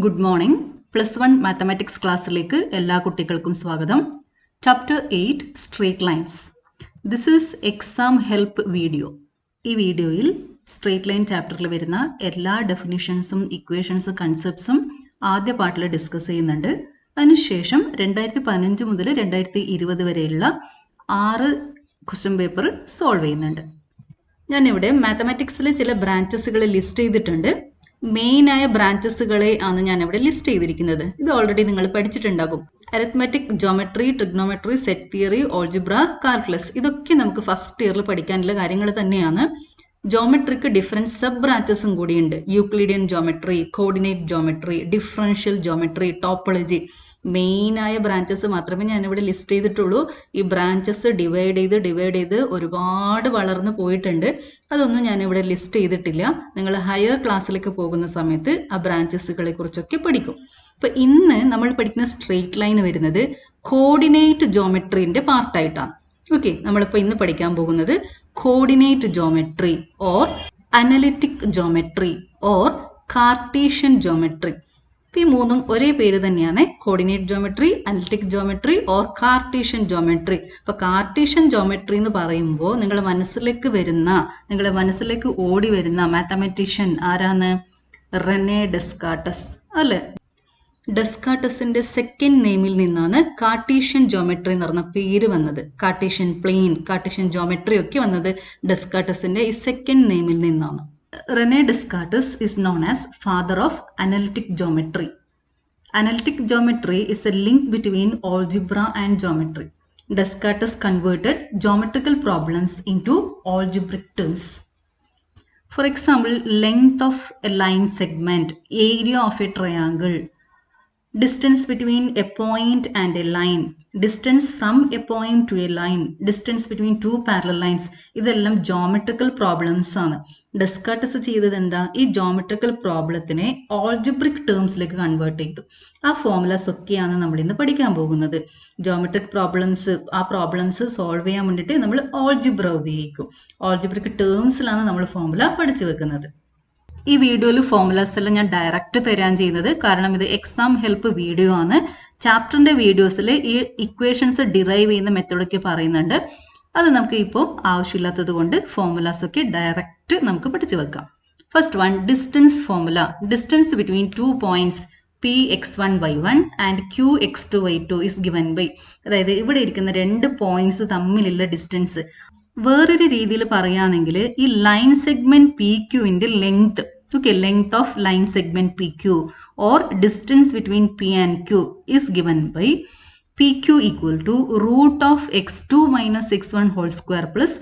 Good morning. +1 mathematics ക്ലാസ്സിലേക്ക് എല്ലാ കുട്ടികൾക്കും സ്വാഗതം. Chapter 8 straight lines. This is exam help video. ഈ വീഡിയോയിൽ സ്ട്രേറ്റ് ലൈൻ ചാപ്റ്ററിൽ വരുന്ന എല്ലാ ഡെഫിനിഷൻസും ഇക്വേഷൻസും കൺസെപ്റ്റ്സും ആദ്യ പാർട്ടിൽ ഡിസ്കസ് ചെയ്യുന്നുണ്ട്. അതിനുശേഷം 2015 മുതൽ 2020 വരെയുള്ള 6 ക്വസ്റ്റ്യൻ പേപ്പർ സോൾവ് ചെയ്യുന്നുണ്ട്. ഞാനിവിടെ മാത്തമാറ്റിക്സിലെ ചില ബ്രാഞ്ചസുകൾ ലിസ്റ്റ് ചെയ്തിട്ടുണ്ട്. മെയിനായ ബ്രാഞ്ചസുകളെ ആണ് ഞാനിവിടെ ലിസ്റ്റ് ചെയ്തിരിക്കുന്നത്. ഇത് ഓൾറെഡി നിങ്ങൾ പഠിച്ചിട്ടുണ്ടാകും. Arithmetic, geometry, trigonometry, set theory, algebra, calculus, ഇതൊക്കെ നമുക്ക് ഫസ്റ്റ് ഇയറിൽ പഠിക്കാനുള്ള കാര്യങ്ങൾ തന്നെയാണ്. ജോമെട്രിക്ക് ഡിഫറെൻറ്റ് സബ് ബ്രാഞ്ചസും കൂടിയുണ്ട്. Euclidean geometry, coordinate geometry, differential geometry, topology. മെയിനായ ബ്രാഞ്ചസ് മാത്രമേ ഞാനിവിടെ ലിസ്റ്റ് ചെയ്തിട്ടുള്ളൂ. ഈ ബ്രാഞ്ചസ് ഡിവൈഡ് ചെയ്ത് ഒരുപാട് വളർന്നു പോയിട്ടുണ്ട്. അതൊന്നും ഞാനിവിടെ ലിസ്റ്റ് ചെയ്തിട്ടില്ല. നിങ്ങൾ ഹയർ ക്ലാസ്സിലേക്ക് പോകുന്ന സമയത്ത് ആ ബ്രാഞ്ചസുകളെ കുറിച്ചൊക്കെ പഠിക്കും. അപ്പോൾ ഇന്ന് നമ്മൾ പഠിക്കുന്ന സ്ട്രേറ്റ് ലൈൻ വരുന്നത് കോർഡിനേറ്റ് ജോമെട്രീൻ്റെ പാർട്ടായിട്ടാണ്. ഓക്കെ, നമ്മളിപ്പോൾ ഇന്ന് പഠിക്കാൻ പോകുന്നത് coordinate geometry or analytic geometry or Cartesian geometry. ഈ മൂന്നും ഒരേ പേര് തന്നെയാണ്. Coordinate geometry, analytic geometry or Cartesian geometry. അപ്പോൾ കാർട്ടീഷ്യൻ ജോമെട്രി എന്ന് പറയുമ്പോൾ നിങ്ങളുടെ മനസ്സിലേക്ക് ഓടി വരുന്ന മാത്തമാറ്റീഷ്യൻ ആരാണ്? റെനെ ഡെസ്കാർട്ടസ് അല്ലേ? ഡെസ്കാർട്ടസിന്റെ സെക്കൻഡ് നെയിമിൽ നിന്നാണ് കാർട്ടീഷ്യൻ ജോമെട്രി എന്ന് പറഞ്ഞ പേര് വന്നത്. കാർട്ടീഷ്യൻ പ്ലെയിൻ, കാർട്ടീഷ്യൻ ജോമെട്രി ഒക്കെ വന്നത് ഡെസ്കാർട്ടസിന്റെ ഈ സെക്കൻഡ് നെയിമിൽ നിന്നാണ്. Rene Descartes is known as father of analytic geometry. Analytic geometry is a link between algebra and geometry. Descartes converted geometrical problems into algebraic terms. For example, length of a line segment, area of a triangle, distance between a point and a line, distance from a point to a line, distance between two parallel lines, ഇതെല്ലാം geometrical problems ആണ്. Descartes ചെയ്തത് എന്താ? ഈ geometrical പ്രോബ്ലത്തിനെ algebraic ടേംസിലേക്ക് convert ചെയ്തു. ആ formulas ഒക്കെയാണ് നമ്മൾ ഇന്ന് പഠിക്കാൻ പോകുന്നത്. ജോമെട്രിക് പ്രോബ്ലംസ്, ആ പ്രോബ്ലംസ് സോൾവ് ചെയ്യാൻ വേണ്ടിയിട്ട് നമ്മൾ ഓൾജിബ്ര ഉപയോഗിക്കും. ഓൾജിബ്രിക് ടേംസിലാണ് നമ്മൾ ഫോർമുല പഠിച്ചു വെക്കുന്നത്. ഈ വീഡിയോയിൽ ഫോർമുലാസ് എല്ലാം ഞാൻ ഡയറക്റ്റ് തരാൻ ചെയ്യുന്നത്, കാരണം ഇത് എക്സാം ഹെൽപ്പ് വീഡിയോ ആണ്. ചാപ്റ്ററിന്റെ വീഡിയോസിൽ ഈ ഇക്വേഷൻസ് ഡിറൈവ് ചെയ്യുന്ന മെത്തേഡൊക്കെ പറയുന്നുണ്ട്. അത് നമുക്ക് ഇപ്പോൾ ആവശ്യമില്ലാത്തത് കൊണ്ട് ഫോർമുലാസ് ഒക്കെ ഡയറക്റ്റ് നമുക്ക് പഠിച്ചു വെക്കാം. First one, distance formula. Distance between 2 points Px1y1 and Qx2y2 is given by. അതായത് ഇവിടെ ഇരിക്കുന്ന 2 പോയിന്റ്സ് തമ്മിലുള്ള ഡിസ്റ്റൻസ്. വേറൊരു രീതിയിൽ പറയുകയാണെങ്കിൽ ഈ ലൈൻ സെഗ്മെന്റ് പി ക്യൂവിന്റെ length, okay, length of line segment P Q or distance between P and Q is given by P Q equal to root of x2 minus x1 whole square plus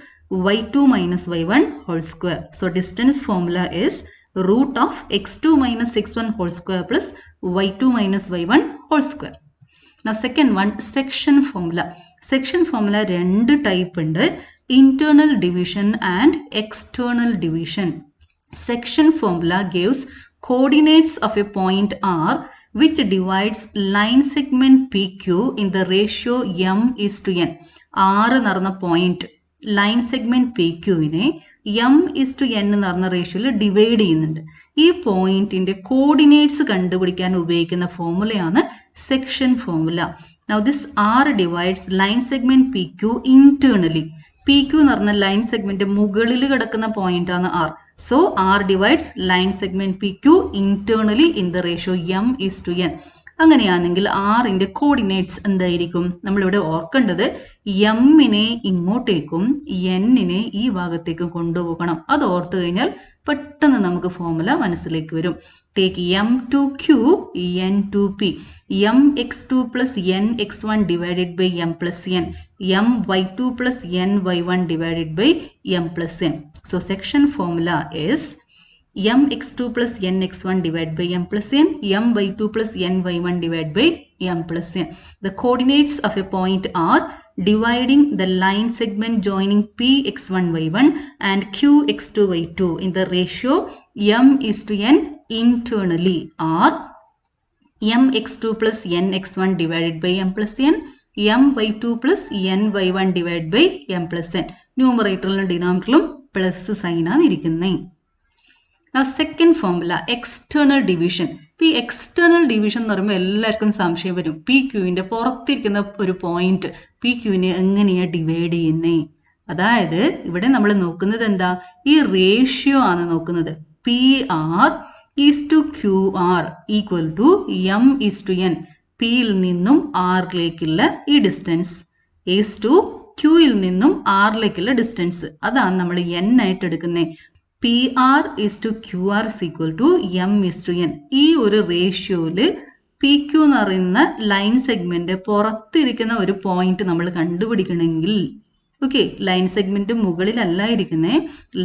y2 minus y1 whole square. So distance formula is root of x2 minus x1 whole square plus y2 minus y1 whole square. Now second one, section formula. Section formula 2 type ഉണ്ട്. Internal division and external division. Section formula gives coordinates of a point R which divides line segment PQ in the ratio m is to n. R എന്ന് പറഞ്ഞ point line segment P ക്യൂവിനെ M is to N എന്ന് പറഞ്ഞ റേഷ്യോയിൽ divide ചെയ്യുന്നുണ്ട്. ഈ പോയിന്റിന്റെ coordinates കണ്ടുപിടിക്കാൻ ഉപയോഗിക്കുന്ന ഫോർമുലയാണ് section formula. Now this R divides line segment P Q internally. P Q എന്ന് പറഞ്ഞ ലൈൻ സെഗ്മെന്റ് മുകളിൽ കിടക്കുന്ന പോയിന്റ് ആണ് R. So R divides line segment P Q internally in the ratio M is to N. അങ്ങനെയാണെങ്കിൽ ആറിന്റെ coordinates എന്തായിരിക്കും? നമ്മളിവിടെ ഓർക്കേണ്ടത് എമ്മിനെ ഇങ്ങോട്ടേക്കും എന്നിനെ ഈ ഭാഗത്തേക്കും കൊണ്ടുപോകണം. അത് ഓർത്തു കഴിഞ്ഞാൽ പെട്ടെന്ന് നമുക്ക് ഫോർമുല മനസ്സിലേക്ക് വരും. Take m to q n to p, m x2 plus n x1 divided by m plus n, m y2 plus n y1 divided by m plus n. So section formula is m x2 plus n x1 divided by m plus n, m y2 plus n y1 divided by m plus n. The coordinates of a point are dividing the line segment joining p x1 y1 and q x2 y2 in the ratio m is to n internally are m x2 plus n x1 divided by m plus n, m y2 plus n y1 divided by m plus n. ന്യൂമറേറ്ററിലും ഡിനോമിനേറ്ററിലും plus സൈനാണ് ഇരിക്കുന്നത്. Second formula external division. ഈ external division എന്ന് പറയുമ്പോൾ എല്ലാവർക്കും സംശയം വരും. പി ക്യൂവിൻ്റെ പുറത്തിരിക്കുന്ന ഒരു പോയിന്റ് പി ക്യൂവിനെ എങ്ങനെയാണ് ഡിവൈഡ് ചെയ്യുന്നേ? അതായത് ഇവിടെ നമ്മൾ നോക്കുന്നത് എന്താ? ഈ റേഷ്യോ ആണ് നോക്കുന്നത്. P r is to q r equal to m is to n. പിയിൽ നിന്നും ആറിലേക്കുള്ള ഈ ഡിസ്റ്റൻസ് ഈസ് ടു ക്യൂയിൽ നിന്നും ആറിലേക്കുള്ള ഡിസ്റ്റൻസ്, അതാണ് നമ്മൾ എൻ ആയിട്ട് എടുക്കുന്നത്. P r is to q r is equal to m is to n. ഈ ഒരു റേഷ്യോയിൽ പി ക്യു എന്ന് പറയുന്ന ലൈൻ സെഗ്മെന്റ് പുറത്തിരിക്കുന്ന ഒരു പോയിന്റ് നമ്മൾ കണ്ടുപിടിക്കണമെങ്കിൽ, ഓക്കെ, ലൈൻ സെഗ്മെന്റ് മുകളിലല്ല ഇരിക്കുന്നത്,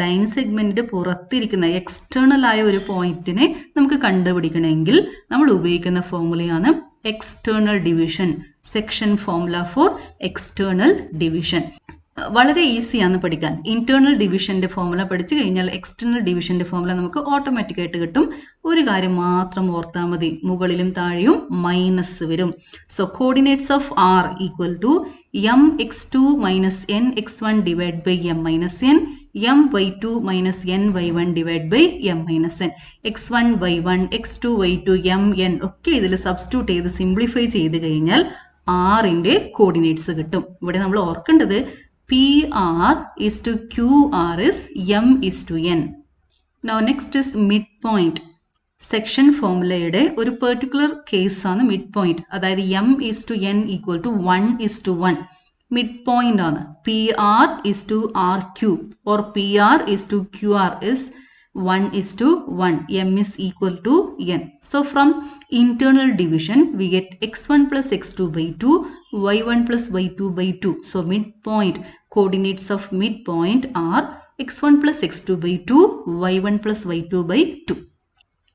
ലൈൻ സെഗ്മെന്റിന്റെ പുറത്തിരിക്കുന്ന എക്സ്റ്റേണൽ ആയ ഒരു പോയിന്റിനെ നമുക്ക് കണ്ടുപിടിക്കണമെങ്കിൽ നമ്മൾ ഉപയോഗിക്കുന്ന ഫോർമുലയാണ് external division. Section formula for external division. വളരെ ഈസിയാണ് പഠിക്കാൻ. ഇന്റേണൽ ഡിവിഷന്റെ ഫോർമുല പഠിച്ചു കഴിഞ്ഞാൽ എക്സ്റ്റേണൽ ഡിവിഷന്റെ ഫോർമുല നമുക്ക് ഓട്ടോമാറ്റിക് ആയിട്ട് കിട്ടും. ഒരു കാര്യം മാത്രം ഓർത്താൽ മതി, മുകളിലും താഴെയും മൈനസ് വരും. So coordinates of r equal to m x two minus n x one divide by m minus n, m y two minus n y one divide by m minus n. X one y one x two y two m n ഒക്കെ ഇതിൽ substitute ചെയ്ത് simplify ചെയ്ത് കഴിഞ്ഞാൽ ആറിന്റെ coordinates കിട്ടും. ഇവിടെ നമ്മൾ ഓർക്കേണ്ടത് PR is to QR is M is to N. Now next is midpoint. Section ഫോർമുലയുടെ ഒരു പെർട്ടിക്കുലർ കേസ് ആണ് മിഡ് പോയിന്റ്. അതായത് M is to N equal to 1:1. Mid point ആണ്. PR is to RQ or PR is to QR is 1:1. M is equal to N. So from internal division we get x1 plus x2 by 2, y1 plus y2 by 2. So midpoint, coordinates of midpoint are x1 plus x2 by 2, y1 plus y2 by 2.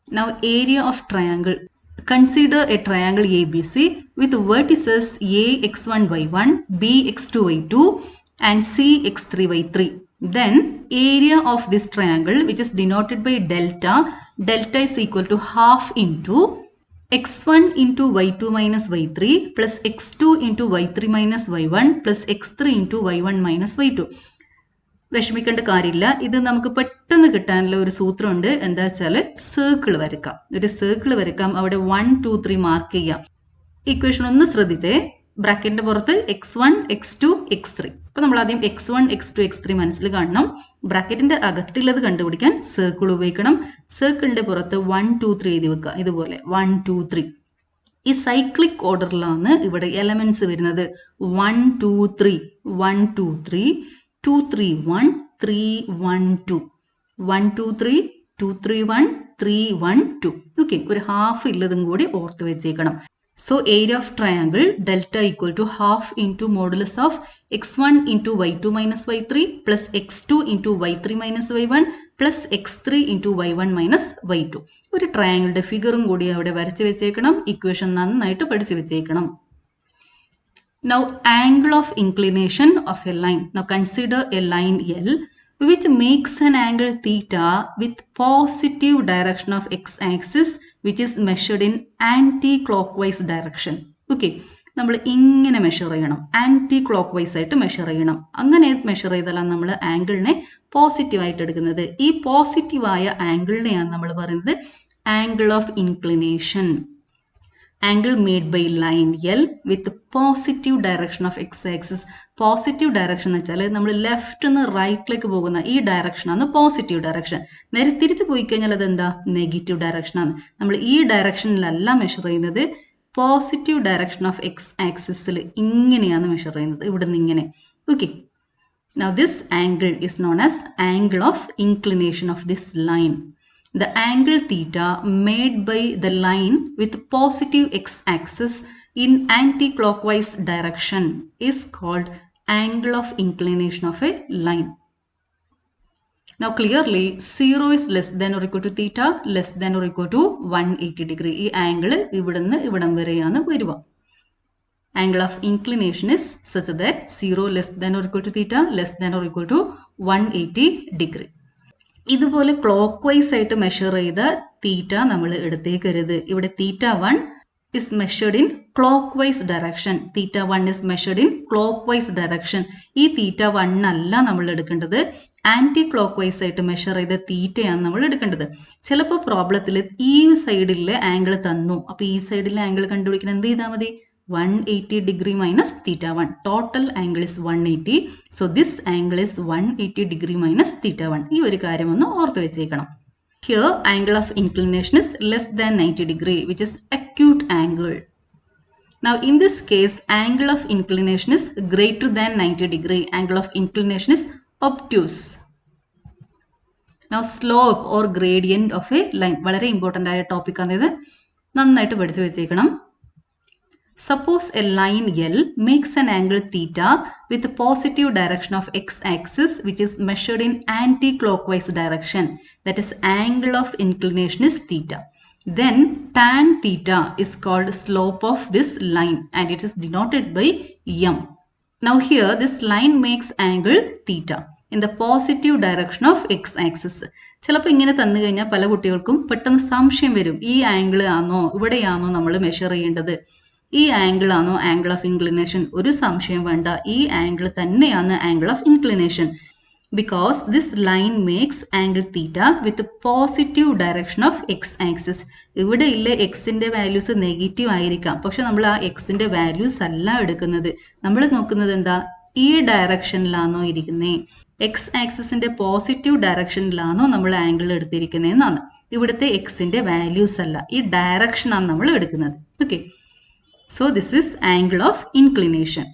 Now area of triangle. Consider a triangle ABC with vertices A x1 y1, B x2 y2 and C x3 y3. Then area of this triangle, which is denoted by delta, delta is equal to half into x1 into y2 minus y3 plus x2 into y3 minus y1 plus x3 into y1 minus y2. വിഷമിക്കേണ്ട കാര്യമില്ല. ഇത് നമുക്ക് പെട്ടെന്ന് കിട്ടാനുള്ള ഒരു സൂത്രമുണ്ട്. എന്താ വെച്ചാൽ circle വരക്കാം. ഒരു സർക്കിൾ വരക്കാം. അവിടെ 1, 2, 3 മാർക്ക് ചെയ്യാം. ഇക്വേഷൻ ഒന്ന് ശ്രദ്ധിച്ചേ. ബ്രാക്കറ്റിന്റെ പുറത്ത് x1, x2, x3. അപ്പൊ നമ്മൾ ആദ്യം x1, x2, x3 മനസ്സിൽ കാണണം. ബ്രാക്കറ്റിന്റെ അകത്തുള്ളത് കണ്ടുപിടിക്കാൻ സർക്കിൾ ഉപയോഗിക്കണം. സർക്കിളിന്റെ പുറത്ത് 1, 2, 3 എഴുതി വെക്കുക. ഇതുപോലെ 1, 2, 3. ഈ സൈക്ലിക് ഓർഡറിലാണ് ഇവിടെ എലമെന്റ്സ് വരുന്നത്. 1, 2, 3, 1, 2, 3, 2, 3, 1, 3, 1, 2, 1, 2, 3, 2, 3, 1, 3, 1, 2. ഓക്കെ, ഒരു ഹാഫ് ഉള്ളതും കൂടി ഓർത്ത് വെച്ചേക്കണം. So area of triangle delta equal to half into modulus of x1 into y2 minus y3 plus x2 into y3 minus y1 plus x3 into y1 minus y2. ഒരു ട്രയാങ്കിളിന്റെ ഫിഗറും കൂടി അവിടെ വരച്ച് വെച്ചേക്കണം. ഇക്വേഷൻ നന്നായിട്ട് പഠിച്ചു വെച്ചേക്കണം. Now angle of inclination of a line. Now consider a line L which makes an angle theta with positive direction of x-axis which is measured in anti-clockwise direction. Okay, നമ്മൾ ഇങ്ങനെ മെഷർ ചെയ്യണം. Anti clock vice ആയിട്ട് measure ചെയ്യണം. അങ്ങനെ measure ചെയ്താലാണ് നമ്മൾ ആംഗിളിനെ positive ആയിട്ട് എടുക്കുന്നത്. ഈ പോസിറ്റീവായ ആംഗിളിനെയാണ് നമ്മൾ പറയുന്നത് angle of inclination. Angle made by line l with positive direction of x axis. Positive direction എന്ന് വെച്ചാൽ നമ്മൾ ലെഫ്റ്റ് നിന്ന് റൈറ്റിലേക്ക് പോകുന്ന ഈ ഡയറക്ഷനാണ് പോസിറ്റീവ് ഡയറക്ഷൻ. നേരെ തിരിച്ച് പോയി കഴിഞ്ഞാൽ അതെന്താ? നെഗറ്റീവ് ഡയറക്ഷനാണ്. നമ്മൾ ഈ ഡയറക്ഷനിലല്ല മെഷർ ചെയ്യുന്നത്. പോസിറ്റീവ് ഡയറക്ഷൻ ഓഫ് എക്സ് ആക്സിസിൽ ഇങ്ങനെയാണ് മെഷർ ചെയ്യുന്നത്. ഇവിടെ നിന്ന് ഇങ്ങനെ. Okay, now this angle is known as angle of inclination of this line. The angle theta made by the line with positive x-axis in anti-clockwise direction is called angle of inclination of a line. Now clearly 0 is less than or equal to theta, less than or equal to 180 degree. ഈ angle ഇവിടുന്ന് ഇവിടം വരെയാണ് വരിക. Angle of inclination is such that 0 less than or equal to theta, less than or equal to 180 degree. ഇതുപോലെ clock vice ആയിട്ട് measure ചെയ്ത തീറ്റ നമ്മൾ എടുത്തേക്കരുത്. ഇവിടെ θ1 is measured in clockwise direction. θ1 is measured in clockwise direction. ഈ θ1 അല്ല നമ്മൾ എടുക്കേണ്ടത്. Anti clock vice ആയിട്ട് മെഷർ ചെയ്ത തീറ്റയാണ് നമ്മൾ എടുക്കേണ്ടത്. ചിലപ്പോൾ പ്രോബ്ലത്തിൽ ഈ സൈഡിലെ ആംഗിൾ തന്നു, അപ്പോൾ ഈ സൈഡിലെ ആംഗിൾ കണ്ടുപിടിക്കാൻ എന്ത് ചെയ്താൽ മതി? 180 degree minus theta 1. Total angle is 180. So this angle is 180 degree minus theta 1. ഈ ഒരു കാര്യം ഒന്ന് ഓർത്ത് വെച്ചേക്കണം. Here angle of inclination is less than 90 degree, which is acute angle. Now in this case, angle of inclination is greater than 90 degree. Angle of inclination is obtuse. Now slope or gradient of a line. വളരെ important ആയ topic ആണ് ഇത്. നന്നായിട്ട് പഠിച്ചു വെച്ചേക്കണം. Suppose a line L makes an angle theta with the positive direction of x-axis, which is measured in anti-clockwise direction. That is, angle of inclination is theta. Then tan theta is called slope of this line and it is denoted by m. Now here this line makes angle theta in the positive direction of x-axis. ചിലപ്പോൾ ഇങ്ങനെ തന്നു കഴിഞ്ഞാൽ പല കുട്ടികൾക്കും പെട്ടെന്ന് സംശയം വരും, ഈ ആംഗിൾ ആണോ ഇവിടെയാണോ നമ്മൾ മെഷർ ചെയ്യേണ്ടത്, ഈ ആംഗിൾ ആണോ ആംഗിൾ ഓഫ് ഇൻക്ലിനേഷൻ? ഒരു സംശയം വേണ്ട, ഈ ആംഗിൾ തന്നെയാണ് angle of inclination. Because this line makes angle theta with positive direction of x axis. ഇവിടെ ഇല്ല എക്സിന്റെ വാല്യൂസ് നെഗറ്റീവ് ആയിരിക്കാം, പക്ഷെ നമ്മൾ ആ എക്സിന്റെ വാല്യൂസ് അല്ല എടുക്കുന്നത്. നമ്മൾ നോക്കുന്നത് എന്താ? ഈ ഡയറക്ഷനിലാണോ ഇരിക്കുന്നത്, എക്സ് ആക്സിസിന്റെ പോസിറ്റീവ് ഡയറക്ഷനിലാണോ നമ്മൾ ആംഗിൾ എടുത്തിരിക്കുന്നതെന്നാണ്. ഇവിടുത്തെ എക്സിന്റെ വാല്യൂസ് അല്ല, ഈ ഡയറക്ഷനാണ് നമ്മൾ എടുക്കുന്നത്. Okay, so this is angle of inclination.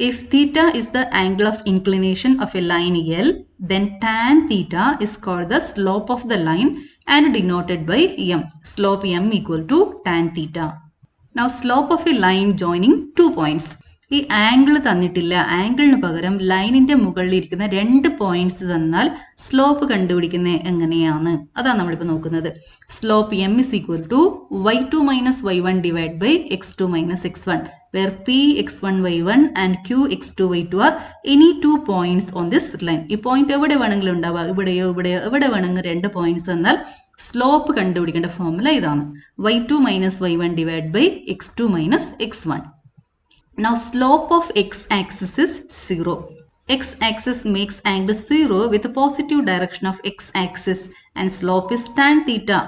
If theta is the angle of inclination of a line L, then tan theta is called the slope of the line and denoted by m. Slope m equal to tan theta. Now slope of a line joining two points. ഈ angle തന്നിട്ടില്ല, ആംഗിളിന് പകരം ലൈനിന്റെ മുകളിൽ ഇരിക്കുന്ന 2 points തന്നാൽ slope കണ്ടുപിടിക്കുന്നത് എങ്ങനെയാണ്, അതാണ് നമ്മളിപ്പോൾ നോക്കുന്നത്. Slope m is equal to y2 minus y1 divide by x2 minus x1, where p x1 y1 and q x2 y2 are any 2 points on this line. ഈ പോയിന്റ് എവിടെ വേണമെങ്കിലും ഉണ്ടാവുക, ഇവിടെയോ ഇവിടെയോ എവിടെ വേണമെങ്കിൽ 2 പോയിന്റ്സ് തന്നാൽ സ്ലോപ്പ് കണ്ടുപിടിക്കേണ്ട ഫോർമുല ഇതാണ്, y2 minus y1 divide by x2 minus x1. Now slope of x-axis is 0. X-axis makes angle 0 with the positive direction of x-axis and slope is tan theta.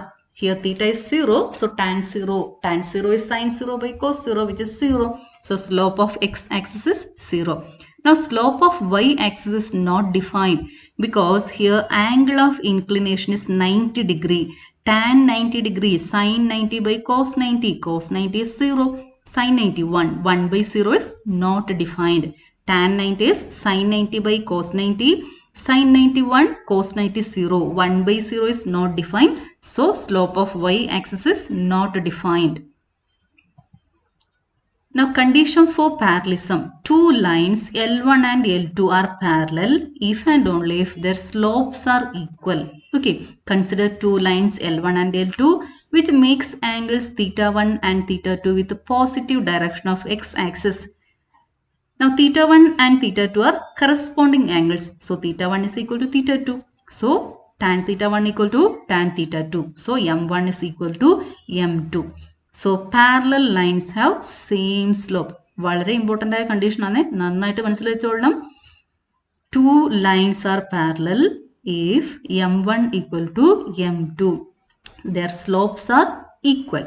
Here theta is 0, so tan 0. Tan 0 is sin 0 by cos 0, which is 0. So slope of x-axis is 0. Now slope of y-axis is not defined because here angle of inclination is 90 degree. Tan 90 degree, sin 90 by cos 90. Cos 90 is 0. Sin 90 1. 1 by 0 is not defined. Tan 90 is sin 90 by cos 90. Sin 91, cos 90 0. 1 by 0 is not defined. So slope of y-axis is not defined. Now condition for parallelism. Two lines L1 and L2 are parallel if and only if their slopes are equal. Okay, consider two lines L1 and L2 which makes angles theta 1 and theta 2 with the positive direction of x-axis. Now theta 1 and theta 2 are corresponding angles. So theta 1 is equal to theta 2. So tan theta 1 equal to tan theta 2. So m1 is equal to m2. So parallel lines have same slope. വളരെ important ആയ condition ആണ്, നന്നായിട്ട് മനസ്സിലാക്കിച്ചോളണം. Two lines are parallel if m1 equal to m2. Their slopes are equal.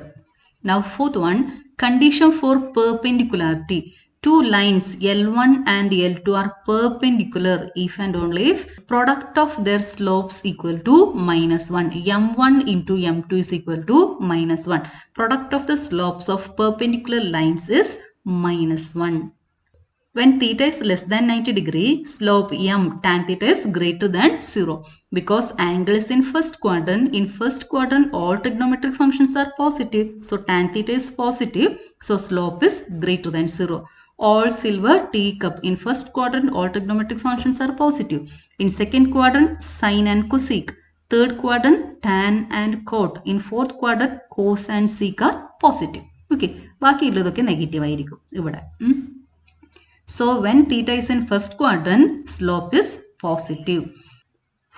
Now fourth one, condition for perpendicularity. Two lines L1 and L2 are perpendicular if and only if product of their slopes equal to -1. M1 into M2 is equal to -1. Product of the slopes of perpendicular lines is -1. When theta is less than 90 degree, slope m tan theta is greater than 0 because angle is in first quadrant. In first quadrant, all trigonometric functions are positive. So tan theta is positive. So slope is greater than 0. All silver teacup. In first quadrant, all trigonometric functions are positive. In second quadrant, sine and cosec. Third quadrant, tan and cot. In fourth quadrant, cos and sec are positive. Okay. ബാക്കി ഉള്ളതൊക്കെ negative ആയിരിക്കും ഇവിടെ. So when theta is in first quadrant, slope is positive.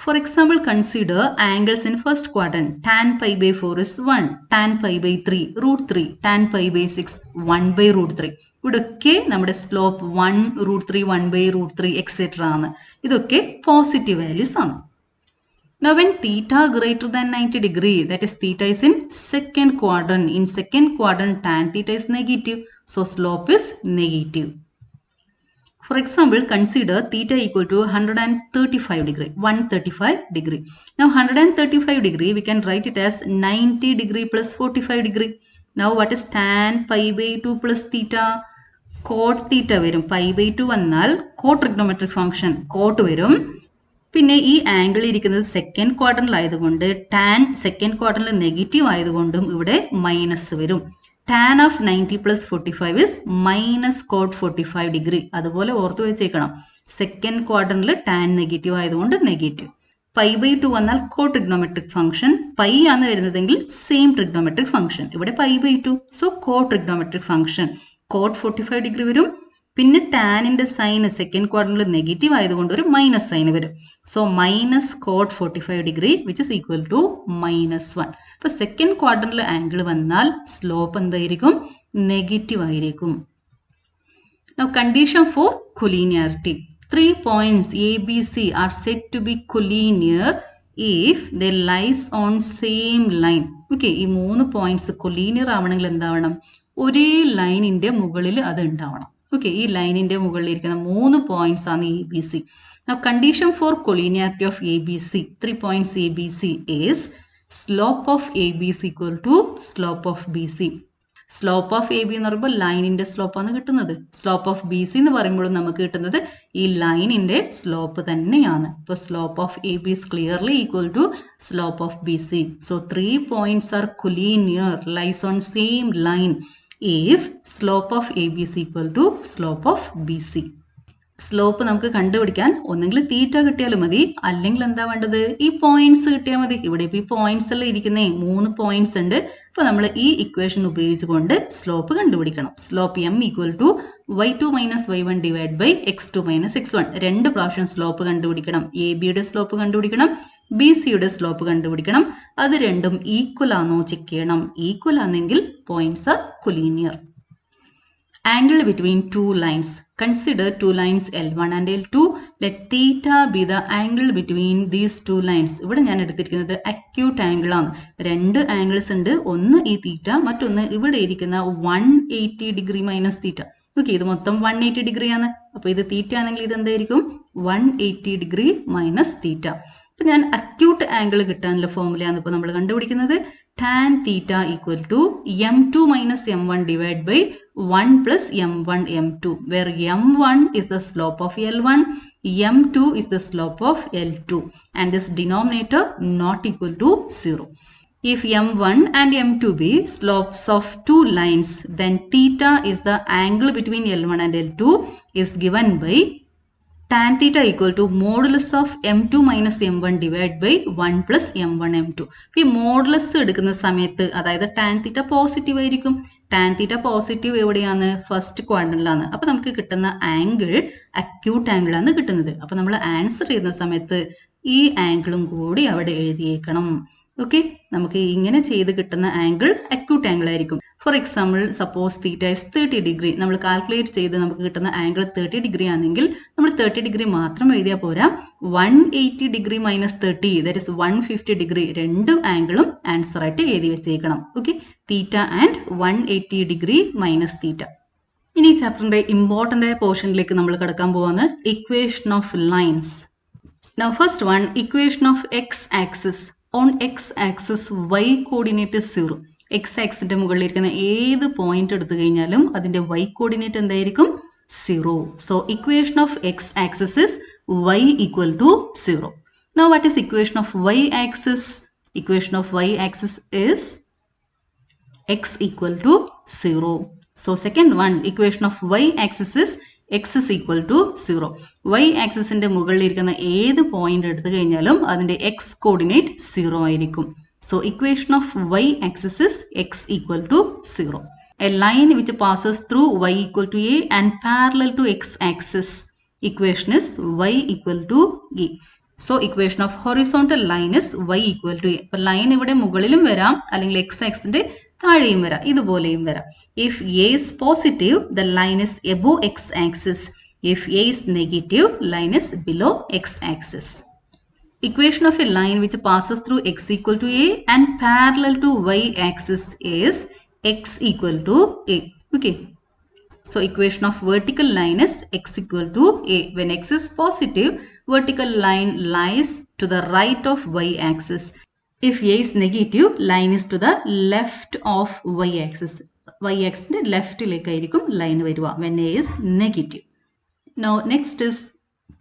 For example, consider angles in first quadrant. Tan pi by 4 is 1, tan pi by 3, root 3, tan pi by 6, 1 by root 3. ഇവിടെയൊക്കെ നമ്മുടെ slope 1, root 3, 1 by root 3, etc. ആണ്. ഇതൊക്കെ positive values ആണ്. Now when theta greater than 90 degree, that is theta is in second quadrant. In second quadrant, tan theta is negative. So slope is negative. For example, consider theta equal to 135 degree, 135 degree. Now 135 degree, we can write it as 90 degree plus 45 degree. Now what is tan pi by 2 plus theta? Cot theta varum. Pi by 2 vannal cot trigonometric function cot varum. പിന്നെ ഈ angle ഇരിക്കുന്നത് second ക്വാഡ്രന്റിലായതുകൊണ്ട് tan second ക്വാഡ്രന്റിൽ negative ആയതുകൊണ്ടും ഇവിടെ minus വരും. Tan of 90 plus 45 is minus cot 45 degree. അതുപോലെ ഓർത്ത് വെച്ചേക്കണം, സെക്കൻഡ് ക്വാഡ്രന്റിൽ ടാൻ നെഗറ്റീവ് ആയതുകൊണ്ട് നെഗറ്റീവ്. പൈ ബൈ 2 വന്നാൽ കോ ട്രിഗ്നോമെട്രിക് ഫംഗ്ഷൻ, പൈ ആണ് വരുന്നതെങ്കിൽ സെയിം ട്രിഗ്നോമെട്രിക് ഫംഗ്ഷൻ. ഇവിടെ pi by 2, so co trigonometric function cot 45 degree വരും. പിന്നെ ടാനിന്റെ സൈൻ സെക്കൻഡ് ക്വാഡ്രന്റിൽ നെഗറ്റീവ് ആയതുകൊണ്ട് ഒരു മൈനസ് സൈൻ വരും. So minus cot 45 degree which is equal to -1. അപ്പൊ സെക്കൻഡ് ക്വാഡ്രന്റിൽ ആംഗിൾ വന്നാൽ സ്ലോപ്പ് എന്തായിരിക്കും? നെഗറ്റീവ് ആയിരിക്കും. Now condition for collinearity. 3 points A, B, C are said to be collinear if they lies on same line. Okay, ഈ 3 points collinear ആവണമെങ്കിൽ എന്താവണം? ഒരേ ലൈനിന്റെ മുകളിൽ അത് ഉണ്ടാവണം. ഓക്കെ, ഈ ലൈനിന്റെ മുകളിൽ ഇരിക്കുന്ന 3 പോയിന്റ്സ് ആണ് A b C. Now condition for collinearity of ABC, 3 points ABC is slope of ABC equal to slope of BC. Slope of A B എന്ന് പറയുമ്പോൾ ലൈനിന്റെ സ്ലോപ്പാണ് കിട്ടുന്നത്. സ്ലോപ്പ് ഓഫ് ബി സി എന്ന് പറയുമ്പോഴും നമുക്ക് കിട്ടുന്നത് ഈ ലൈനിന്റെ സ്ലോപ്പ് തന്നെയാണ്. ഇപ്പോൾ slope of A B is clearly equal to slope of BC. So 3 points are collinear, lies on same line if slope of AB is equal to slope of BC. Slope നമുക്ക് കണ്ടുപിടിക്കാൻ ഒന്നെങ്കിൽ തീറ്റ കിട്ടിയാലും മതി, അല്ലെങ്കിൽ എന്താ വേണ്ടത്? ഈ പോയിന്റ്സ് കിട്ടിയാൽ മതി. ഇവിടെ ഇപ്പോൾ ഈ പോയിന്റ്സ് എല്ലാം ഇരിക്കുന്നേ 3 പോയിന്റ്സ് ഉണ്ട്. അപ്പോൾ നമ്മൾ ഈ ഇക്വേഷൻ ഉപയോഗിച്ചുകൊണ്ട് സ്ലോപ്പ് കണ്ടുപിടിക്കണം. Slope m equal to y2 minus y1 divide by x2 minus x1. 2 പ്രാവശ്യം സ്ലോപ്പ് കണ്ടുപിടിക്കണം. എ ബിയുടെ സ്ലോപ്പ് കണ്ടുപിടിക്കണം, ബി സിയുടെ സ്ലോപ്പ് കണ്ടുപിടിക്കണം. അത് രണ്ടും ഈക്വൽ ആണോ ചെക്ക് ചെയ്യണം. ഈക്വൽ ആണെങ്കിൽ points R collinear. Angle between two lines. Consider two lines L1 and L2. Let theta be the angle between these two lines. ഇവിടെ ഞാൻ എടുത്തിരിക്കുന്നത് അക്യൂട്ട് ആംഗിൾ ആണ്. 2 ആംഗിൾസ് ഉണ്ട്. ഒന്ന് ഈ തീറ്റ, മറ്റൊന്ന് ഇവിടെ ഇരിക്കുന്ന 180 ഡിഗ്രി മൈനസ് തീറ്റ. ഓക്കെ, ഇത് മൊത്തം 180 ഡിഗ്രി ആണ്. അപ്പോൾ ഇത് തീറ്റ ആണെങ്കിൽ ഇത് എന്തായിരിക്കും? 180 ഡിഗ്രി മൈനസ് തീറ്റ. അപ്പം ഞാൻ അക്യൂട്ട് ആംഗിൾ കിട്ടാനുള്ള ഫോർമുലയാണ് ഇപ്പോൾ നമ്മൾ കണ്ടുപിടിക്കുന്നത്. tan theta equal to m2 minus m1 divided by 1 plus m1 m2, where m1 is the slope of L1, m2 is the slope of L2, and this denominator not equal to 0. If m1 and m2 be slopes of two lines, then theta is the angle between L1 and L2 is given by tan theta equal to modulus of m2 minus m1 divided by 1 plus m1 m2. ഈ modulus എടുക്കുന്ന സമയത്ത് അതായത് tan theta positive ആയിരിക്കും. tan theta positive എവിടെയാണ്? First ക്വാഡ്രന്റിലാണ്. അപ്പോൾ നമുക്ക് കിട്ടുന്ന angle acute angle ആണ് കിട്ടുന്നത്. അപ്പോൾ നമ്മൾ ആൻസർ ചെയ്യുന്ന സമയത്ത് ഈ ആംഗിളും കൂടി അവിടെ എഴുതിയേക്കണം. ഓക്കെ, നമുക്ക് ഇങ്ങനെ ചെയ്ത് കിട്ടുന്ന ആംഗിൾ അക്യൂട്ട് ആംഗിൾ ആയിരിക്കും. For example, suppose theta is 30 degree. നമ്മൾ കാൽക്കുലേറ്റ് ചെയ്ത് നമുക്ക് കിട്ടുന്ന ആംഗിൾ 30 ഡിഗ്രി ആണെങ്കിൽ നമ്മൾ 30 ഡിഗ്രി മാത്രം എഴുതിയാൽ പോരാ. 180 degree minus 30, that is 150 degree. 2 ആംഗിളും ആൻസർ ആയിട്ട് എഴുതി വെച്ചേക്കണം. Okay, theta and 180 degree minus theta. ഇനി ഈ ചാപ്റ്ററിന്റെ ഇമ്പോർട്ടൻ്റ് ആയ പോർഷനിലേക്ക് നമ്മൾ കിടക്കാൻ പോവാണ്. Equation of lines. Now first one, equation of x-axis. On x-axis y coordinate is 0. x-axisന്റെ മുകളിൽ ഇരിക്കുന്ന ഏത് പോയിന്റ് എടുത്തു കഴിഞ്ഞാലും അതിന്റെ y coordinate എന്തായിരിക്കും? 0. So equation of x-axis is y equal to 0. Now what is equation of y-axis? Equation of y-axis is x equal to 0. So second one, equation of y-axis is x is equal to 0. y-axisന്റെ മുകളിൽ ഇരിക്കുന്ന ഏത് point എടുത്തു കഴിഞ്ഞാലും അതിന്റെ x coordinate 0 ആയിരിക്കും. So equation of y-axis is x equal to 0. A line which passes through y equal to a and parallel to x-axis. Equation is y equal to a. So equation of horizontal line is y equal to a. അപ്പൊ line ഇവിടെ മുകളിലും വരാം, അല്ലെങ്കിൽ X ആക്സിന്റെ താഴെയും വരാം, ഇതുപോലെയും വരാം. If a is positive, the line is above x axis. If a is negative, line is below x axis. Equation of a line which passes through x equal to a and parallel to y axis is x equal to a. Okay. So equation of vertical line is x equal to a. When x is positive, vertical line lies to the right of y axis. If a is negative, line is to the left of y axis. Y axis left lekayirikkum line varuva when a is negative. Now next is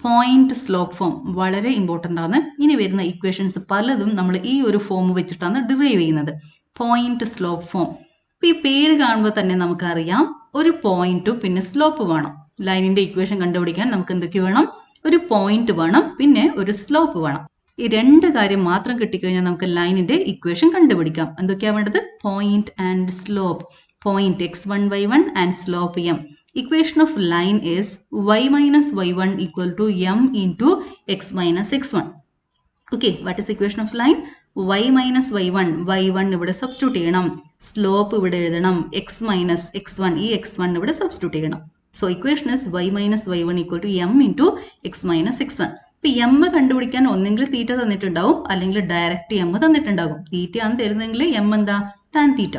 point slope form. വളരെ important ആണ്. ഇനി വരുന്ന equations പലതും നമ്മൾ ഈ ഒരു form വെച്ചിട്ടാണ് derive ചെയ്യുന്നത്. Point slope form. ഇപ്പം ഈ പേര് കാണുമ്പോൾ തന്നെ നമുക്കറിയാം ഒരു പോയിന്റും പിന്നെ സ്ലോപ്പ് വേണം. ലൈനിന്റെ ഇക്വേഷൻ കണ്ടുപിടിക്കാൻ നമുക്ക് എന്തൊക്കെ വേണം? ഒരു പോയിന്റ് വേണം, പിന്നെ ഒരു സ്ലോപ്പ് വേണം. ഈ രണ്ട് കാര്യം മാത്രം കിട്ടിക്കഴിഞ്ഞാൽ നമുക്ക് ലൈനിന്റെ ഇക്വേഷൻ കണ്ടുപിടിക്കാം. എന്തൊക്കെയാ വേണ്ടത്? Point and slope. Point x1 y1 and slope m. Equation of line is y minus y1 equal to m into x minus x1. Okay, what is equation of line? Y minus y1 ഇവിടെ substitute ചെയ്യണം, slope ഇവിടെ എഴുതണം, x minus x1 ഈ x1 ഇവിടെ substitute ചെയ്യണം. So equation is y minus y1 equal to m into x minus x1. ഇപ്പൊ M കണ്ടുപിടിക്കാൻ ഒന്നെങ്കിൽ തീറ്റ തന്നിട്ടുണ്ടാവും, അല്ലെങ്കിൽ ഡയറക്റ്റ് എം തന്നിട്ടുണ്ടാകും. തീറ്റ ആണ് തരുന്നെങ്കിൽ എം എന്താ? Tan theta.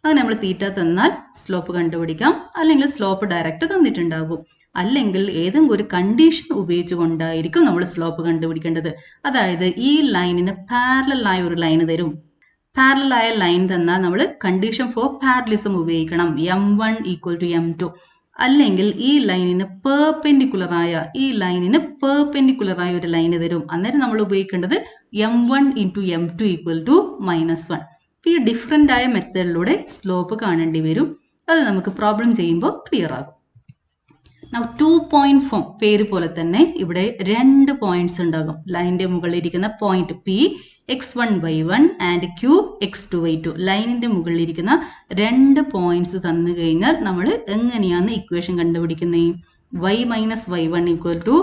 അത് നമ്മൾ തീറ്റ തന്നാൽ സ്ലോപ്പ് കണ്ടുപിടിക്കാം, അല്ലെങ്കിൽ സ്ലോപ്പ് ഡയറക്റ്റ് തന്നിട്ടുണ്ടാകും. അല്ലെങ്കിൽ ഏതെങ്കിലും ഒരു കണ്ടീഷൻ ഉപയോഗിച്ചുകൊണ്ടായിരിക്കും നമ്മൾ സ്ലോപ്പ് കണ്ടുപിടിക്കേണ്ടത്. അതായത് ഈ ലൈനിന് പാരലൽ ആയ ഒരു ലൈൻ തരും. പാരലൽ ആയ ലൈൻ തന്നാൽ നമ്മൾ കണ്ടീഷൻ ഫോർ പാരലിസം ഉപയോഗിക്കണം, m1 ഈക്വൽ ടു m2. അല്ലെങ്കിൽ ഈ ലൈനിന് പെർപെൻഡിക്കുലർ ആയ ഒരു ലൈന് തരും. അന്നേരം നമ്മൾ ഉപയോഗിക്കേണ്ടത് m1 into m2 equal to -1. ഈ ഡിഫറെൻ്റ് ആയ മെത്തേഡിലൂടെ സ്ലോപ്പ് കാണേണ്ടി വരും. അത് നമുക്ക് പ്രോബ്ലം ചെയ്യുമ്പോൾ ക്ലിയർ ആകും. Now 2 point form. പേര് പോലെ തന്നെ ഇവിടെ 2 പോയിന്റ്സ് ഉണ്ടാകും. ലൈനിന്റെ മുകളിൽ ഇരിക്കുന്ന point P x1 y1 and Q x2 y2. ലൈനിന്റെ മുകളിൽ ഇരിക്കുന്ന 2 പോയിന്റ്സ് തന്നു കഴിഞ്ഞാൽ നമ്മൾ എങ്ങനെയാണ് ഇക്വേഷൻ കണ്ടുപിടിക്കുന്നത്? y minus y1 equal to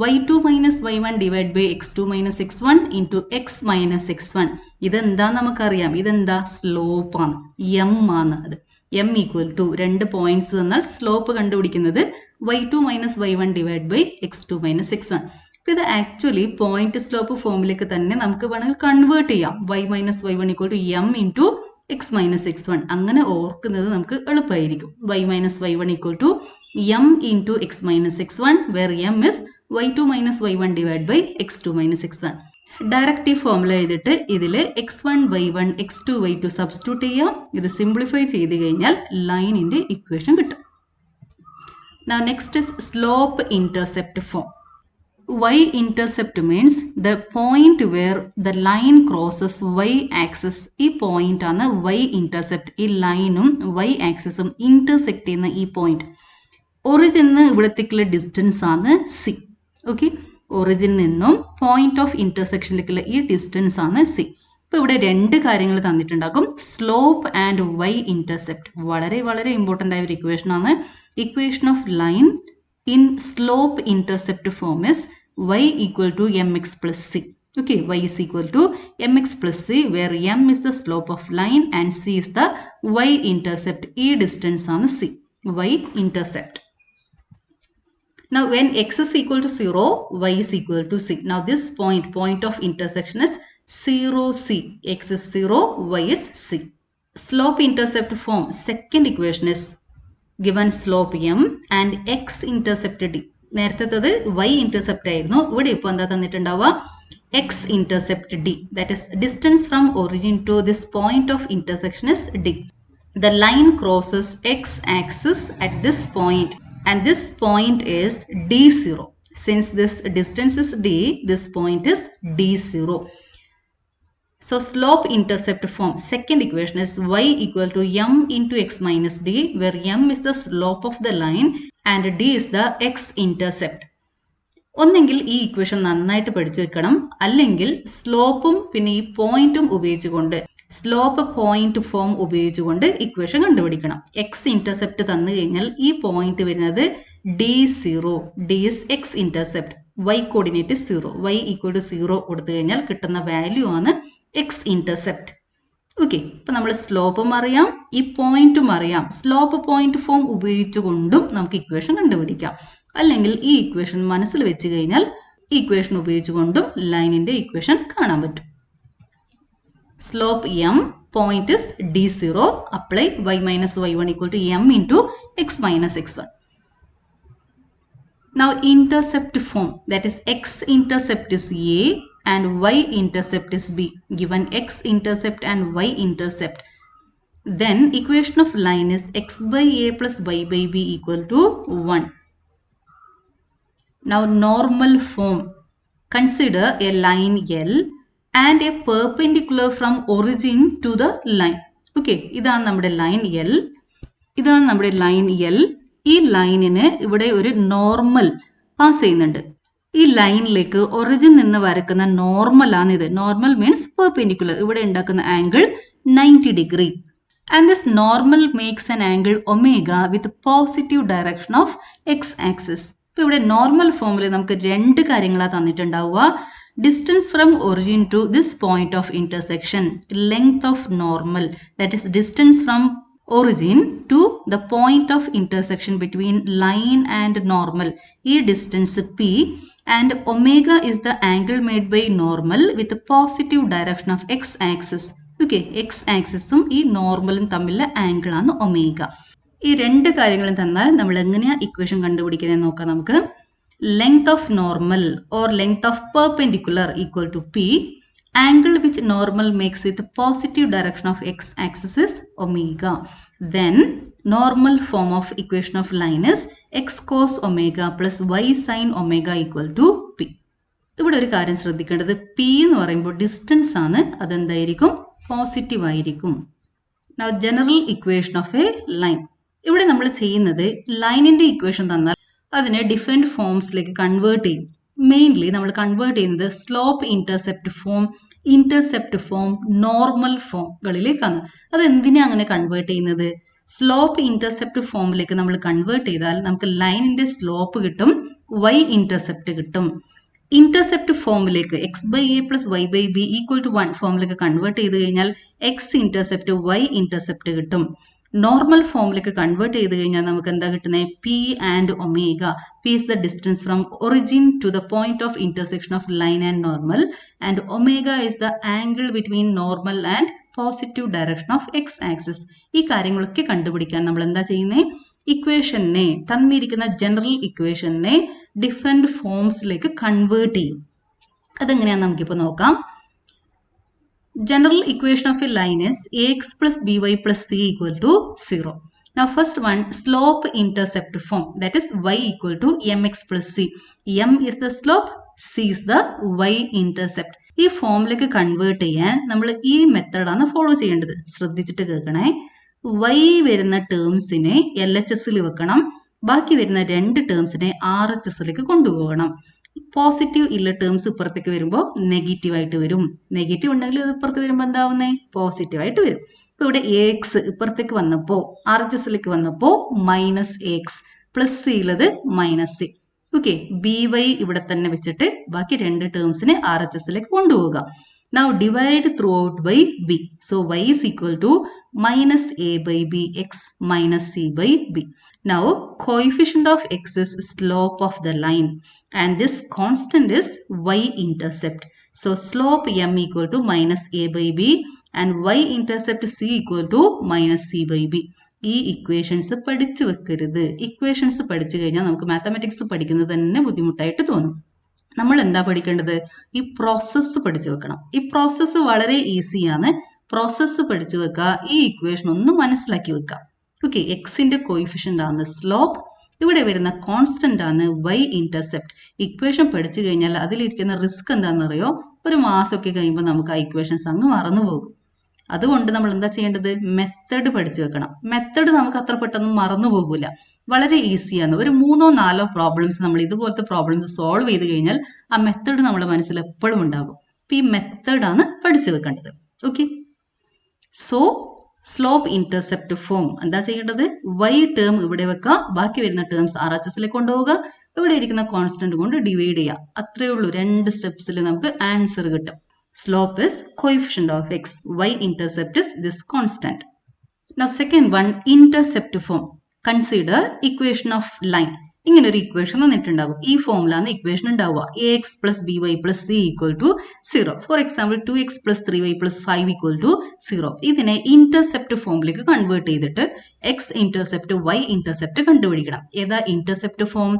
y2 minus y1 divided by x2 minus x1 into x minus x1. ഇതെന്താ നമുക്കറിയാം, ഇതെന്താ? സ്ലോപ്പ് ആണ്, m ആണ്. അത് m ഈക്വൽ ടു 2 പോയിന്റ്സ് തന്നാൽ സ്ലോപ്പ് കണ്ടുപിടിക്കുന്നത് y2 minus y1 divided by x2 minus x1. അപ്പോൾ ഇത് ആക്ച്വലി പോയിന്റ് സ്ലോപ്പ് ഫോമിലേക്ക് തന്നെ നമുക്ക് വേണമെങ്കിൽ കൺവേർട്ട് ചെയ്യാം. y minus y1 equal to m into x minus x1. അങ്ങനെ ഓർക്കുന്നത് നമുക്ക് എളുപ്പമായിരിക്കും. y minus y1 equal to m into x minus x1, where m is y2 minus y1 divided by x2 minus x1. Direct ഈ formula എഴുതിയിട്ട് ഇതിൽ x1 y1 x2 y2 substitute ചെയ്യാം. ഇത് simplify ചെയ്ത് കഴിഞ്ഞാൽ ലൈനിന്റെ ഇക്വേഷൻ കിട്ടും. Now next is slope intercept form. Y intercept means the point where the line crosses y axis. ഈ പോയിന്റ് ആണ് y intercept. ഈ ലൈനും y ആക്സിസും ഇന്റർസെക്ട് ചെയ്യുന്ന ഈ പോയിന്റ്. ഒറിജിന് ഇവിടത്തേക്കുള്ള ഡിസ്റ്റൻസ് ആണ് c. ഓക്കെ, ഒറിജിനിൽ നിന്നും പോയിന്റ് ഓഫ് ഇന്റർസെക്ഷനിലേക്കുള്ള ഈ ഡിസ്റ്റൻസ് ആണ് c. ഇപ്പോൾ ഇവിടെ 2 കാര്യങ്ങൾ തന്നിട്ടുണ്ടാകും, സ്ലോപ്പ് ആൻഡ് y ഇന്റർസെപ്റ്റ്. വളരെ വളരെ ഇമ്പോർട്ടൻ്റ് ആയ ഒരു ഇക്വേഷൻ ആണ്. Equation of line in slope intercept form is y equal to mx plus c. Okay, y is equal to mx plus c, where m is the slope of line and c is the y intercept. ഈ distance ആണ് c, y intercept. Now when x is equal to 0, y is equal to c. Now this point of intersection is 0c. X is 0, y is c. Slope intercept form, second equation is given slope m and x intercept d. നേരത്തേത് y intercept ആയിരുന്നു, ഇവിടെ ഇപ്പോൾ എന്താ തന്നിട്ടുണ്ടാവുക? x intercept d. That is distance from origin to this point of intersection is d. The line crosses x axis at this point and this point is d0. Since this distance is d, this point is d0. So slope intercept form, second equation is y equal to m into x minus d, where m is the slope of the line and d is the x intercept. ഒന്നെങ്കിൽ ഈ equation നന്നായിട്ട് പഠിച്ചു വെക്കണം, അല്ലെങ്കിൽ സ്ലോപ്പും പിന്നെ ഈ പോയിന്റും ഉപയോഗിച്ചുകൊണ്ട്, സ്ലോപ്പ് പോയിന്റ് ഫോം ഉപയോഗിച്ചുകൊണ്ട് ഇക്വേഷൻ കണ്ടുപിടിക്കണം. എക്സ് ഇന്റർസെപ്റ്റ് തന്നു കഴിഞ്ഞാൽ ഈ പോയിന്റ് വരുന്നത് D0, D is x intercept, y coordinate is 0, y equal to 0 കൊടുത്തു കഴിഞ്ഞാൽ കിട്ടുന്ന വാല്യൂ ആണ് x intercept. ഓക്കെ, ഇപ്പം നമ്മൾ സ്ലോപ്പും അറിയാം, ഈ പോയിന്റും അറിയാം. സ്ലോപ്പ് പോയിന്റ് ഫോം ഉപയോഗിച്ചുകൊണ്ടും നമുക്ക് ഇക്വേഷൻ കണ്ടുപിടിക്കാം. അല്ലെങ്കിൽ ഈ ഇക്വേഷൻ മനസ്സിൽ വെച്ച് കഴിഞ്ഞാൽ ഈ ഇക്വേഷൻ ഉപയോഗിച്ചുകൊണ്ടും ലൈനിന്റെ ഇക്വേഷൻ കാണാൻ പറ്റും. Slope m, point is D0, apply y minus y1 equal to m into x minus x1. Now intercept form, that is x intercept is a and y intercept is b. Given x intercept and y intercept, then equation of line is x by a plus y by b equal to 1. Now normal form, consider a line L and a perpendicular from origin to the line. Okay, ഇതാണ് നമ്മുടെ line L. ഇതാണ് നമ്മുടെ line L. ഈ ലൈനിന് ഇവിടെ ഒരു normal pass ചെയ്യുന്നുണ്ട്. ഈ ലൈനിലേക്ക് ഒറിജിൻ നിന്ന് വരക്കുന്ന നോർമൽ ആണ് ഇത്. Normal means perpendicular. ഇവിടെ ഉണ്ടാക്കുന്ന angle 90 degree. And this normal makes an angle omega with positive direction of x axis. ഇപ്പൊ ഇവിടെ നോർമൽ ഫോമിൽ നമുക്ക് രണ്ട് കാര്യങ്ങളാണ് തന്നിട്ടുണ്ടാവുക. Distance from origin to this point of intersection, length of normal, that is distance from origin to the point of intersection between line and normal, ee distance p, and omega is the angle made by normal with the positive direction of x axis. Okay, x axis ഉം ഈ നോർമലും തമ്മിലുള്ള angle ആണ് omega. ഈ രണ്ട് കാര്യങ്ങളും തന്നാൽ നമ്മൾ എങ്ങനെയാ ഇക്വേഷൻ കണ്ടുപിടിക്കുന്നത് നോക്കാം നമുക്ക്. Length of normal or length of perpendicular equal to p. Angle which normal makes with positive direction of x axis is omega. Then normal form of equation of line is x cos omega plus y sin omega equal to p. ഇവിടെ ഒരു കാര്യം ശ്രദ്ധിക്കേണ്ടത്, p എന്ന് പറയുമ്പോൾ distance ആണ്, അതെന്തായിരിക്കും? Positive ആയിരിക്കും. Now general equation of a line. ഇവിടെ നമ്മൾ ചെയ്യുന്നത് ലൈനിന്റെ ഇക്വേഷൻ തന്നാൽ അതിനെ ഡിഫറെൻറ്റ് ഫോംസിലേക്ക് കൺവേർട്ട് ചെയ്യും. മെയിൻലി നമ്മൾ കൺവേർട്ട് ചെയ്യുന്നത് സ്ലോപ്പ് ഇന്റർസെപ്റ്റ് ഫോം, നോർമൽ ഫോമുകളിലേക്കാണ്. അത് എന്തിനാണ് അങ്ങനെ കൺവേർട്ട് ചെയ്യുന്നത്? സ്ലോപ്പ് ഇന്റർസെപ്റ്റ് ഫോമിലേക്ക് നമ്മൾ കൺവേർട്ട് ചെയ്താൽ നമുക്ക് ലൈനിന്റെ സ്ലോപ്പ് കിട്ടും, y ഇന്റർസെപ്റ്റ് കിട്ടും. ഇന്റർസെപ്റ്റ് ഫോമിലേക്ക് x by a plus y by b equal to 1 ഫോമിലേക്ക് കൺവേർട്ട് ചെയ്ത് കഴിഞ്ഞാൽ എക്സ് ഇന്റർസെപ്റ്റ് വൈ ഇന്റർസെപ്റ്റ് കിട്ടും. നോർമൽ ഫോമിലേക്ക് കൺവേർട്ട് ചെയ്ത് കഴിഞ്ഞാൽ നമുക്ക് എന്താ കിട്ടുന്നത്? P and omega. P is the distance from origin to the point of intersection of line and normal, and omega is the angle between normal and positive direction of x axis. ഈ കാര്യങ്ങളൊക്കെ കണ്ടുപിടിക്കാൻ നമ്മൾ എന്താ ചെയ്യുന്നത്? ഇക്വേഷനെ, തന്നിരിക്കുന്ന general ഇക്വേഷനെ different ഫോംസിലേക്ക് convert ചെയ്യും. അതെങ്ങനെയാണെന്ന് നമുക്കിപ്പോൾ നോക്കാം. General equation of a line is ax plus by plus c equal to 0. Now first one, slope intercept form, that is y equal to mx plus c. M is the slope, c is the y intercept. ഈ ഫോമിലേക്ക് convert ചെയ്യാൻ നമ്മൾ ഈ മെത്തേഡാണ് follow ചെയ്യേണ്ടത്. ശ്രദ്ധിച്ചിട്ട് കേൾക്കണേ. y വരുന്ന ടേംസിനെ LHSൽ വെക്കണം, ബാക്കി വരുന്ന രണ്ട് ടേംസിനെ RHSലേക്ക് കൊണ്ടുപോകണം. പോസിറ്റീവ് ഉള്ള ടേംസ് ഇപ്പുറത്തേക്ക് വരുമ്പോൾ നെഗറ്റീവ് ആയിട്ട് വരും. നെഗറ്റീവ് ഉണ്ടെങ്കിൽ ഇത് ഇപ്പുറത്ത് വരുമ്പോൾ എന്താവുന്നേ? പോസിറ്റീവ് ആയിട്ട് വരും. ഇപ്പൊ ഇവിടെ എക്സ് ഇപ്പുറത്തേക്ക് വന്നപ്പോ RHSലേക്ക് വന്നപ്പോ മൈനസ് എക്സ്, പ്ലസ് സി ഉള്ളത് minus c. Okay, b y ഇവിടെ തന്നെ വെച്ചിട്ട് ബാക്കി രണ്ട് ടേംസിനെ RHSലേക്ക് കൊണ്ടുപോവുക. Now divide throughout by b. So y is equal to minus a by b x minus c by b. Now coefficient of x is slope of the line and this constant is y intercept. So slope m equal to minus a by b and y intercept c equal to minus c by b. ഈ equations പഠിച്ചു വെക്കരുത്. Equations പഠിച്ചു കഴിഞ്ഞാൽ നമുക്ക് mathematics പഠിക്കുന്നത് തന്നെ ബുദ്ധിമുട്ടായിട്ട് തോന്നും. നമ്മൾ എന്താ പഠിക്കേണ്ടത്? ഈ പ്രോസസ്സ് പഠിച്ചു വെക്കണം. ഈ പ്രോസസ്സ് വളരെ ഈസിയാണ്. പ്രോസസ്സ് പഠിച്ചു വെക്കുക, ഈ ഇക്വേഷൻ ഒന്ന് മനസ്സിലാക്കി വെക്കുക. ഓക്കെ, എക്സിന്റെ കോയിഫിഷ്യന്റ് ആണ് സ്ലോപ്പ്, ഇവിടെ വരുന്ന കോൺസ്റ്റന്റ് ആണ് വൈ ഇന്റർസെപ്റ്റ്. ഇക്വേഷൻ പഠിച്ചു കഴിഞ്ഞാൽ അതിലിരിക്കുന്ന റിസ്ക് എന്താണെന്നറിയോ? ഒരു മാസമൊക്കെ കഴിയുമ്പോൾ നമുക്ക് ആ ഇക്വേഷൻസ് അങ്ങ് മറന്നു പോകും. അതുകൊണ്ട് നമ്മൾ എന്താ ചെയ്യേണ്ടത്? മെത്തേഡ് പഠിച്ചു വെക്കണം. മെത്തേഡ് നമുക്ക് അത്ര പെട്ടെന്ന് മറന്നു പോകില്ല, വളരെ ഈസിയാണ്. ഒരു 3-4 പ്രോബ്ലംസ് നമ്മൾ ഇതുപോലത്തെ പ്രോബ്ലംസ് സോൾവ് ചെയ്ത് കഴിഞ്ഞാൽ ആ മെത്തേഡ് നമ്മുടെ മനസ്സിൽ എപ്പോഴും ഉണ്ടാകും. അപ്പൊ ഈ മെത്തേഡാണ് പഠിച്ചു വെക്കേണ്ടത്. Okay, so slope intercept form എന്താ ചെയ്യേണ്ടത്? y ടേം ഇവിടെ വെക്കുക, ബാക്കി വരുന്ന ടേംസ് RHSലേക്ക് കൊണ്ടുപോവുക, ഇവിടെ ഇരിക്കുന്ന കോൺസ്റ്റന്റ് കൊണ്ട് ഡിവൈഡ് ചെയ്യുക. അത്രേ ഉള്ളൂ. 2 സ്റ്റെപ്സിൽ നമുക്ക് ആൻസർ കിട്ടും. Slope is coefficient of x, y intercept is this constant. Now second one, intercept form. Consider equation of line. ഇങ്ങനെ ഒരു ഇക്വേഷൻ തന്നിട്ടുണ്ടാകും. ഈ ഫോമിലാണ് ഇക്വേഷൻ ഉണ്ടാവുക. ax plus by plus c equal to 0. For example 2x plus 3y plus 5 equal to 0. ഇതിനെ intercept ഫോമിലേക്ക് convert ചെയ്തിട്ട് x intercept y intercept കണ്ടുപിടിക്കണം. ഏതാ intercept form?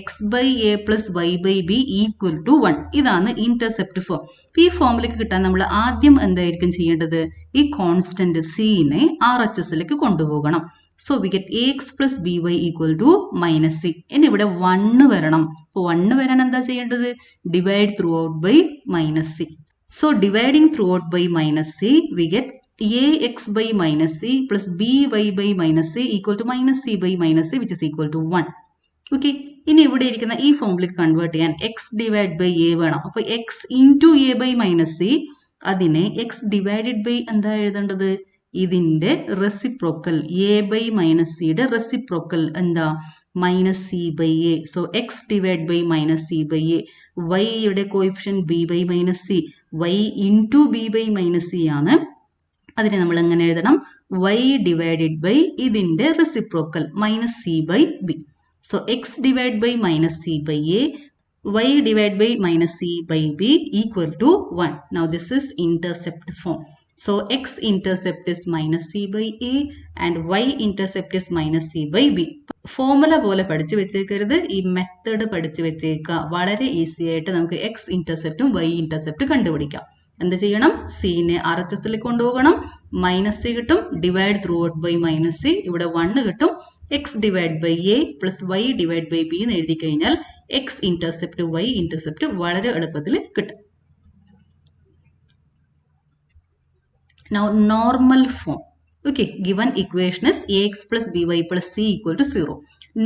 x by a plus y by b equal to 1. ഇതാണ് intercept form. ഈ ഫോമിലേക്ക് കിട്ടാൻ നമ്മൾ ആദ്യം എന്തായിരിക്കും ചെയ്യേണ്ടത്? ഈ കോൺസ്റ്റന്റ് c-നെ RHSലേക്ക് കൊണ്ടുപോകണം. So we get ax plus by equal to minus c. ഇനി ഇവിടെ 1 വരണം. അപ്പോൾ 1 വരാൻ എന്താ ചെയ്യേണ്ടത്? Divide through out by minus c. So dividing through out by minus c we get ax by minus c plus by by minus c equal to minus c by minus c which is equal to 1. Okay, ഇനി ഇവിടെ ഇരിക്കുന്ന ഈ ഫോമിലേക്ക് convert ചെയ്യാൻ x divide by a വേണം. അപ്പോൾ x into a by minus C, അതിനെ x divided by എന്താ എഴുതേണ്ടത്? ഇതിന്റെ റെസിപ്രോക്കൽ a ബൈ മൈനസ് സിയുടെ റെസിപ്രോക്കൽ എന്താ? Minus C by A. So X divide by minus C by A. വൈയുടെ coefficient B by minus C, Y into B by minus C ആണ്. അതിനെ നമ്മൾ എങ്ങനെ എഴുതണം? y ഡിവൈഡഡ് ബൈ ഇതിന്റെ reciprocal minus C by B. So X divide by minus C by A, y divided by minus c by b equal to 1. Now this is intercept form. So x intercept is minus c by a and y intercept is minus c by b. Formula പോലെ പഠിച്ചു വെച്ചേക്കരുത്, ഈ method പഠിച്ചു വെച്ചേക്കുക. വളരെ easy ആയിട്ട് നമുക്ക് X ഇന്റർസെപ്റ്റും Y intercept കണ്ടുപിടിക്കാം. എന്ത് ചെയ്യണം? സീനെ RHSലേക്ക് കൊണ്ടുപോകണം. മൈനസ് സി കിട്ടും, divide through out by minus c, ഇവിടെ 1 കിട്ടും. X divide by a plus y divide by b എന്ന് എഴുതി കഴിഞ്ഞാൽ എക്സ് ഇന്റർസെപ്റ്റ് വൈ ഇന്റർസെപ്റ്റ് വളരെ എളുപ്പത്തിൽ കിട്ടും. Now normal form. Okay, given equation is ax plus by plus c equal to 0.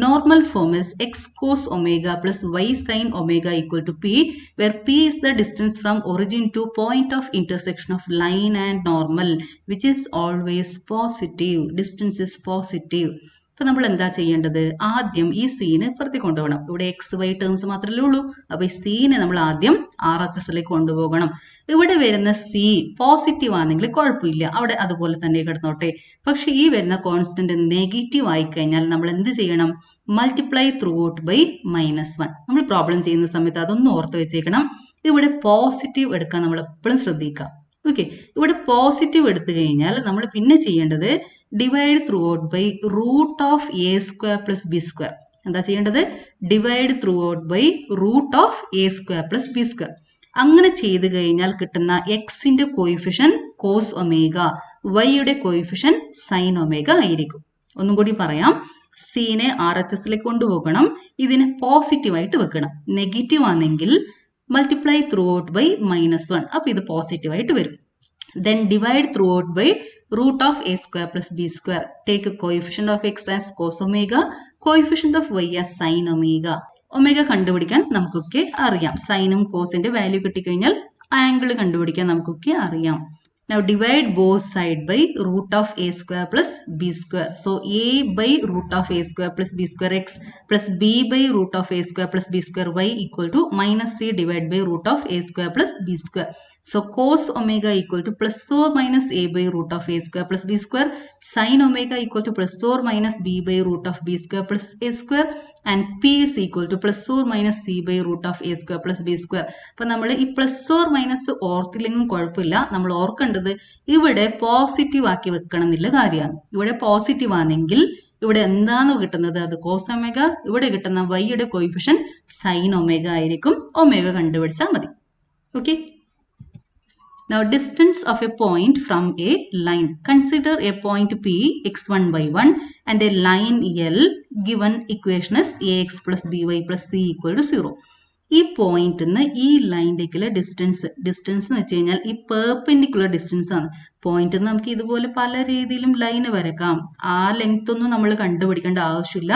Normal form is x cos omega plus y sin omega equal to p, where p is the distance from origin to point of intersection of line and normal, which is always positive. Distance is positive. അപ്പോൾ നമ്മൾ എന്താ ചെയ്യേണ്ടത്? ആദ്യം ഈ scene പുറത്തേക്ക് കൊണ്ടുപോകണം. ഇവിടെ X Y terms മാത്രമല്ലേ ഉള്ളൂ. അപ്പോൾ ഈ സീനെ നമ്മൾ ആദ്യം RHSലേക്ക് കൊണ്ടുപോകണം. ഇവിടെ വരുന്ന സി പോസിറ്റീവ് ആണെങ്കിൽ കുഴപ്പമില്ല, അവിടെ അതുപോലെ തന്നെ കിടന്നോട്ടെ. പക്ഷെ ഈ വരുന്ന കോൺസ്റ്റന്റ് നെഗറ്റീവ് ആയി കഴിഞ്ഞാൽ നമ്മൾ എന്ത് ചെയ്യണം? Multiply through out by -1. നമ്മൾ പ്രോബ്ലം ചെയ്യുന്ന സമയത്ത് അതൊന്നും ഓർത്ത് വെച്ചേക്കണം. ഇവിടെ പോസിറ്റീവ് എടുക്കാൻ നമ്മൾ എപ്പോഴും ശ്രദ്ധിക്കുക. ഓക്കെ, ഇവിടെ പോസിറ്റീവ് എടുത്തു കഴിഞ്ഞാൽ നമ്മൾ പിന്നെ ചെയ്യേണ്ടത് divide through out by root of A square plus B square. എന്താ ചെയ്യേണ്ടത്? Divide through out by root of A square plus B square. അങ്ങനെ ചെയ്തു കഴിഞ്ഞാൽ കിട്ടുന്ന എക്സിന്റെ കോയിഫിഷ്യൻ കോസ് ഒമേഗ, വൈയുടെ കോയിഫിഷ്യൻ സൈൻ ഒമേഗ ആയിരിക്കും. ഒന്നും കൂടി പറയാം, സീനെ RHSലേക്ക് കൊണ്ടുപോകണം. ഇതിനെ പോസിറ്റീവായിട്ട് വെക്കണം. നെഗറ്റീവ് ആണെങ്കിൽ മൾട്ടിപ്ലൈ ത്രൂ ഔട്ട് ബൈ -1. അപ്പോൾ ഇത് പോസിറ്റീവ് ആയിട്ട് വരും. Then divide throughout by root of a square plus b square. Take a coefficient of x as cos omega, coefficient of y as sin omega. Omega കണ്ടുപിടിക്കാൻ നമുക്കൊക്കെ അറിയാം. സൈനും കോസിന്റെ value കിട്ടിക്കഴിഞ്ഞാൽ angle കണ്ടുപിടിക്കാൻ നമുക്കൊക്കെ അറിയാം. Now divide both side by root of a square plus b square. So a by root of a square plus b square x plus b by root of a square plus b square y equal to minus c divided by root of a square plus b square. So cos omega equal to plus or minus a by root of a square plus b square. Sin omega equal to plus or minus b by root of b square plus a square. And p is equal to plus or minus c by root of a square plus b square. അപ്പോൾ നമ്മൾ ഈ plus or minus ഓർത്തില്ലെങ്കിലും കുഴപ്പമില്ല. നമ്മൾ ഓർക്കേണ്ടത് ഇവിടെ positive ആക്കി വെക്കണം എന്നുള്ള കാര്യമാണ്. ഇവിടെ പോസിറ്റീവ് ആണെങ്കിൽ ഇവിടെ എന്താണ് കിട്ടുന്നത്? അത് കോസ് ഒമേഗ. ഇവിടെ കിട്ടുന്ന വൈയുടെ കോയിഫിഷ്യൻ സൈൻ ഒമേഗ ആയിരിക്കും. ഒമേഗ കണ്ടുപിടിച്ചാൽ മതി. Okay, now distance of a point from a line. Consider a point P x1 by 1 and a line L. Given equation is ax plus by plus c equal to 0. ഈ point നിന്ന് ഈ ലൈനിലേക്കുള്ള distance എന്ന് വെച്ച് കഴിഞ്ഞാൽ ഈ perpendicular distance ആണ്. Point നമുക്ക് ഇതുപോലെ പല രീതിയിലും ലൈന് വരക്കാം. ആ ലെങ്ത് ഒന്നും നമ്മൾ കണ്ടുപിടിക്കേണ്ട ആവശ്യമില്ല.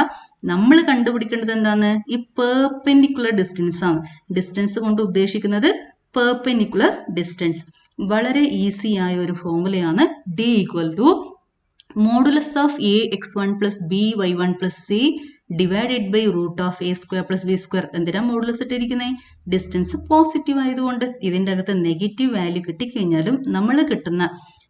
നമ്മൾ കണ്ടുപിടിക്കേണ്ടത് എന്താണ്? ഈ പെർപെൻഡിക്കുലർ ഡിസ്റ്റൻസ് ആണ്. ഡിസ്റ്റൻസ് കൊണ്ട് ഉദ്ദേശിക്കുന്നത് പെർപെൻഡിക്കുലർ ഡിസ്റ്റൻസ്. വളരെ ഈസി ആയ ഒരു ഫോർമുലയാണ് d equal to modulus of a x one plus b y one plus c divided by root of A square plus B square. എന്തിനാ മോഡുലസ് ഇട്ടിരിക്കുന്നത്? ഡിസ്റ്റൻസ് പോസിറ്റീവ് ആയതുകൊണ്ട്. ഇതിൻ്റെ അകത്ത് നെഗറ്റീവ് വാല്യൂ കിട്ടിക്കഴിഞ്ഞാലും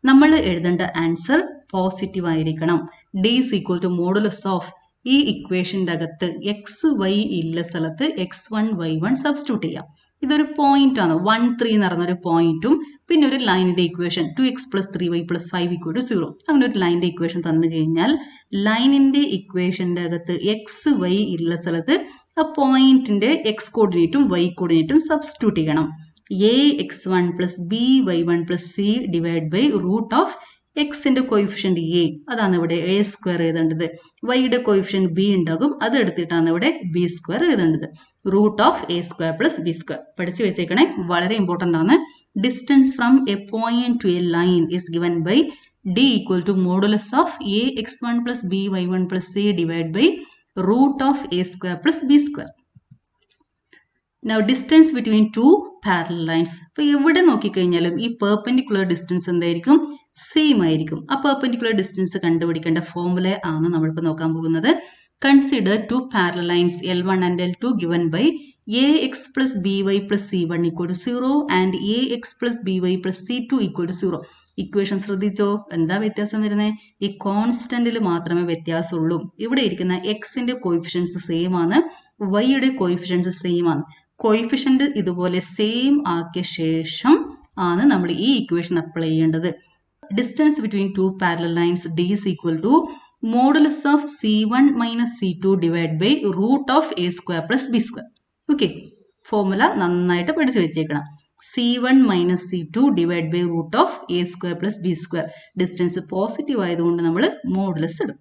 നമ്മൾ എഴുതേണ്ട ആൻസർ പോസിറ്റീവ് ആയിരിക്കണം. D is equal to modulus of ഈ ഇക്വേഷൻ്റെ അകത്ത് എക്സ് വൈ ഇല്ല സ്ഥലത്ത് x one y one substitute ചെയ്യാം. ഇതൊരു പോയിന്റ് ആണ്, 1 3 എന്ന് പറഞ്ഞൊരു പോയിന്റും പിന്നെ ഒരു ലൈനിന്റെ equation 2x plus 3y plus 5 equal to 0. അങ്ങനെ ഒരു ലൈനിന്റെ ഇക്വേഷൻ തന്നു കഴിഞ്ഞാൽ ലൈനിന്റെ ഇക്വേഷന്റെ അകത്ത് എക്സ് വൈ ഇല്ല സ്ഥലത്ത് ആ പോയിന്റിന്റെ എക്സ് കോർഡിനേറ്റും വൈ കോർഡിനേറ്റും സബ്സ്റ്റിറ്റ്യൂട്ട് ചെയ്യണം. A x one plus b y one plus c divide by root of എക്സിന്റെ കോയിഫിഷ്യന്റ് എ, അതാണ് ഇവിടെ എ സ്ക്വയർ എഴുതേണ്ടത്. വൈയുടെ കോയിഫിഷ്യന്റ് ബി ഉണ്ടാകും, അത് എടുത്തിട്ടാണ് ഇവിടെ ബി സ്ക്വയർ എഴുതേണ്ടത്. Root of A square plus B square പഠിച്ചു വെച്ചേക്കണേ, വളരെ ഇമ്പോർട്ടൻ്റ് ആണ്. Distance from a point to a line is given by d equal to modulus of a x one plus b y one plus c divide by root of A square plus B square. Now distance between two parallel lines. അപ്പോൾ എവിടെ നോക്കിക്കഴിഞ്ഞാലും ഈ perpendicular distance എന്തായിരിക്കും? Same ആയിരിക്കും. ആ perpendicular distance കണ്ടുപിടിക്കേണ്ട formula ആണ് നമ്മളിപ്പോൾ നോക്കാൻ പോകുന്നത്. Consider two parallel lines L1 and L2 given by ax plus by plus c1 equal to 0 and ax plus by plus c2 equal to 0. Equation ശ്രദ്ധിച്ചോ? എന്താ വ്യത്യാസം വരുന്നത്? ഈ കോൺസ്റ്റന്റിൽ മാത്രമേ വ്യത്യാസമുള്ളൂ. ഇവിടെ ഇരിക്കുന്ന എക്സിന്റെ കോയിഫിഷ്യൻസ് സെയിം ആണ്, വൈയുടെ കോയിഫിഷ്യൻസ് സെയിം ആണ്. കോയിഫിഷ്യന്റ് ഇതുപോലെ സെയിം ആക്കിയ ശേഷം ആണ് നമ്മൾ ഈ ഇക്വേഷൻ അപ്ലൈ ചെയ്യേണ്ടത്. Distance between two parallel lines d is equal to modulus of c1 minus c2 divide by root of A square plus B square. Okay, formula നന്നായിട്ട് പഠിച്ചു വെച്ചേക്കണം. c1 minus c2 divide by root of A square plus B square. Distance positive ആയതുകൊണ്ട് നമ്മൾ modulus ഇടും,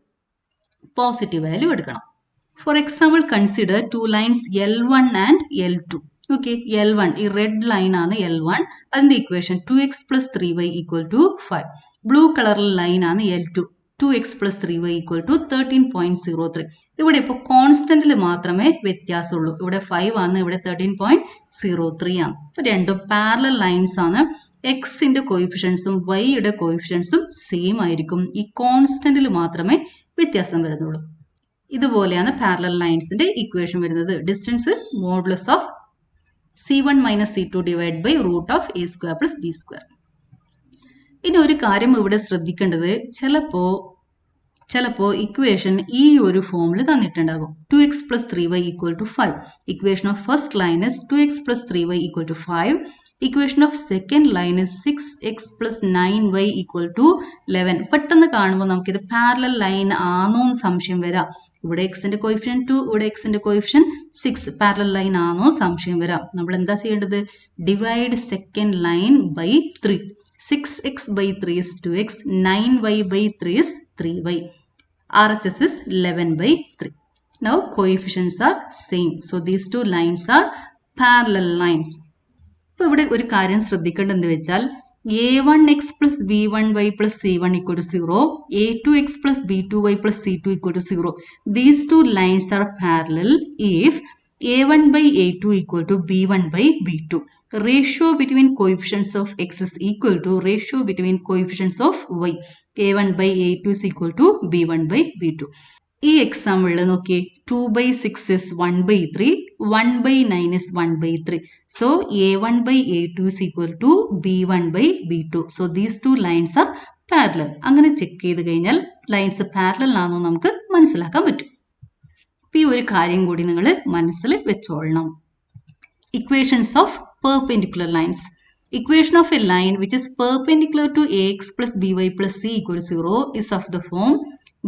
positive value എടുക്കണം. For example consider to lines L1 and L2. Okay, L1 ഈ red line ആണ് L1, അതിന്റെ equation 2x plus 3y equal to 5. Blue കളറിൽ line ആണ് L2, 2x plus 3y equal to 13.03. ഇവിടെ ഇപ്പോൾ കോൺസ്റ്റന്റിൽ മാത്രമേ വ്യത്യാസമുള്ളൂ. ഇവിടെ 5 ആണ്, ഇവിടെ 13.03 ആണ്. ഇപ്പോൾ രണ്ടും പാരലൽ ലൈൻസ് ആണ്. എക്സിന്റെ കോയിഫിഷ്യൻസും വൈയുടെ കോയിഫിഷ്യൻസും സെയിം ആയിരിക്കും. ഈ കോൺസ്റ്റന്റിൽ മാത്രമേ വ്യത്യാസം വരുന്നുള്ളൂ. ഇതുപോലെയാണ് പാരലൽ ലൈൻസിന്റെ ഇക്വേഷൻ വരുന്നത്. Distance is modulus of c1 minus c2 divide by root of A square plus B square. ഇനി ഒരു കാര്യം ഇവിടെ ശ്രദ്ധിക്കേണ്ടത്, ചിലപ്പോ ഇക്വേഷൻ ഈ ഒരു ഫോമിൽ തന്നിട്ടുണ്ടാകും. 2x plus 3y equal to 5. Equation of first line is 2x plus 3y equal to 5. Equation of second line is 6x plus 9y equal to 11. പെട്ടെന്ന് കാണുമ്പോൾ നമുക്കിത് പാരലൽ ലൈൻ ആണോ എന്ന് സംശയം വരാം. ഇവിടെ എക്സിന്റെ കോയിഫിഷ്യൻ 2, ഇവിടെ എക്സിന്റെ കോയിഫിഷ്യൻ 6. പാരലൽ ലൈൻ ആണോ സംശയം വരാം. നമ്മൾ എന്താ ചെയ്യേണ്ടത്? Divide second line by 3. 6x by 3 is 2x, 9y by 3 is 3y. RHS is 11 by 3. Now coefficients are same. So these two lines are parallel lines. ഇപ്പോൾ ഇവിടെ ഒരു കാര്യം ശ്രദ്ധിക്കേണ്ടതെന്ന് വെച്ചാൽ a1x plus b1y plus c1 equal to 0, a2x plus b2y plus c2 equal to 0. These two lines are parallel if a1 by a2 equal to b1 by b2. Ratio between coefficients of x is equal to ratio between coefficients of y. a1 by a2 is equal to b1 by b2. ഈ എക്സാമ്പിളിൽ നോക്കി 2 by 6 is 1 by 3, 1 by 9 is 1 by 3. So a1 by a2 is equal to b1 by b2. So these two lines are parallel. അങ്ങനെ check ചെയ്ത് കഴിഞ്ഞാൽ lines parallel ആണോ നമുക്ക് മനസ്സിലാക്കാൻ പറ്റും. ഈ ഒരു കാര്യം കൂടി നിങ്ങൾ മനസ്സിൽ വെച്ചോളണം. Equations of perpendicular lines. Equation of a line which is perpendicular to ax plus by plus c equal to 0 is of the form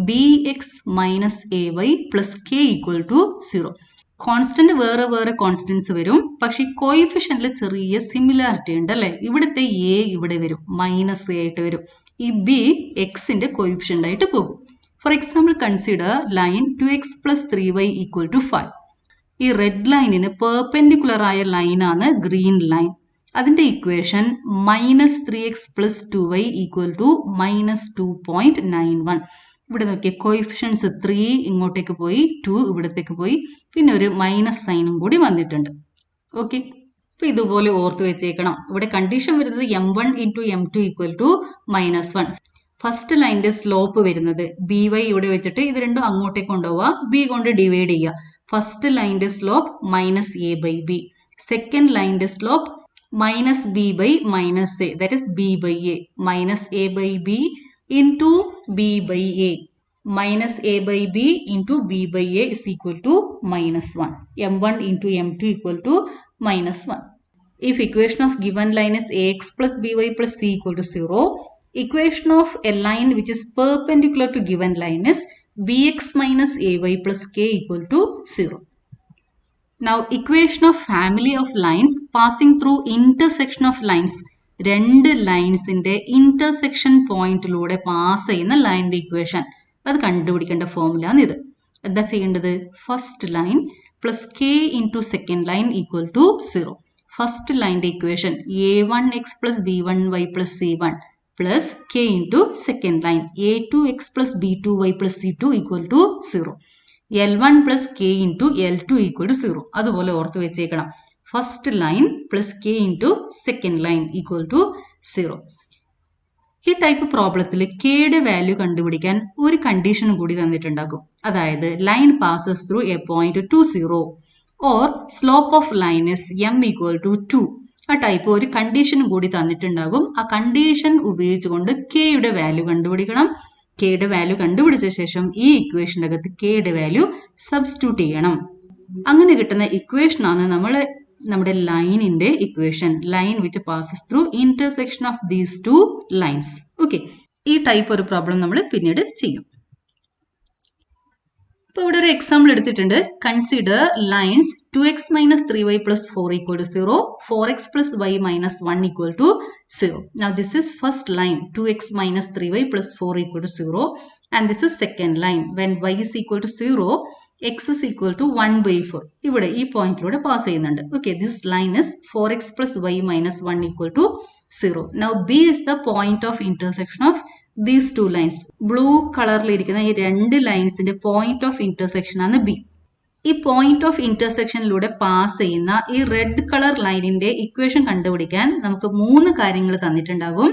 bx minus ay plus k equal to 0. Constant വേറെ constants വരും, പക്ഷെ കോയിഫിഷ്യന്റിൽ ചെറിയ similarity ഉണ്ട് അല്ലെ. ഇവിടുത്തെ A ഇവിടെ വരും, minus A ആയിട്ട് വരും. ഈ ബി എക്സിന്റെ കോയിഫിഷ്യന്റ് ആയിട്ട് പോകും. For example consider line 2x plus 3y equal to 5. ഈ റെഡ് ലൈനിന് പെർപെൻഡിക്കുലർ ആയ ലൈനാണ് ഗ്രീൻ ലൈൻ. അതിന്റെ equation minus 3x plus 2y equal to minus 2.91. ഇവിടെ നോക്കിയ കോയിഫിഷ്യൻസ് 3 ഇങ്ങോട്ടേക്ക് പോയി, 2 ഇവിടത്തേക്ക് പോയി, പിന്നെ ഒരു മൈനസ് സൈനും കൂടി വന്നിട്ടുണ്ട്. ഓക്കെ, അപ്പൊ ഇതുപോലെ ഓർത്ത് വെച്ചേക്കണം. ഇവിടെ കണ്ടീഷൻ വരുന്നത് m1 into m2 equal to -1. First ലൈനിന്റെ സ്ലോപ്പ് വരുന്നത് ബി വൈ ഇവിടെ വെച്ചിട്ട് ഇത് രണ്ടും അങ്ങോട്ടേക്ക് കൊണ്ടുപോവുക, ബി കൊണ്ട് ഡിവൈഡ് ചെയ്യുക. ഫസ്റ്റ് ലൈനിന്റെ slope minus A by B, second ലൈനിന്റെ slope minus B by minus A, that is B by A. Minus A by B into B by A, minus a by b into b by a is equal to minus 1. m1 into m2 equal to minus 1. If equation of given line is ax plus by plus c equal to 0, equation of a line which is perpendicular to given line is bx minus ay plus k equal to 0. Now equation of family of lines passing through intersection of lines. രണ്ട് ലൈൻസിന്റെ intersection പോയിന്റിലൂടെ pass ചെയ്യുന്ന ലൈനിന്റെ equation, അത് കണ്ടുപിടിക്കേണ്ട formula ആണ് ഇത്. എന്താ ചെയ്യേണ്ടത്? First line plus K into second line equal to 0. First ലൈനിന്റെ equation a1x plus b1y plus c1 plus K into second line a2x plus b2y plus c2 equal to 0. L1 plus K into L2 equal to 0. അതുപോലെ ഓർത്ത് വെച്ചേക്കണം. First line plus K into second line equal to 0. ഈ type പ്രോബ്ലത്തിൽ കെയുടെ value കണ്ടുപിടിക്കാൻ ഒരു condition കൂടി തന്നിട്ടുണ്ടാകും. അതായത് line passes through a point 20 or slope of line is m equal to 2. ആ ടൈപ്പ് ഒരു കണ്ടീഷൻ കൂടി തന്നിട്ടുണ്ടാകും. ആ കണ്ടീഷൻ ഉപയോഗിച്ചുകൊണ്ട് കെയുടെ വാല്യൂ കണ്ടുപിടിക്കണം. കെയുടെ വാല്യൂ കണ്ടുപിടിച്ച ശേഷം ഈ ഇക്വേഷൻ്റെ അകത്ത് കെയുടെ വാല്യൂ സബ്സ്റ്റിറ്റ്യൂട്ട് ചെയ്യണം. അങ്ങനെ കിട്ടുന്ന ഇക്വേഷനാണ് നമ്മുടെ ലൈനിന്റെ equation, line which passes through intersection of these two lines. Okay, ഈ ടൈപ്പ് ഒരു പ്രോബ്ലം നമ്മൾ പിന്നീട് ചെയ്യും. ഇപ്പോൾ ഇവിടെ ഒരു എക്സാമ്പിൾ എടുത്തിട്ടുണ്ട്. Consider lines 2x minus 3y plus 4 equal to 0, 4x plus y minus 1 equal to 0. Now this is first line 2x minus 3y plus 4 equal to 0, and this is second line when y is equal to 0, x is equal to 1 by 4. ഇവിടെ ഈ പോയിന്റിലൂടെ pass ചെയ്യുന്നുണ്ട്. Okay, this line is 4x plus y minus 1 equal to 0. Now b is the point of intersection of these two lines. Blue കളറിൽ ഇരിക്കുന്ന ഈ രണ്ട് ലൈൻസിന്റെ point of intersection ആണ് B. ഈ പോയിന്റ് ഓഫ് ഇന്റർസെക്ഷനിലൂടെ പാസ് ചെയ്യുന്ന ഈ റെഡ് കളർ ലൈനിന്റെ equation കണ്ടുപിടിക്കാൻ നമുക്ക് 3 കാര്യങ്ങൾ തന്നിട്ടുണ്ടാകും.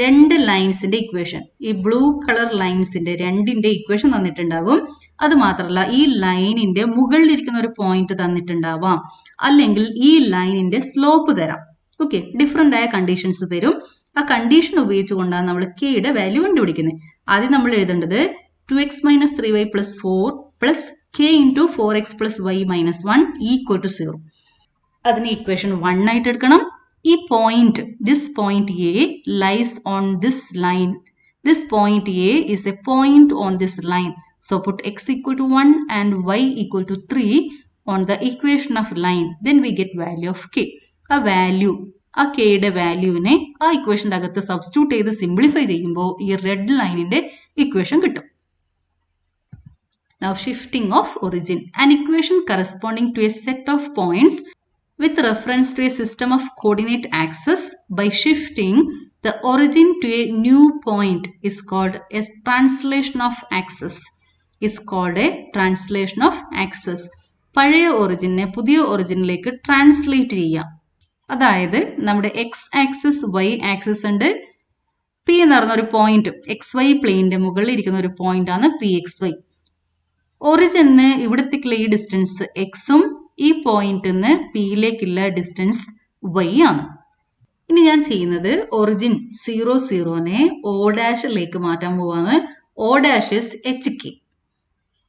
രണ്ട് ലൈൻസിന്റെ ഇക്വേഷൻ, ഈ ബ്ലൂ കളർ ലൈൻസിന്റെ രണ്ടിന്റെ ഇക്വേഷൻ തന്നിട്ടുണ്ടാകും. അത് മാത്രമല്ല ഈ ലൈനിന്റെ മുകളിലിരിക്കുന്ന ഒരു പോയിന്റ് തന്നിട്ടുണ്ടാവാം, അല്ലെങ്കിൽ ഈ ലൈനിന്റെ സ്ലോപ്പ് തരാം. ഓക്കെ, ഡിഫറെന്റ് ആയ കണ്ടീഷൻസ് തരും. ആ കണ്ടീഷൻ ഉപയോഗിച്ചുകൊണ്ടാണ് നമ്മൾ കെയുടെ വാല്യൂ കണ്ടുപിടിക്കുന്നത്. ആദ്യം നമ്മൾ എഴുതേണ്ടത് 2x minus 3y plus 4 plus k into 4x plus y minus 1 equal to 0. അതിന് ഇക്വേഷൻ 1 ആയിട്ട് എടുക്കണം. ഈ point, this point a lies on this line. This point a is a point on this line. So put x equal to 1 and y equal to 3 on the equation of line. Then we get value of k. ആ കെയുടെ വാല്യൂവിനെ ആ ഇക്വേഷൻ്റെ അകത്ത് substitute ചെയ്ത് simplify ചെയ്യുമ്പോൾ ഈ red ലൈനിന്റെ equation കിട്ടും. Now shifting of origin. An equation corresponding to a set of points with reference to a system of coordinate axes by shifting the origin to a new point is called a translation of axis. പഴയ ഒറിജിനെ പുതിയ ഒറിജിനിലേക്ക് translate ചെയ്യാം. അതായത് നമ്മുടെ X axis Y axis ഉണ്ട്, P എന്ന് പറയുന്ന ഒരു point X Y പ്ലെയിനിന്റെ മുകളിൽ ഇരിക്കുന്ന ഒരു പോയിന്റ് ആണ് പി എക്സ് വൈ. ഒറിജിന് ഇവിടത്തേക്കുള്ള ഈ ഡിസ്റ്റൻസ് എക്സും ഈ പോയിന്റിന്ന് പിയിലേക്കുള്ള ഡിസ്റ്റൻസ് വൈ ആണ്. ഇനി ഞാൻ ചെയ്യുന്നത് ഒറിജിൻ 0,0നെ ഓ ഡാഷിലേക്ക് മാറ്റാൻ പോവാണ്. ഓ ഡാഷ് ഇസ് എച്ച് കെ.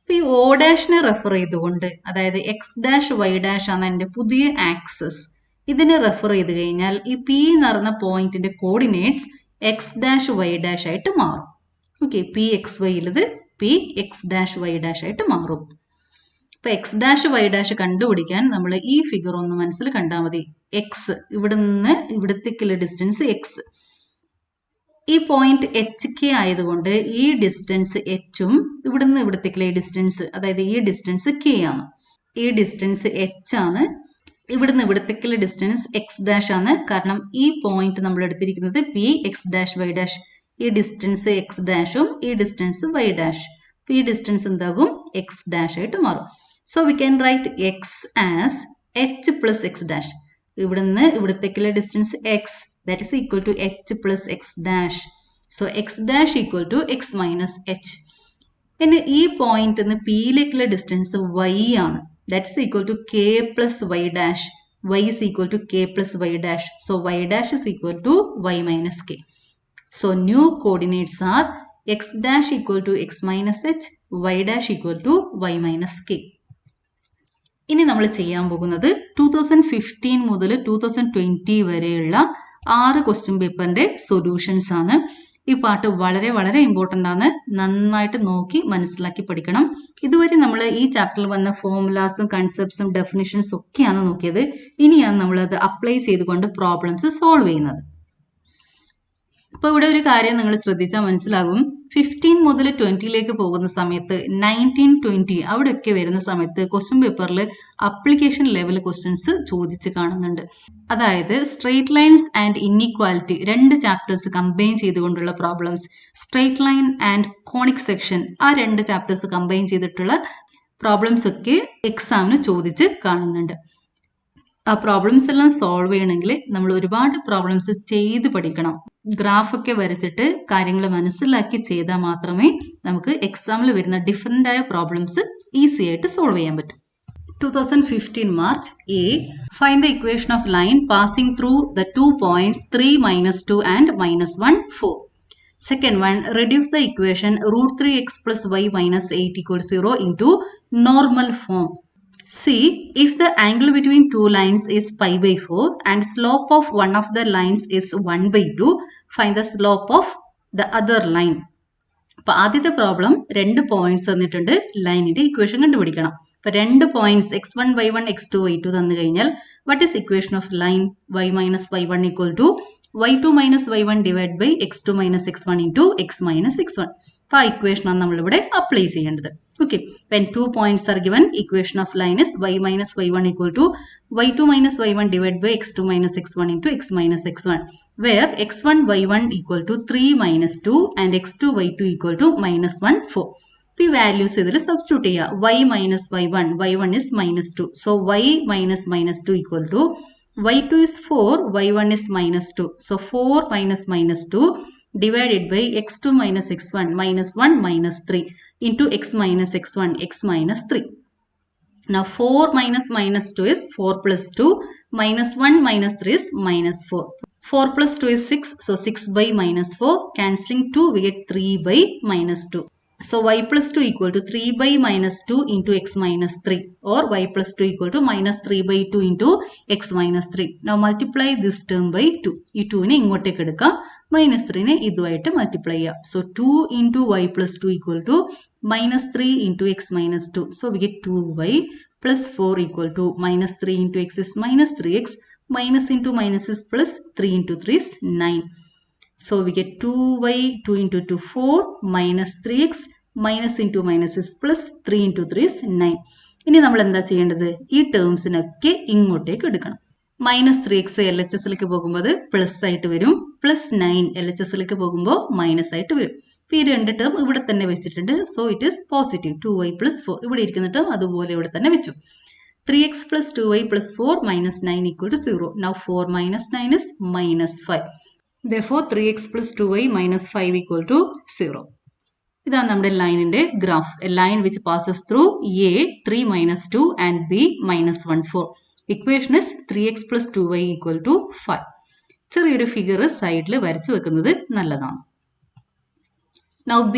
അപ്പൊ ഈ ഓ ഡാഷിനെ റെഫർ ചെയ്തുകൊണ്ട്, അതായത് എക്സ് ഡാഷ് വൈ ഡാഷ് ആണ് എൻ്റെ പുതിയ ആക്സസ്, ഇതിനെ റെഫർ ചെയ്ത് കഴിഞ്ഞാൽ ഈ പി എന്ന് പറയുന്ന പോയിന്റിന്റെ coordinates X dash Y dash ആയിട്ട് മാറും. ഓക്കെ, പി എക്സ് വൈയിലത് P X dash Y dash ആയിട്ട് മാറും. അപ്പൊ എക്സ് ഡാഷ് വൈ ഡാഷ് കണ്ടുപിടിക്കാൻ നമ്മൾ ഈ ഫിഗർ ഒന്ന് മനസ്സിൽ കണ്ടാൽ മതി. എക്സ് ഇവിടെ നിന്ന് ഇവിടത്തേക്കുള്ള ഡിസ്റ്റൻസ് എക്സ്. ഈ പോയിന്റ് എച്ച് കെ ആയതുകൊണ്ട് ഈ ഡിസ്റ്റൻസ് എച്ചും ഇവിടുന്ന് ഇവിടത്തേക്കുള്ള ഈ ഡിസ്റ്റൻസ്, അതായത് ഈ ഡിസ്റ്റൻസ് കെ ആണ്. ഈ ഡിസ്റ്റൻസ് എച്ച് ആണ്. ഇവിടുന്ന് ഇവിടത്തേക്കുള്ള ഡിസ്റ്റൻസ് എക്സ് ഡാഷ് ആണ്. കാരണം ഈ പോയിന്റ് നമ്മൾ എടുത്തിരിക്കുന്നത് P X dash Y dash. ഈ ഡിസ്റ്റൻസ് എക്സ് ഡാഷും ഈ ഡിസ്റ്റൻസ് വൈ ഡാഷ്. ഈ ഡിസ്റ്റൻസ് എന്താകും? എക്സ് ഡാഷ് ആയിട്ട് മാറും. So we can write X as H plus X dash. ഇവിടുന്ന് ഇവിടത്തേക്കുള്ള distance X, that is equal to H plus X dash. So X dash equal to X minus H. ഇനി ഈ point നിന്ന് പിയിലേക്കുള്ള distance y ആണ്. That's equal to K plus Y dash. y is equal to k plus y dash. So y dash is equal to y minus k. So new coordinates are x dash equal to x minus h, y dash equal to y minus k. ഇനി നമ്മൾ ചെയ്യാൻ പോകുന്നത് 2015 മുതൽ 2020 വരെയുള്ള 6 question പേപ്പറിന്റെ solutions ആണ്. ഈ പാട്ട് വളരെ വളരെ ഇമ്പോർട്ടൻ്റ് ആണ്. നന്നായിട്ട് നോക്കി മനസ്സിലാക്കി പഠിക്കണം. ഇതുവരെ നമ്മൾ ഈ ചാപ്റ്ററിൽ വന്ന ഫോർമുലാസും കൺസെപ്റ്റ്സും ഡെഫിനിഷൻസും ഒക്കെയാണ് നോക്കിയത്. ഇനിയാണ് നമ്മളത് അപ്ലൈ ചെയ്തുകൊണ്ട് പ്രോബ്ലംസ് സോൾവ് ചെയ്യുന്നത്. അപ്പോൾ ഇവിടെ ഒരു കാര്യം നിങ്ങൾ ശ്രദ്ധിച്ചാൽ മനസ്സിലാകും. 15 മുതൽ 20ലേക്ക് പോകുന്ന സമയത്ത് 19, 20 അവിടെയൊക്കെ വരുന്ന സമയത്ത് ക്വസ്റ്റ്യൻ പേപ്പറിൽ അപ്ലിക്കേഷൻ ലെവൽ ക്വസ്റ്റ്യൻസ് ചോദിച്ച് കാണുന്നുണ്ട്. അതായത് straight lines and inequality 2 chapters combine ചെയ്തുകൊണ്ടുള്ള problems, straight line and conic section ആ 2 ചാപ്റ്റേഴ്സ് കമ്പൈൻ ചെയ്തിട്ടുള്ള പ്രോബ്ലംസ് ഒക്കെ എക്സാമിന് ചോദിച്ച് കാണുന്നുണ്ട്. ആ പ്രോബ്ലംസ് എല്ലാം സോൾവ് ചെയ്യണമെങ്കിൽ നമ്മൾ ഒരുപാട് പ്രോബ്ലംസ് ചെയ്ത് പഠിക്കണം. ഗ്രാഫൊക്കെ വരച്ചിട്ട് കാര്യങ്ങൾ മനസ്സിലാക്കി ചെയ്താൽ മാത്രമേ നമുക്ക് എക്സാമിൽ വരുന്ന ഡിഫറൻ്റ് ആയ പ്രോബ്ലംസ് ഈസി ആയിട്ട് സോൾവ് ചെയ്യാൻ പറ്റും. 2015 March A. Find the equation of line passing through the 2 points 3, -2 and -1, 4. Second one, reduce the equation root 3x plus y minus 8 equals 0 into normal form. See, if the angle between two lines is pi by 4 and slope of one of the lines is 1 by 2, find the slope of the other line. അപ്പോൾ ആദ്യത്തെ problem 2 points തന്നിട്ടുണ്ട്, ലൈനിന്റെ equation കണ്ടുപിടിക്കണം. അപ്പോൾ 2 points x1 y1 x2 y2 തന്നു കഴിഞ്ഞാൽ what is equation of line y minus y1 equal to y2 minus y1 divided by x2 minus x1 into x minus x1. അപ്പോൾ ആ ഇക്വേഷനാണ് നമ്മളിവിടെ അപ്ലൈ ചെയ്യേണ്ടത്. Okay, when 2 points are given, equation of line is y minus y1 equal to y2 minus y1 divided by x2 minus x1 into x minus x1, where x1 y1 equal to 3 minus 2 and x2 y2 equal to minus 1 4. ഈ values ഇതിൽ substitute ചെയ്യുക. y minus y1 is minus 2. So y minus minus 2 equal to y2 is 4, y1 is minus 2. So 4 minus minus 2 divided by x2 minus x1 minus 1 minus 3 into x minus x1 x minus 3. Now 4 minus minus 2 is 4 plus 2 minus 1 minus 3 is minus 4. 4 plus 2 is 6, so 6 by minus 4, cancelling 2 we get 3 by minus 2. So y plus 2 equal to 3 by minus 2 into x minus 3, or y plus 2 equal to minus 3 by 2 into x minus 3. Now multiply this term by 2. ഈ 2നെ ഇങ്ങോട്ടേക്ക് എടുക്കാം, minus 3നെ ഇതുമായിട്ട് multiply ചെയ്യാം. So 2 into y plus 2 equal to minus 3 into x minus 2. So we get 2y plus 4 equal to minus 3 into x is minus 3x, minus into minus is plus, 3 into 3 is 9. So we get 2y, 2 into 2 4, minus 3x, minus into minus is plus, 3 into 3 is 9. ഇനി നമ്മൾ എന്താ ചെയ്യേണ്ടത്? ഈ ടേംസിനൊക്കെ ഇങ്ങോട്ടേക്ക് എടുക്കണം. Minus 3x LHSലേക്ക് പോകുമ്പോൾ അത് plus ആയിട്ട് വരും, പ്ലസ് 9 LHSലേക്ക് പോകുമ്പോൾ മൈനസ് ആയിട്ട് വരും. ഈ 2 ടേം ഇവിടെ തന്നെ വെച്ചിട്ടുണ്ട്. So it is positive 2y plus 4. ഇവിടെ ഇരിക്കുന്ന ടേം അതുപോലെ ഇവിടെ തന്നെ വെച്ചു. 3x plus 2y plus 4 minus 9 equal to 0. Now 4 minus 9 is minus 5. Therefore 3x plus 2y minus 5 equal to 0. ഇതാണ് നമ്മുടെ ലൈനിന്റെ graph. A line which passes through A 3 minus 2 and B minus 1 4. Equation is 3x plus 2y equal to 5. ചെറിയൊരു figure സൈഡിൽ വരച്ചു വെക്കുന്നത് നല്ലതാണ്. Now B,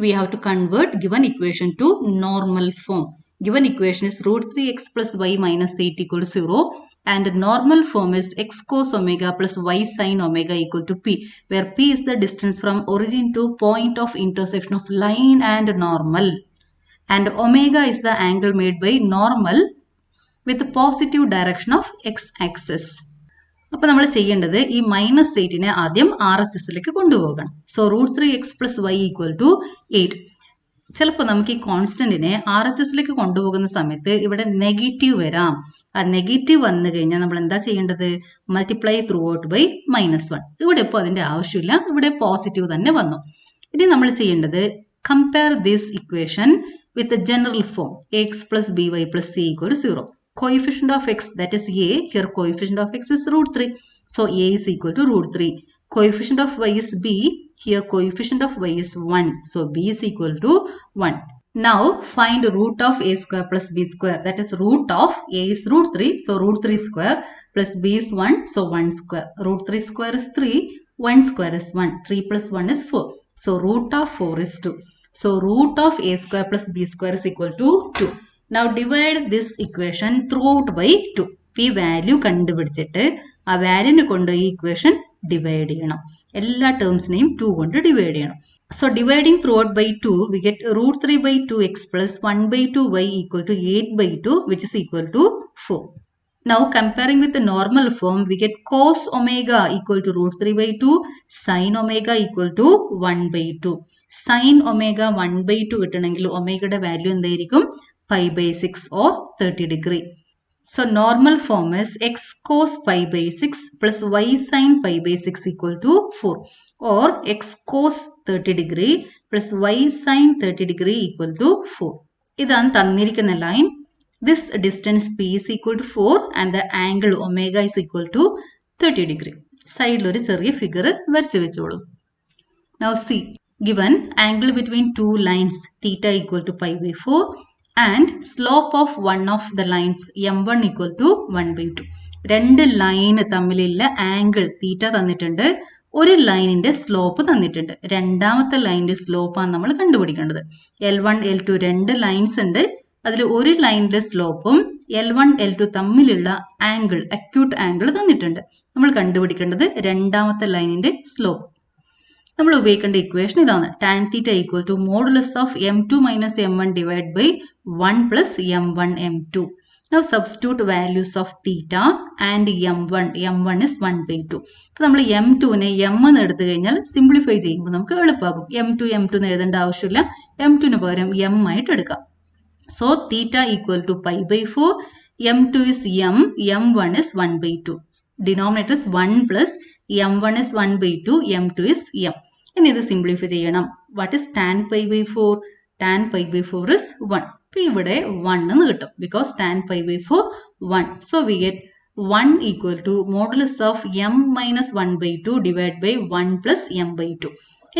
we have to convert given equation to normal form. Given equation is root 3x plus y minus 8 equal to 0, and normal form is x cos omega plus y sin omega equal to p, where p is the distance from origin to point of intersection of line and normal, and omega is the angle made by normal with the positive direction of x-axis. അപ്പോൾ നമ്മൾ ചെയ്യേണ്ടത് ഈ minus 8നെ ആദ്യം RHSലേക്ക് കൊണ്ടുപോകണം. So root 3x plus y equal to 8. ചിലപ്പോൾ നമുക്ക് ഈ കോൺസ്റ്റന്റിനെ RHSലേക്ക് കൊണ്ടുപോകുന്ന സമയത്ത് ഇവിടെ നെഗറ്റീവ് വരാം. ആ നെഗറ്റീവ് വന്നു കഴിഞ്ഞാൽ നമ്മൾ എന്താ ചെയ്യേണ്ടത്? Multiply through out by -1. ഇവിടെ ഇപ്പോൾ അതിന്റെ ആവശ്യമില്ല, ഇവിടെ പോസിറ്റീവ് തന്നെ വന്നു. ഇനി നമ്മൾ ചെയ്യേണ്ടത് compare this equation with general form x plus b y plus c equal to 0. Coefficient of x, that is a, here coefficient of x is root 3. So a is equal to root 3. Coefficient of y is b, Here coefficient of y is 1. So b is equal to 1. Now find root of a square plus b square. That is root of a is root 3. So root 3 square plus b is 1. So 1 square. Root 3 square is 3. 1 square is 1. 3 plus 1 is 4. So root of 4 is 2. So root of a square plus b square is equal to 2. Now divide this equation throughout by 2. ഈ value കണ്ടുപിടിച്ചിട്ട് ആ വാല്യൂനെ കൊണ്ട് ഈ equation divide ചെയ്യണം. എല്ലാ ടേംസിനെയും 2 കൊണ്ട് divide ചെയ്യണം. So dividing throughout by 2, we get root 3 by 2x plus 1 by 2y equal to 8 by 2, which is equal to 4. Now comparing with the normal form, we get cos omega equal to root 3 by 2, sin omega equal to 1 by 2. Sin omega 1 by 2 കിട്ടണമെങ്കിൽ ഒമേഗയുടെ value എന്തായിരിക്കും? 5 by 6 or 30 degree. So normal form is x cos pi by 6 plus y sin pi by 6 equal to 4, or x cos 30 degree plus y sin 30 degree equal to 4. ഇതാണ് തന്നിരിക്കുന്ന line. This distance p is equal to 4 and the angle omega is equal to 30 degree. സൈഡിൽ ഒരു ചെറിയ figure വരച്ചു വെച്ചോളൂ. Now see, given angle between two lines theta equal to pi by 4 and slope of one of the lines m1 equal to 1 by 2. രണ്ട് line തമ്മിലുള്ള angle theta തന്നിട്ടുണ്ട്, ഒരു ലൈനിന്റെ സ്ലോപ്പ് തന്നിട്ടുണ്ട്. രണ്ടാമത്തെ ലൈനിന്റെ സ്ലോപ്പാണ് നമ്മൾ കണ്ടുപിടിക്കേണ്ടത്. L1 L2 രണ്ട് ലൈൻസ് ഉണ്ട്. അതിൽ ഒരു ലൈനിന്റെ സ്ലോപ്പും L1 L2 തമ്മിലുള്ള ആംഗിൾ അക്യൂട്ട് ആംഗിൾ തന്നിട്ടുണ്ട്. നമ്മൾ കണ്ടുപിടിക്കേണ്ടത് രണ്ടാമത്തെ ലൈനിന്റെ സ്ലോപ്പ്. നമ്മൾ ഉപയോഗിക്കേണ്ട ഇക്വേഷൻ ഇതാണ്. Tan theta equal to modulus of m2 minus m1 divide by 1 plus m1 m2. Now substitute values of theta and m1. m1 is 1 by 2. അപ്പോൾ നമ്മൾ m2നെ m എന്ന് എടുത്തു കഴിഞ്ഞാൽ സിംപ്ലിഫൈ ചെയ്യുമ്പോൾ നമുക്ക് എളുപ്പമാകും. m2 എന്ന് എഴുതേണ്ട ആവശ്യമില്ല. m2ന് പകരം m ആയിട്ട് എടുക്കാം. So theta equal to pi by 4. m2 is m. m1 is 1 by 2. Denominator is 1 plus m1 is 1 by 2. m2 is m. ഇനി ഇത് സിംപ്ലിഫൈ ചെയ്യണം. What is tan pi by 4? Tan pi by 4 is 1. അപ്പോൾ ഇവിടെ 1 എന്ന് കിട്ടും. Because tan pi by 4 1. So we get 1 equal to modulus of m minus 1 by 2 divide by 1 plus m by 2.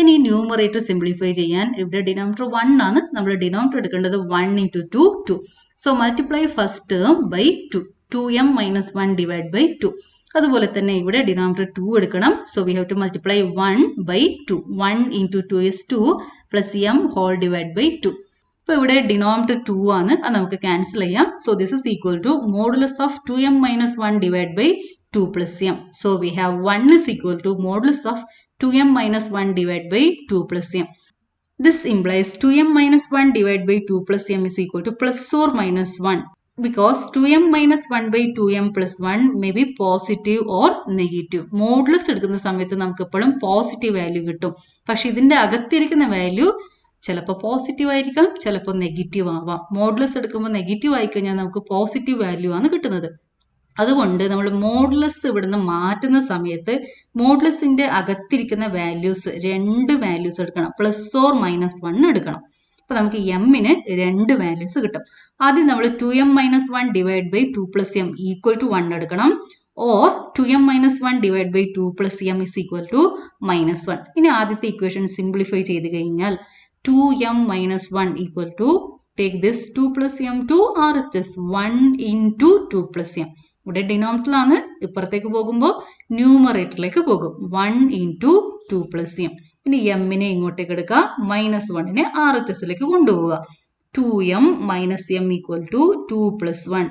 ഇനി numerator simplify ചെയ്യാൻ ഇവിടെ denominator 1 ആണ്. നമ്മൾ denominator എടുക്കേണ്ടത് 1 into 2 2. So multiply first term by 2. 2m minus 1 divide by 2. അതുപോലെ തന്നെ ഇവിടെ denominator 2 എടുക്കണം. So we have to multiply 1 by 2. 1 into 2 is 2 plus m whole divide by 2. അപ്പോൾ ഇവിടെ ഡിനോമിനേറ്റർ 2 ആണ്. അത് നമുക്ക് ക്യാൻസൽ ചെയ്യാം. So this is equal to modulus of 2m minus 1 divide by 2 plus m. So we have 1 is equal to modulus of 2m minus 1 divided by 2 plus m. This implies 2m minus 1 divided by 2 plus m is equal to plus or minus 1. Because 2m minus 1 by 2m plus 1 may be positive or negative. Modulus എടുക്കുന്ന സമയത്ത് നമുക്ക് എപ്പോഴും positive value കിട്ടും. പക്ഷെ ഇതിന്റെ അകത്തിരിക്കുന്ന value ചിലപ്പോൾ positive ആയിരിക്കാം, ചിലപ്പോൾ നെഗറ്റീവ് ആവാം. മോഡുലസ് എടുക്കുമ്പോൾ നെഗറ്റീവ് ആയിക്കഴിഞ്ഞാൽ നമുക്ക് പോസിറ്റീവ് വാല്യൂ ആണ് കിട്ടുന്നത്. അതുകൊണ്ട് നമ്മൾ മോഡുലസ് ഇവിടുന്ന് മാറ്റുന്ന സമയത്ത് മോഡുലസിന്റെ അകത്തിരിക്കുന്ന വാല്യൂസ് രണ്ട് വാല്യൂസ് എടുക്കണം. പ്ലസ് ഓർ മൈനസ് 1 എടുക്കണം. അപ്പോൾ നമുക്ക് എമ്മിന് രണ്ട് വാല്യൂസ് കിട്ടും. ആദ്യം നമ്മൾ 2m minus 1 divide by 2 plus m equal to 1 എടുക്കണം. Or 2m minus 1 divide by 2 plus m is equal to minus 1. ഇനി ആദ്യത്തെ ഇക്വേഷൻ സിംപ്ലിഫൈ ചെയ്ത് കഴിഞ്ഞാൽ 2m minus 1 equal to take this 2 plus m to RHS 1 into 2 plus m. ഇവിടെ ഡിനോമിനേറ്ററിലാണ്, ഇപ്പുറത്തേക്ക് പോകുമ്പോൾ ന്യൂമറേറ്ററിലേക്ക് പോകും. 1 into 2 പ്ലസ് എം. ഇനി എമ്മിനെ ഇങ്ങോട്ടേക്ക് എടുക്കുക, മൈനസ് 1നെ RHSലേക്ക് കൊണ്ടുപോവുക. 2m minus m equal to 2 plus 1.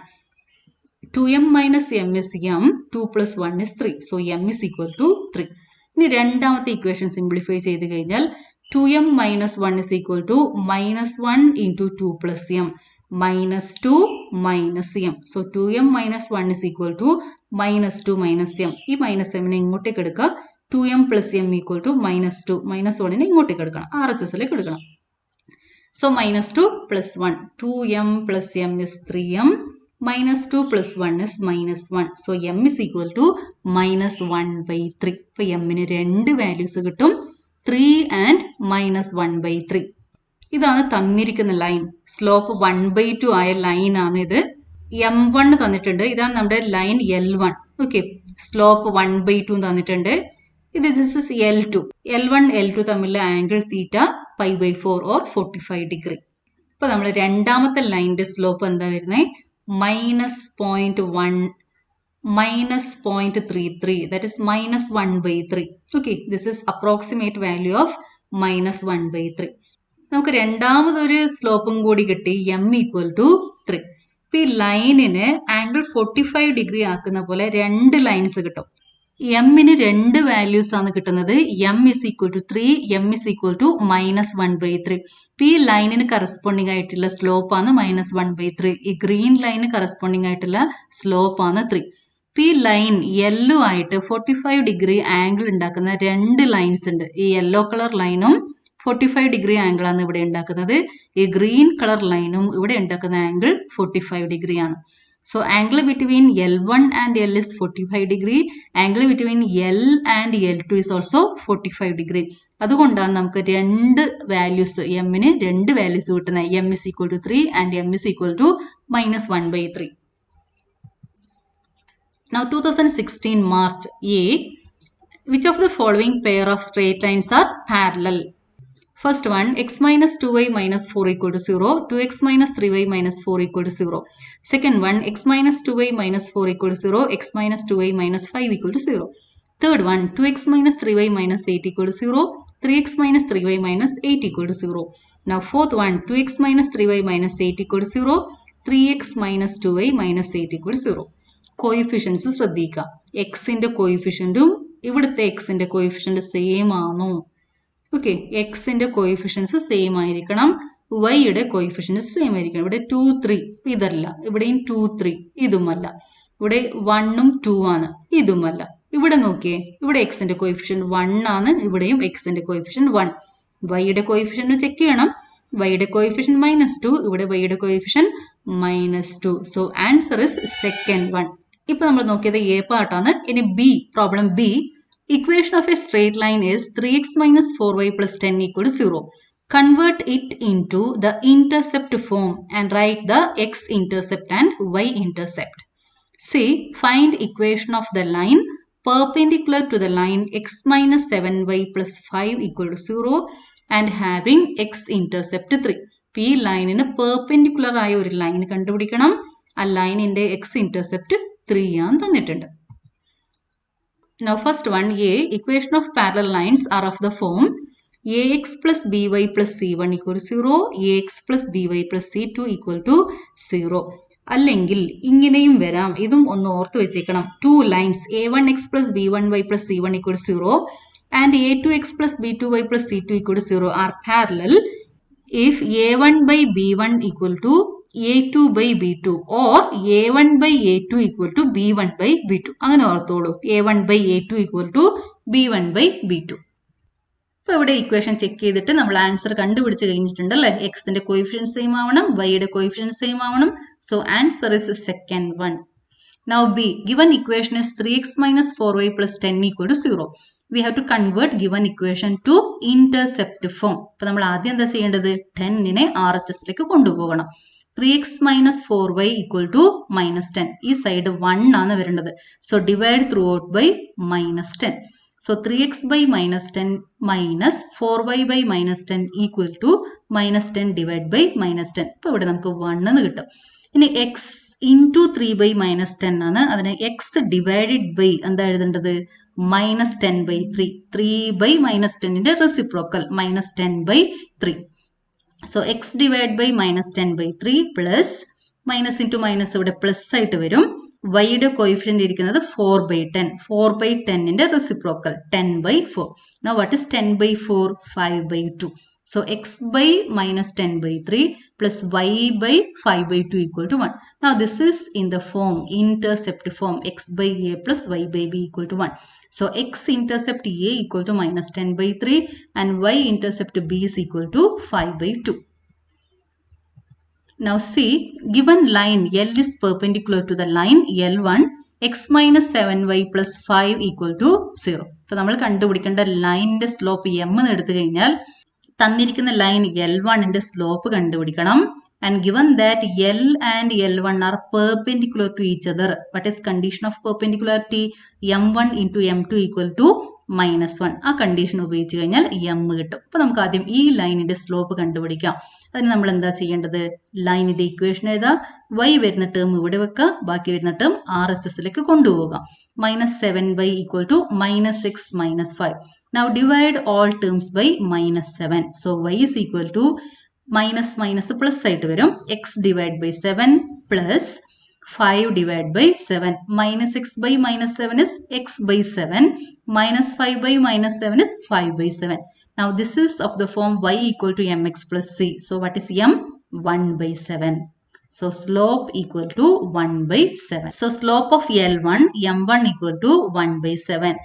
2m minus m is m, 2 plus 1 is 3. So m is equal to 3. ഇനി രണ്ടാമത്തെ ഇക്വേഷൻ സിംപ്ലിഫൈ ചെയ്ത് കഴിഞ്ഞാൽ 2m minus 1 is equal to minus 1 into 2 plus m minus 2 minus m. So 2m minus 1 is equal to minus 2 minus m. ഈ minus എമ്മിനെ ഇങ്ങോട്ടേക്ക് എടുക്കുക. 2m plus m equal to minus 2. Minus 1നെ ഇങ്ങോട്ടേക്ക് എടുക്കണം, RHSലേക്ക് എടുക്കണം. So minus 2 plus 1. 2m plus m is 3m. Minus 2 plus 1 is minus 1. So m is equal to minus 1 by 3. അപ്പോൾ എമ്മിന് രണ്ട് വാല്യൂസ് കിട്ടും, 3 and minus 1 by 3. ഇതാണ് തന്നിരിക്കുന്ന ലൈൻ. സ്ലോപ്പ് 1/2 ആയ ലൈൻ ആണ് ഇത്. m1 തന്നിട്ടുണ്ട്. ഇതാണ് നമ്മുടെ ലൈൻ L1. ഓക്കെ, സ്ലോപ്പ് 1/2 തന്നിട്ടുണ്ട്. This is L2. L1, L2 തമ്മിലുള്ള ആംഗിൾ തീറ്റ π/4 or 45 ഡിഗ്രി. അപ്പോൾ നമ്മൾ രണ്ടാമത്തെ ലൈനിന്റെ സ്ലോപ്പ് എന്താ വരുന്നത്? -0.1 -0.33, that is -1/3. Okay, this is approximate value of -1/3. നമുക്ക് രണ്ടാമതൊരു സ്ലോപ്പും കൂടി കിട്ടി, m = 3. ഇപ്പൊ ഈ ലൈനിന് ആംഗിൾ 45 ഡിഗ്രി ആക്കുന്ന പോലെ രണ്ട് ലൈൻസ് കിട്ടും. എമ്മിന് രണ്ട് വാല്യൂസ് ആണ് കിട്ടുന്നത്. m = 3, m = -1/3. ഈ ലൈനിന് കറസ്പോണ്ടിങ് ആയിട്ടുള്ള സ്ലോപ്പ് ആണ് -1/3. ഈ ഗ്രീൻ ലൈന് കറസ്പോണ്ടിങ് ആയിട്ടുള്ള സ്ലോപ്പ് ആണ് 3. ഈ ലൈൻ യെല്ലോ ആയിട്ട് 45 ഡിഗ്രി ആംഗിൾ ഉണ്ടാക്കുന്ന രണ്ട് ലൈൻസ് ഉണ്ട്. ഈ യെല്ലോ കളർ ലൈനും 45 ഡിഗ്രി ആംഗിൾ ആണ് ഇവിടെ ഉണ്ടാക്കുന്നത്. ഈ ഗ്രീൻ കളർ ലൈനും ഇവിടെ ഉണ്ടാക്കുന്ന ആംഗിൾ 45 ഡിഗ്രി ആണ്. So angle between L1 and L is 45 degree. Angle between L and L2 is also 45 degree. അതുകൊണ്ടാണ് നമുക്ക് രണ്ട് വാല്യൂസ്, എമ്മിന് രണ്ട് വാല്യൂസ് കിട്ടുന്നത്. m = 3 and m = -1/3. Now 2016 March A. Which of the following pair of straight lines are parallel? First one, x minus 2y minus 4 = 0, 2x minus 3y minus 4 = 0. Second one, x minus 2y minus 4 = 0, x minus 2y minus 5 = 0. Third one, 2x minus 3y minus 8 = 0, 3x minus 3y minus 8 = 0. Now fourth one, 2x minus 3y minus 8 = 0, 3x minus 2y minus 8 = 0. Coefficients ശ്രദ്ധിക്കുക. എക്സിന്റെ കോയിഫിഷ്യൻറ്റും ഇവിടുത്തെ എക്സിന്റെ coefficient same ആണോ? Okay, എക്സിന്റെ coefficients same ആയിരിക്കണം, വൈയുടെ coefficient same ആയിരിക്കണം. ഇവിടെ 2, 3 ഇതല്ല, ഇവിടെയും 2, 3 ഇതുമല്ല, ഇവിടെ 1ഉം 2 ആണ്, ഇതുമല്ല. ഇവിടെ നോക്കിയേ, ഇവിടെ എക്സിന്റെ കോയിഫിഷ്യൻറ്റ് 1 ആണ്, ഇവിടെയും എക്സിന്റെ കോയിഫിഷ്യൻറ്റ് 1. വൈയുടെ കോയിഫിഷ്യൻറ്റ് ചെക്ക് ചെയ്യണം. വൈയുടെ കോയിഫിഷ്യൻറ്റ് -2, ഇവിടെ വൈയുടെ coefficient -2. So answer is second one. ഇപ്പൊ നമ്മൾ നോക്കിയത് എ പാർട്ടാണ്. ഇനി B, problem B. Equation of a straight line is 3x minus 4y plus 10 = 0. Convert it into the intercept form and write the x-intercept and y-intercept. C. Find equation of the line perpendicular to the line x minus 7y plus 5 = 0 and having x-intercept 3. ഈ ലൈനിന് perpendicular ആയ ഒരു line കണ്ടുപിടിക്കണം. ആ ലൈനിന്റെ x-intercept 3 ആണ് തന്നിട്ടുണ്ട്. Now first one, A. Equation of parallel lines are of the form ax plus by plus c1 = 0, ax plus by plus c2 = 0. അല്ലെങ്കിൽ ഇങ്ങനെയും വരാം, ഇതും ഒന്ന് ഓർത്ത് വെച്ചേക്കണം. Two lines a1x plus b1y plus c1 = 0 and a2x plus b2y plus c2 = 0 are parallel if a1 by b1 = a2 by b2 or a1 by a2 = b1 by b2. അങ്ങനെ ഓർത്തോളൂ, a1 by a2 = b1 by b2. അപ്പോൾ ഇവിടെ equation check ചെയ്തിട്ട് നമ്മൾ answer കണ്ടുപിടിച്ച് കഴിഞ്ഞിട്ടുണ്ട് അല്ലേ. എക്സിന്റെ coefficient same ആവണം, വൈയുടെ കോയിഫിഷ്യൻറ്റ് സെയിം ആവണം. So answer is second one. Now B, given equation is 3x minus 4y plus 10 = 0. We have to convert given equation to intercept form. അപ്പോൾ നമ്മൾ ആദ്യം എന്താ ചെയ്യേണ്ടത്? 10നെ RHSലേക്ക് കൊണ്ടുപോകണം. 3x minus 4y = -10. ഈ സൈഡ് 1 ആണ് വരേണ്ടത്. So divide through out by -10. So 3x by -10 minus 4y by -10 equal to -10 divided by -10. ഇപ്പോൾ ഇവിടെ നമുക്ക് 1 എന്ന് കിട്ടും. ഇനി x into 3 by -10 ആണ്. അതിന് x ഡിവൈഡഡ് ബൈ എന്താ എഴുതേണ്ടത്? -10/3. 3 by -10ന്റെ reciprocal -10/3. So x divide by -10/3 plus minus into minus ഇവിടെ പ്ലസ് ആയിട്ട് വരും. വൈയുടെ കോയിഫിഷ്യൻ്റ് ഇരിക്കുന്നത് 4/10. 4/10ന്റെ reciprocal 10/4. Now what is 10/4? 5/2. So x by -10/3 plus y by 5/2 = 1. Now this is in the form, intercept form, x by a plus y by b = 1. So x intercept a equal to -10/3 and y intercept b is equal to 5/2. Now see, given line L is perpendicular to the line L1, x minus 7y plus 5 = 0. അപ്പോൾ നമ്മൾ കണ്ടുപിടിക്കേണ്ട ലൈനിന്റെ slope m എന്ന് എടുത്തു കഴിഞ്ഞാൽ തന്നിരിക്കുന്ന line L1ന്റെ slope കണ്ടുപിടിക്കണം. And given that L and L1 are perpendicular to each other, what is condition of perpendicularity? M1 into M2 = -1. ആ condition ഉപയോഗിച്ച് കഴിഞ്ഞാൽ m കിട്ടും. അപ്പോൾ നമുക്ക് ആദ്യം ഈ ലൈനിന്റെ സ്ലോപ്പ് കണ്ടുപിടിക്കാം. അതിന് നമ്മൾ എന്താ ചെയ്യേണ്ടത്? ലൈനിന്റെ ഇക്വേഷൻ എഴുതാ, y വരുന്ന ടേം ഇവിടെ വെക്കുക, ബാക്കി വരുന്ന ടേം RHSലേക്ക് കൊണ്ടുപോവുക. -7y = -6 - 5. Now divide all terms by -7. So y is equal to minus plus ആയിട്ട് വരും. x divided by 7 plus 5 divided by 7. Minus x by minus 7 is x by 7. Minus 5 by minus 7 is 5 by 7. Now this is of the form y equal to mx plus c. So what is m? 1 by 7. So slope equal to 1 by 7. So slope of L1, m1 equal to 1 by 7.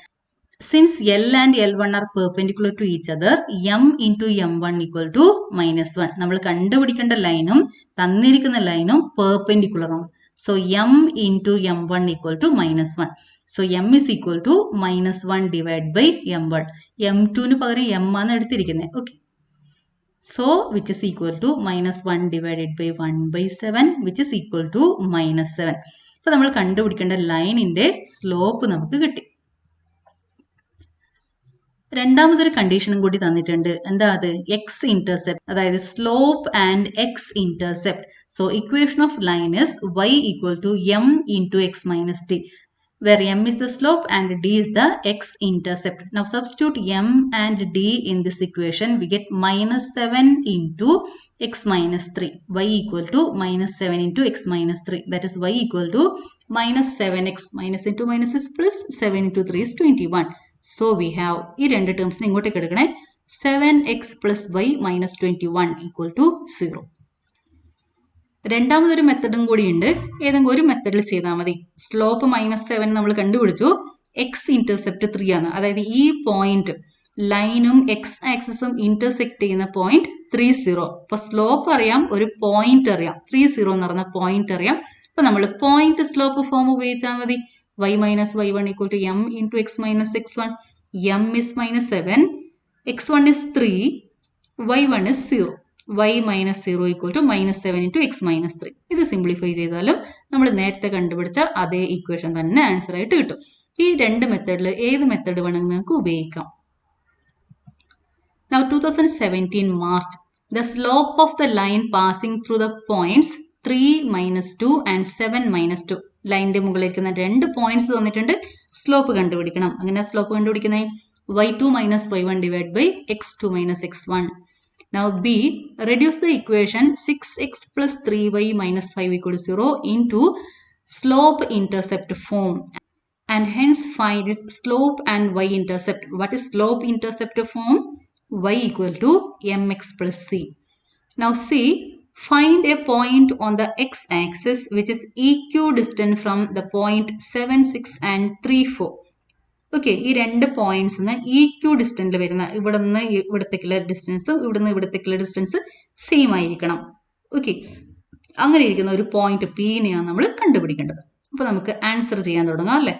Since L and L1 are perpendicular to each other, m into m1 equal to -1. നമ്മൾ കണ്ടുപിടിക്കേണ്ട ലൈനും തന്നിരിക്കുന്ന ലൈനും perpendicular ആണ്. So m into m1 equal to -1. So m is equal to -1 divided by m1. m2 പകരം m ആണ് എടുത്തിരിക്കുന്നത്. Okay. So which is equal to -1 divided by 1 by 7, which is equal to -7. അപ്പോൾ നമ്മൾ കണ്ടുപിടിക്കേണ്ട ലൈനിന്റെ സ്ലോപ്പ് നമുക്ക് കിട്ടി. രണ്ടാമതൊരു കണ്ടീഷനും കൂടി തന്നിട്ടുണ്ട്. എന്താ അത്? എക്സ് ഇന്റർസെപ്റ്റ്, അതായത് slope and X intercept. So equation of line is y equal to m into x minus t, where m is the slope and d is the x-intercept. Now substitute m and d in this equation. We get -7 into x minus 3. Y equal to -7 into x minus 3. That is y equal to -7x. Minus into minus is plus. 7 into 3 is 21. So we have ഈ രണ്ട് ടേംസിനെ ഇങ്ങോട്ടേക്ക് എടുക്കണേ. 7x plus y minus 21 equal to 0. രണ്ടാമതൊരു മെത്തഡും കൂടിയുണ്ട്. ഏതെങ്കിലും ഒരു മെത്തഡിൽ ചെയ്താൽ മതി. സ്ലോപ്പ് -7 നമ്മൾ കണ്ടുപിടിച്ചു. എക്സ് ഇന്റർസെപ്റ്റ് 3 ആണ്. അതായത് ഈ പോയിന്റ് ലൈനും എക്സ് ആക്സിസും ഇന്റർസെക്ട് ചെയ്യുന്ന പോയിന്റ് 30. അപ്പൊ സ്ലോപ്പ് അറിയാം, ഒരു പോയിന്റ് അറിയാം, 30 എന്ന് പറഞ്ഞ പോയിന്റ് അറിയാം. അപ്പൊ നമ്മൾ പോയിന്റ് സ്ലോപ്പ് ഫോം ഉപയോഗിച്ചാൽ മതി. y minus y1 equal to m into x minus x1. m is -7, x1 is 3, y1 is 0. y minus 0 equal to -7 into x minus 3. ഇത് സിംപ്ലിഫൈ ചെയ്താലും നമ്മൾ നേരത്തെ കണ്ടുപിടിച്ച അതേ ഇക്വേഷൻ തന്നെ ആൻസർ ആയിട്ട് കിട്ടും. ഈ രണ്ട് മെത്തേഡിൽ ഏത് മെത്തേഡ് വേണമെങ്കിൽ നിങ്ങൾക്ക് ഉപയോഗിക്കാം. Now 2017 March, the slope of the line passing through the points 3, -2 and 7, -2. ലൈനിന്റെ മുകളിലിരിക്കുന്ന രണ്ട് പോയിന്റ്സ് തന്നിട്ടുണ്ട്. സ്ലോപ്പ് കണ്ടുപിടിക്കണം. അങ്ങനെ സ്ലോപ്പ് കണ്ടുപിടിക്കുന്നത് y2 minus y1 divided by x2 minus x1. Now B, reduce the equation 6x plus 3y minus 5 equal to 0 into slope intercept form, and hence find its slope and y intercept. What is slope intercept form? Y equal to mx plus c. Now C, find a point on the x-axis which is equidistant from the point 7, 6 and 3, 4. Okay, ഈ രണ്ട് points ഈക്വിഡിസ്റ്റന്റിൽ വരുന്ന ഇവിടെ നിന്ന് ഇവിടത്തേക്കുള്ള ഡിസ്റ്റൻസും ഇവിടെ നിന്ന് ഇവിടത്തേക്കുള്ള distance same ആയിരിക്കണം. Okay, അങ്ങനെ ഇരിക്കുന്ന ഒരു പോയിന്റ് പീനെയാണ് നമ്മൾ കണ്ടുപിടിക്കേണ്ടത്. അപ്പോൾ നമുക്ക് ആൻസർ ചെയ്യാൻ തുടങ്ങാം അല്ലേ.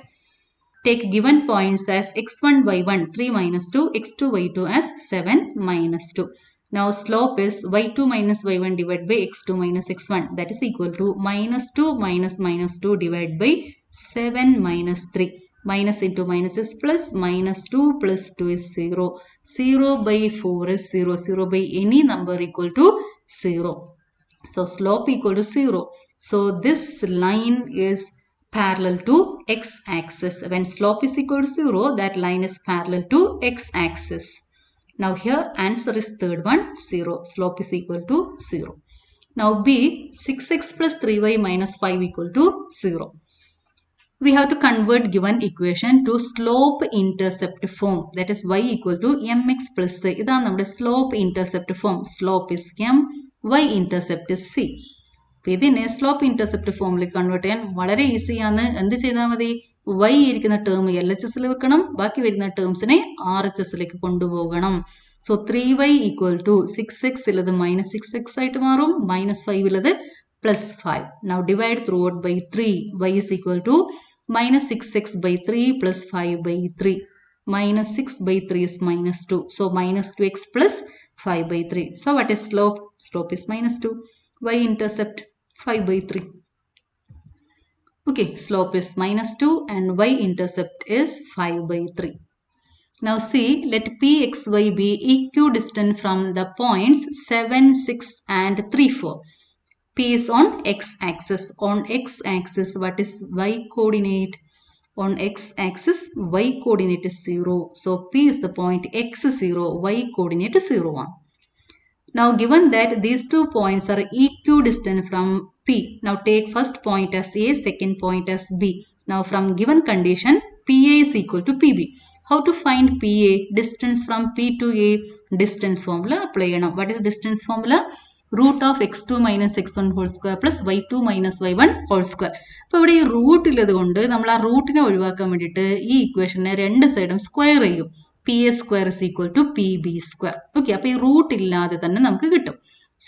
Take given points as x1, y1, 3 - 2, x2, y2 as 7, -2. Now slope is y2 minus y1 divided by x2 minus x1. That is equal to -2 minus -2 divided by 7 minus 3. Minus into minus is plus. -2 plus 2 is 0. 0 by 4 is 0. 0 by any number equal to 0. So slope equal to 0. So this line is parallel to x-axis. When slope is equal to 0, that line is parallel to x-axis. Now here answer is third one, 0. Slope is equal to 0. Now B, 6x plus 3y minus 5 equal to 0. We have to convert given equation to slope intercept form. That is y equal to mx plus c. ഇതാണ് നമ്മുടെ slope intercept form. Slope is m, y intercept is c. ഇതിനെ slope intercept ഫോമിലേക്ക് convert ചെയ്യാൻ വളരെ ഈസിയാണ്. എന്ത് ചെയ്താൽ മതി? y ഇരിക്കുന്ന ടേം LHSൽ വെക്കണം, ബാക്കി വരുന്ന ടേംസിനെ RHSലേക്ക് കൊണ്ടുപോകണം. So 3y equal to 6x ഉള്ളത് -6x ആയിട്ട് മാറും, -5 ഉള്ളത് +5. Now divide throughout by 3. y is equal to -6x by 3 plus 5 by 3. -6 by 3 is -2. So -2x plus 5 by 3. So what is slope? Slope is -2. Y intercept 5 by 3. Okay, slope is -2 and y intercept is 5 by 3. Now see, let Pxy be equidistant from the points 7, 6 and 3, 4. P is on x-axis. On x-axis, what is y-coordinate? On x-axis, y-coordinate is 0. So P is the point x0, y-coordinate is 0. Now given that these 2 points are equidistant from P, now take first point as A, second point as B. Now from given condition, PA is equal to PB. How to find PA? Distance from P to A, distance formula apply ചെയ്യണം. What is distance formula? Root of x2 minus x1 whole square plus y2 minus y1 whole square. അപ്പോൾ ഇവിടെ ഈ root ഉള്ളത് കൊണ്ട് നമ്മൾ ആ റൂട്ടിനെ ഒഴിവാക്കാൻ വേണ്ടിയിട്ട് ഈ ഇക്വേഷനെ രണ്ട് സൈഡും സ്ക്വയർ ചെയ്യും. PA square is equal to PB square. Okay, അപ്പോൾ ഈ റൂട്ട് ഇല്ലാതെ തന്നെ നമുക്ക് കിട്ടും.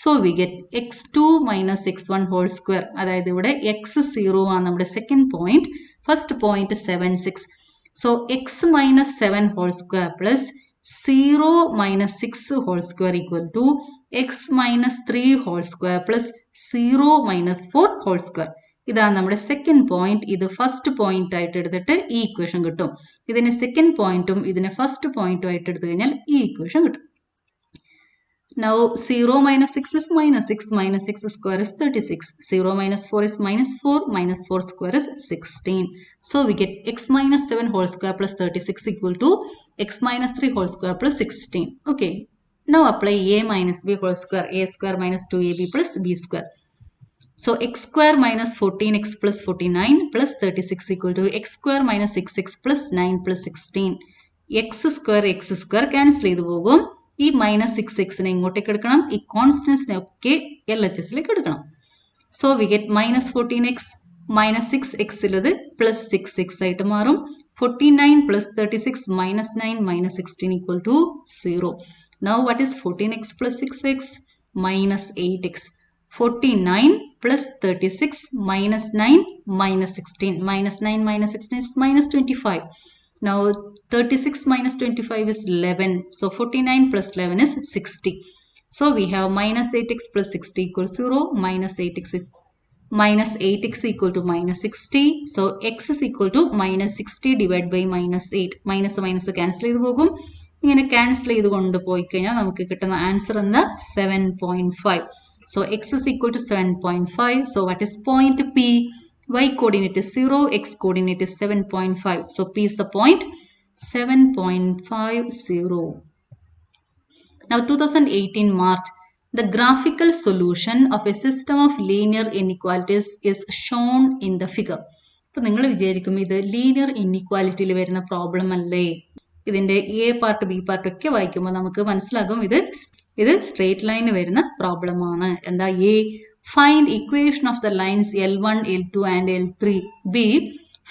So we get x2 minus x1 whole square. അതായത് ഇവിടെ x0 ആണ് നമ്മുടെ second point. First point 7, 6. So x minus 7 whole square plus 0 minus 6 whole square equal to x minus 3 whole square plus 0 minus 4 whole square. ഇതാണ് നമ്മുടെ second point. ഇത് first point ആയിട്ട് എടുത്തിട്ട് ഈ ഇക്വേഷൻ കിട്ടും. ഇതിന് സെക്കൻഡ് പോയിന്റും ഇതിന് ഫസ്റ്റ് പോയിന്റും ആയിട്ട് എടുത്തു കഴിഞ്ഞാൽ ഈ ഇക്വേഷൻ കിട്ടും. Now 0 minus 6 is minus 6, minus 6 square is 36. 0 minus 4 is minus 4, minus 4 square is 16. So we get x minus 7 whole square plus 36 equal to x minus 3 whole square plus 16. Okay. Now apply a minus b whole square, a square minus 2ab plus b square. So x square minus 14x plus 49 plus 36 equal to x square minus 6x plus 9 plus 16. x square cancel ചെയ്തു പോകും. ഈ minus 6x ഇങ്ങോട്ടേക്ക് എടുക്കണം. ഈ കോൺസ്റ്റൻസിനെ ഒക്കെ LHSലേക്ക് എടുക്കണം. So we get minus 14x minus 6x ഉള്ളത് plus 6x ആയിട്ട് മാറും. 49 plus 36 minus 9 minus 16 equal to 0. Now what is 14x plus 6x? Minus 8x. 49 plus 36 minus 9 minus 16. Minus 9 minus 16 is minus 25. Now 36 minus 25 is 11. So 49 plus 11 is 60. So we have minus 8x plus 60 equals 0. Minus 8x equal to minus 60. So x is equal to minus 60 divided by minus 8. Minus minus cancel ചെയ്തു പോകും. ഇങ്ങനെ cancel ചെയ്ത് കൊണ്ട് പോയി കഴിഞ്ഞാൽ നമുക്ക് കിട്ടുന്ന answer എന്താ? 7.5. So x is equal to 7.5. So what is point P? Y coordinate is 0, x coordinate is 7.5. So P is the point 7.50. Now 2018 March, the graphical solution of a system of linear inequalities is shown in the figure. അപ്പോൾ നിങ്ങൾ വിചാരിക്കും ഇത് linear ഇൻഇക്വാലിറ്റിയിൽ വരുന്ന problem അല്ലേ? ഇതിന്റെ A part B part ഒക്കെ വായിക്കുമ്പോൾ നമുക്ക് മനസ്സിലാകും ഇത് സ്ട്രേറ്റ് ലൈന് വരുന്ന പ്രോബ്ലം ആണ്. എന്താ? A, find equation of the lines L1, L2 and L3. B,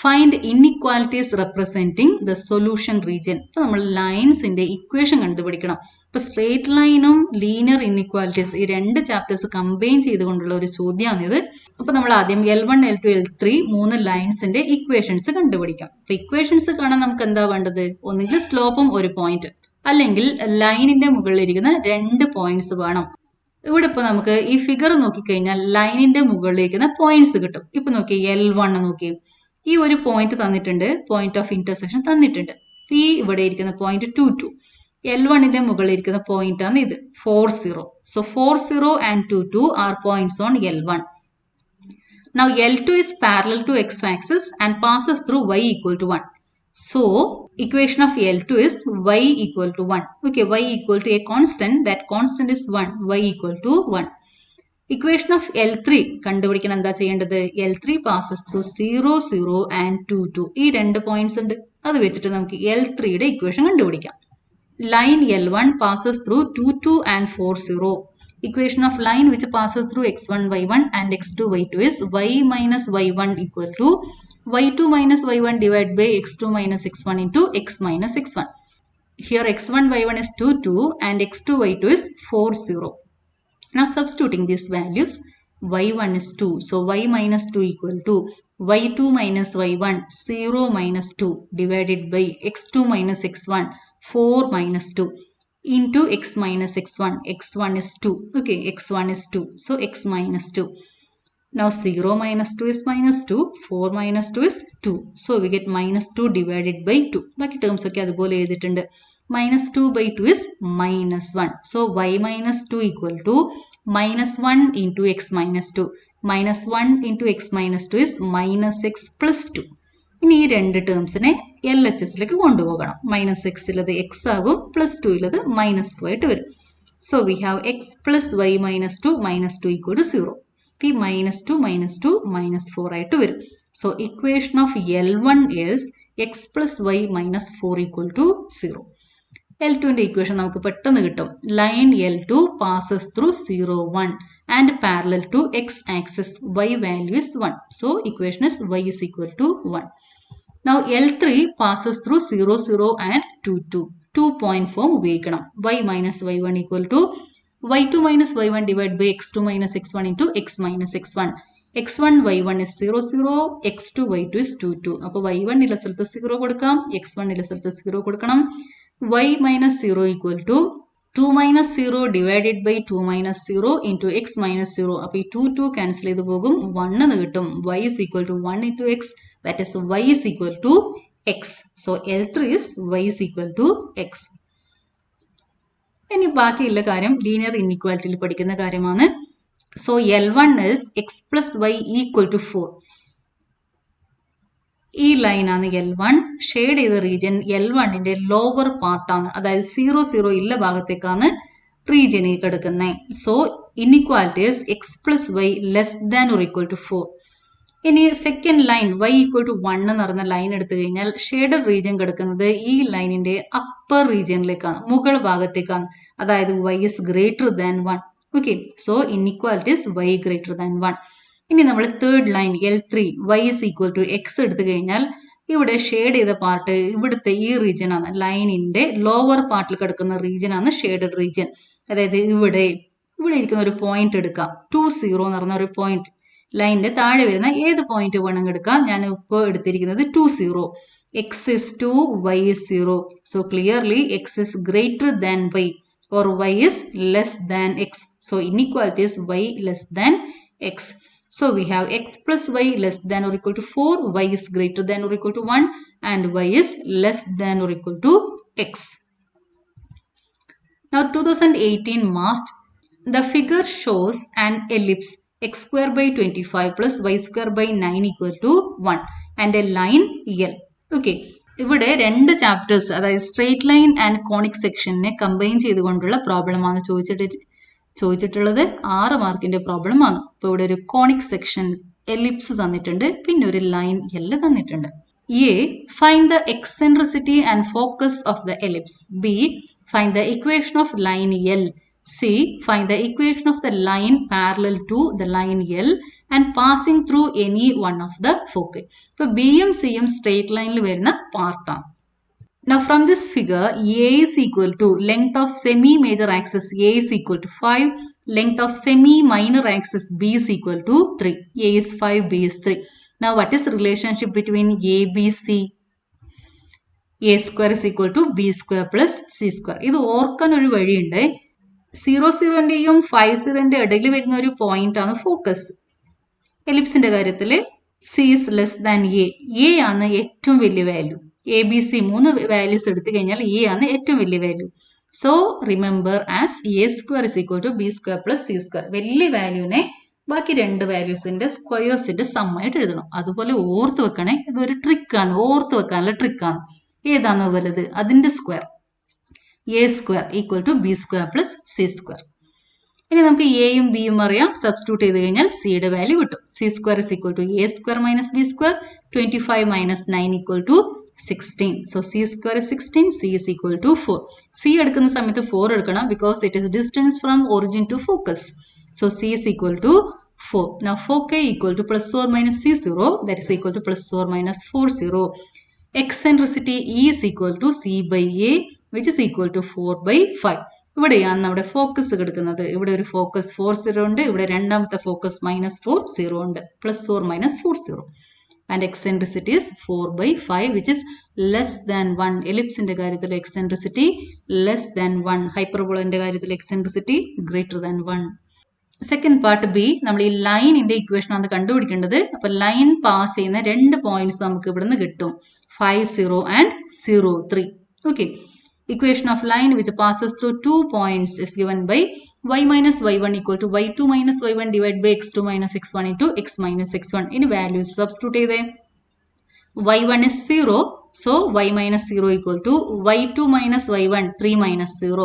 find inequalities representing the solution region. അപ്പോൾ നമ്മൾ ലൈൻസിന്റെ ഇക്വേഷൻ കണ്ടുപിടിക്കണം. ഇപ്പൊ സ്ട്രേറ്റ് ലൈനും ലീനിയർ ഇൻഇക്വാലിറ്റീസ് ഈ രണ്ട് ചാപ്റ്റേഴ്സ് കമ്പൈൻ ചെയ്തുകൊണ്ടുള്ള ഒരു ചോദ്യമാണിത്. അപ്പൊ നമ്മൾ ആദ്യം L1, L2, L3 മൂന്ന് ലൈൻസിന്റെ ഇക്വേഷൻസ് കണ്ടുപിടിക്കാം. അപ്പൊ ഇക്വേഷൻസ് കാണാൻ നമുക്ക് എന്താ വേണ്ടത്? ഒന്നുകിൽ സ്ലോപ്പും ഒരു പോയിന്റ്, അല്ലെങ്കിൽ ലൈനിന്റെ മുകളിലിരിക്കുന്ന 2 പോയിന്റ്സ് വേണം. ഇവിടെ ഇപ്പൊ നമുക്ക് ഈ ഫിഗർ നോക്കിക്കഴിഞ്ഞാൽ ലൈനിന്റെ മുകളിലേക്കുന്ന പോയിന്റ്സ് കിട്ടും. ഇപ്പൊ നോക്കി L1 നോക്കി, ഈ ഒരു പോയിന്റ് തന്നിട്ടുണ്ട്, പോയിന്റ് ഓഫ് ഇന്റർസെക്ഷൻ തന്നിട്ടുണ്ട്. ഈ ഇവിടെ ഇരിക്കുന്ന പോയിന്റ് 2, 2. L1ന്റെ മുകളിൽ ഇരിക്കുന്ന പോയിന്റ് ആണ് ഇത് 4, 0. So 4, 0 and 2, 2 are points on L1. Now L2 is parallel to x-axis and passes through y equal to 1. So equation of L2 is y equal to 1. Okay, y equal to a constant. That constant is 1. Y equal to 1. Equation of L3 കണ്ടുപിടിക്കാൻ എന്താ ചെയ്യേണ്ടത്? L3 passes through 0, 0 and 2, 2. ഈ 2 points ഉണ്ട്. അത് വെച്ചിട്ട് നമുക്ക് L3യുടെ equation കണ്ടുപിടിക്കാം. Line L1 passes through 2, 2 and 4, 0. Equation of line which passes through x1, y1 and x2, y2 is y minus y1 equal to y2 minus y1 divided by x2 minus x1 into x minus x1. Here x1, y1 is 2, 2 and x2, y2 is 4, 0. Now substituting these values, y1 is 2. So y minus 2 equal to y2 minus y1, 0 minus 2 divided by x2 minus x1, 4 minus 2 into x minus x1. x1 is 2. Okay, x1 is 2. So x minus 2. Now 0 minus 2 is minus 2. 4 minus 2 is 2. So we get minus 2 divided by 2. ബാക്കി terms ഒക്കെ അതുപോലെ എഴുതിയിട്ടുണ്ട്. Minus 2 by 2 is minus 1. So y minus 2 equal to minus 1 into x minus 2. Minus 1 into x minus 2 is minus x plus 2. ഇനി ഈ രണ്ട് ടേംസിനെ LHSലേക്ക് കൊണ്ടുപോകണം. Minus എക്സിലത് X ആകും, plus 2 minus 2 ആയിട്ട് വരും. So we have x plus y minus 2 minus 2 equal to 0. P minus 2 minus 2 minus 4 ആയിട്ട് വരും. So equation of L1 is x plus y minus 4 equal to 0. L2ന്റെ equation നമുക്ക് പെട്ടെന്ന് കിട്ടും. Line L2 passes through 0, 1 and parallel to x axis y value is 1. So equation is y is equal to 1. Now L3 passes through 0, 0 and 2, 2. 2 point form ഉപയോഗിക്കണം. Y minus y1 equal to y2 minus y1 divided by x2 minus x1 into x minus x1. x1 y1 is 0, 0, x2 y2 is 2, 2. അപ്പോൾ y1 ഉള്ള സ്ഥലത്ത് 0 കൊടുക്കാം, x1 ഉള്ള സ്ഥലത്ത് 0 കൊടുക്കണം. y minus 0 equal to 2 minus 0 divided by 2 minus 0 into x minus 0. അപ്പോൾ ഈ 2, 2 cancel ചെയ്ത് പോകും, 1 എന്ന് കിട്ടും. y is equal to 1 into x, that is y is equal to x. So L3 is y is equal to x. ഇനി ബാക്കിയുള്ള കാര്യം linear ഇൻഇക്വാലിറ്റിയിൽ പഠിക്കുന്ന കാര്യമാണ്. So L1 is x plus y equal to 4. ഈ ലൈനാണ് L1. ഷെയ്ഡ് ചെയ്ത region L1ന്റെ lower പാർട്ടാണ്, അതായത് 0, 0 ഇല്ല ഭാഗത്തേക്കാണ് റീജിയനിൽ കിടക്കുന്നത്. So inequality is x plus y less than or equal to 4. ഇനി second line y equal to 1 എന്ന് പറഞ്ഞ ലൈൻ എടുത്തു കഴിഞ്ഞാൽ ഷെയ്ഡഡ് റീജിയൻ കിടക്കുന്നത് ഈ ലൈനിന്റെ അപ്പർ റീജിയനിലേക്കാണ്, മുകൾ ഭാഗത്തേക്കാണ്, അതായത് y is greater than 1. Okay, so inequality is y greater than 1. ഇനി നമ്മൾ third line L3 y is equal to x എടുത്തു കഴിഞ്ഞാൽ ഇവിടെ ഷെയ്ഡ് ചെയ്ത പാർട്ട് ഇവിടുത്തെ ഈ റീജിയൻ ആണ്, ലൈനിന്റെ ലോവർ പാർട്ടിൽ കിടക്കുന്ന റീജിയൻ ആണ് ഷെയ്ഡഡ് റീജിയൻ. അതായത് ഇവിടെ ഇരിക്കുന്ന ഒരു പോയിന്റ് എടുക്കാം, 2, 0 എന്ന് പറഞ്ഞ ഒരു പോയിന്റ്. ലൈനിന്റെ താഴെ വരുന്ന ഏത് പോയിന്റ് വേണമെങ്കിൽ എടുക്കാം. ഞാൻ ഇപ്പോൾ എടുത്തിരിക്കുന്നത് 2, 0. x is 2, y is 0. So clearly x is greater than y or y is less than x. So inequality is y less than x. So we have x plus y less than or equal to 4, y is greater than or equal to 1 and y is less than or equal to x. Now 2018 March, the figure shows an ellipse x square by 25 plus y square by 9 equal to 1 and a line L. Okay, ഇവിടെ രണ്ട് chapters, അതായത് straight line and conic സെക്ഷനെ combine ചെയ്തുകൊണ്ടുള്ള പ്രോബ്ലമാണ് ചോദിച്ചിട്ടുള്ളത്. 6 മാർക്കിന്റെ problem ആണ്. ഇപ്പോൾ ഇവിടെ ഒരു കോണിക് സെക്ഷൻ എലിപ്സ് തന്നിട്ടുണ്ട്, പിന്നെ ഒരു ലൈൻ L തന്നിട്ടുണ്ട്. A, find the eccentricity and focus of the ellipse. B, find the equation of line L. C, find the equation of the line parallel to the line L and passing through any one of the foci. ഇപ്പോൾ B യും C യും straight ലൈനിൽ വരുന്ന പാർട്ടാണ്. Now from this figure, A is equal to length of semi-major axis A is equal to 5, length of semi-minor axis B is equal to 3. A is 5, B is 3. Now what is the relationship between A, B, C? A square is equal to B square plus C square. ഇത് ഓർക്കാൻ ഒരു വഴിയുണ്ട്. 0, 0ന്റെയും 5, 0ന്റെ ഇടയിൽ വരുന്ന ഒരു point ആണ് focus. എലിപ്സിന്റെ കാര്യത്തിൽ C is less than A. A ആണ് ഏറ്റവും വലിയ value. A b c 3 values എടുത്തു കഴിഞ്ഞാൽ എ ആണ് ഏറ്റവും വലിയ value. So remember as a square is equal to b square plus c square. വലിയ വാല്യൂനെ ബാക്കി രണ്ട് വാല്യൂസിന്റെ സ്ക്വയേഴ്സിന്റെ സമ്മായിട്ട് എഴുതണം. അതുപോലെ ഓർത്ത് വെക്കണേ, ഇതൊരു ട്രിക്കാണ്, ഓർത്ത് വെക്കാനുള്ള ട്രിക്കാണ്. ഏതാണോ വലുത് അതിന്റെ square. A square equal to b square plus c square. ഇനി നമുക്ക് എയും ബിയും അറിയാം, സബ്സ്റ്റിറ്റ്യൂട്ട് ചെയ്ത് കഴിഞ്ഞാൽ സിയുടെ വാല്യൂ കിട്ടും. C square is equal to a square minus b square, 25 minus 9 equal to 16. So c square is 16, c is equal to 4. c എടുക്കുന്ന സമയത്ത് 4 എടുക്കണം, because it is distance from origin to focus. So c is equal to 4. Now 4k equal to plus or minus c0, that is equal to plus or minus 40. Eccentricity E is equal to c by a, which is equal to 4 by 5. ഇവിടെയാണ് നമ്മുടെ focus കിടക്കുന്നത്. ഇവിടെ ഒരു focus 40 ഉണ്ട്, ഇവിടെ രണ്ടാമത്തെ focus -40 ഉണ്ട്, plus or minus 40. And eccentricity is 4 by 5, which is less than 1. എലിപ്സിന്റെ കാര്യത്തിൽ eccentricity less than 1. ഹൈപ്പർബോളന്റെ കാര്യത്തിൽ eccentricity greater than 1. Second part B, നമ്മൾ ഈ ലൈനിന്റെ ഇക്വേഷൻ ആണ് കണ്ടുപിടിക്കേണ്ടത്. അപ്പൊ ലൈൻ പാസ് ചെയ്യുന്ന രണ്ട് പോയിന്റ്സ് നമുക്ക് ഇവിടുന്ന് കിട്ടും, 5, 0 and 0, 3. Okay, equation of line which passes through 2 points is given by y minus y1 equal to y2 minus y1 divided by x2 minus x1 into x minus x1. ഇനി values substitute ചെയ്തേ. y1 is 0, so y minus 0 equal to y2 minus y1 3 minus 0,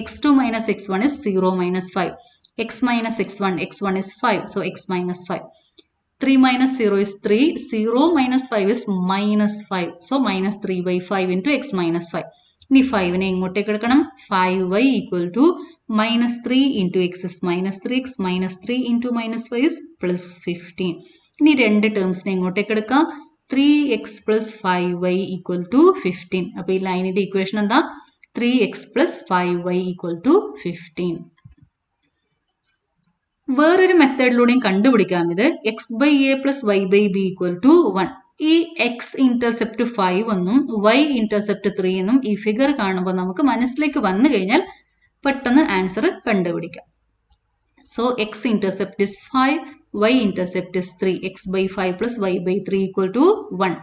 x2 minus x1 is 0 minus 5, x minus x1, x1 is 5, so x minus 5. 3 minus 0 is 3, 0 minus 5 is minus 5, so minus 3 by 5 into x minus 5. ഇനി 5നെ ഇങ്ങോട്ടേക്ക് എടുക്കണം. 5y equal to minus 3 into x is minus 3x minus 3 into minus 5 is plus 15. ഇനി രണ്ട് ടേംസിനെ ഇങ്ങോട്ടേക്ക് എടുക്കാം. 3x plus 5y equal to 15. അപ്പോൾ ഈ ലൈനിന്റെ ഇക്വേഷൻ എന്താ? 3x plus 5y equal to 15. വേറൊരു മെത്തേഡിലൂടെയും കണ്ടുപിടിക്കാം ഇത്. x by a plus y by b equal to 1. ഈ എക്സ് ഇന്റർസെപ്റ്റ് 5 എന്നും വൈ ഇന്റർസെപ്റ്റ് 3 എന്നും ഈ ഫിഗർ കാണുമ്പോൾ നമുക്ക് മനസ്സിലേക്ക് വന്നു കഴിഞ്ഞാൽ പെട്ടെന്ന് ആൻസർ കണ്ടുപിടിക്കാം. So X intercept is 5, y intercept is 3, x by 5 plus y by 3 equal to 1.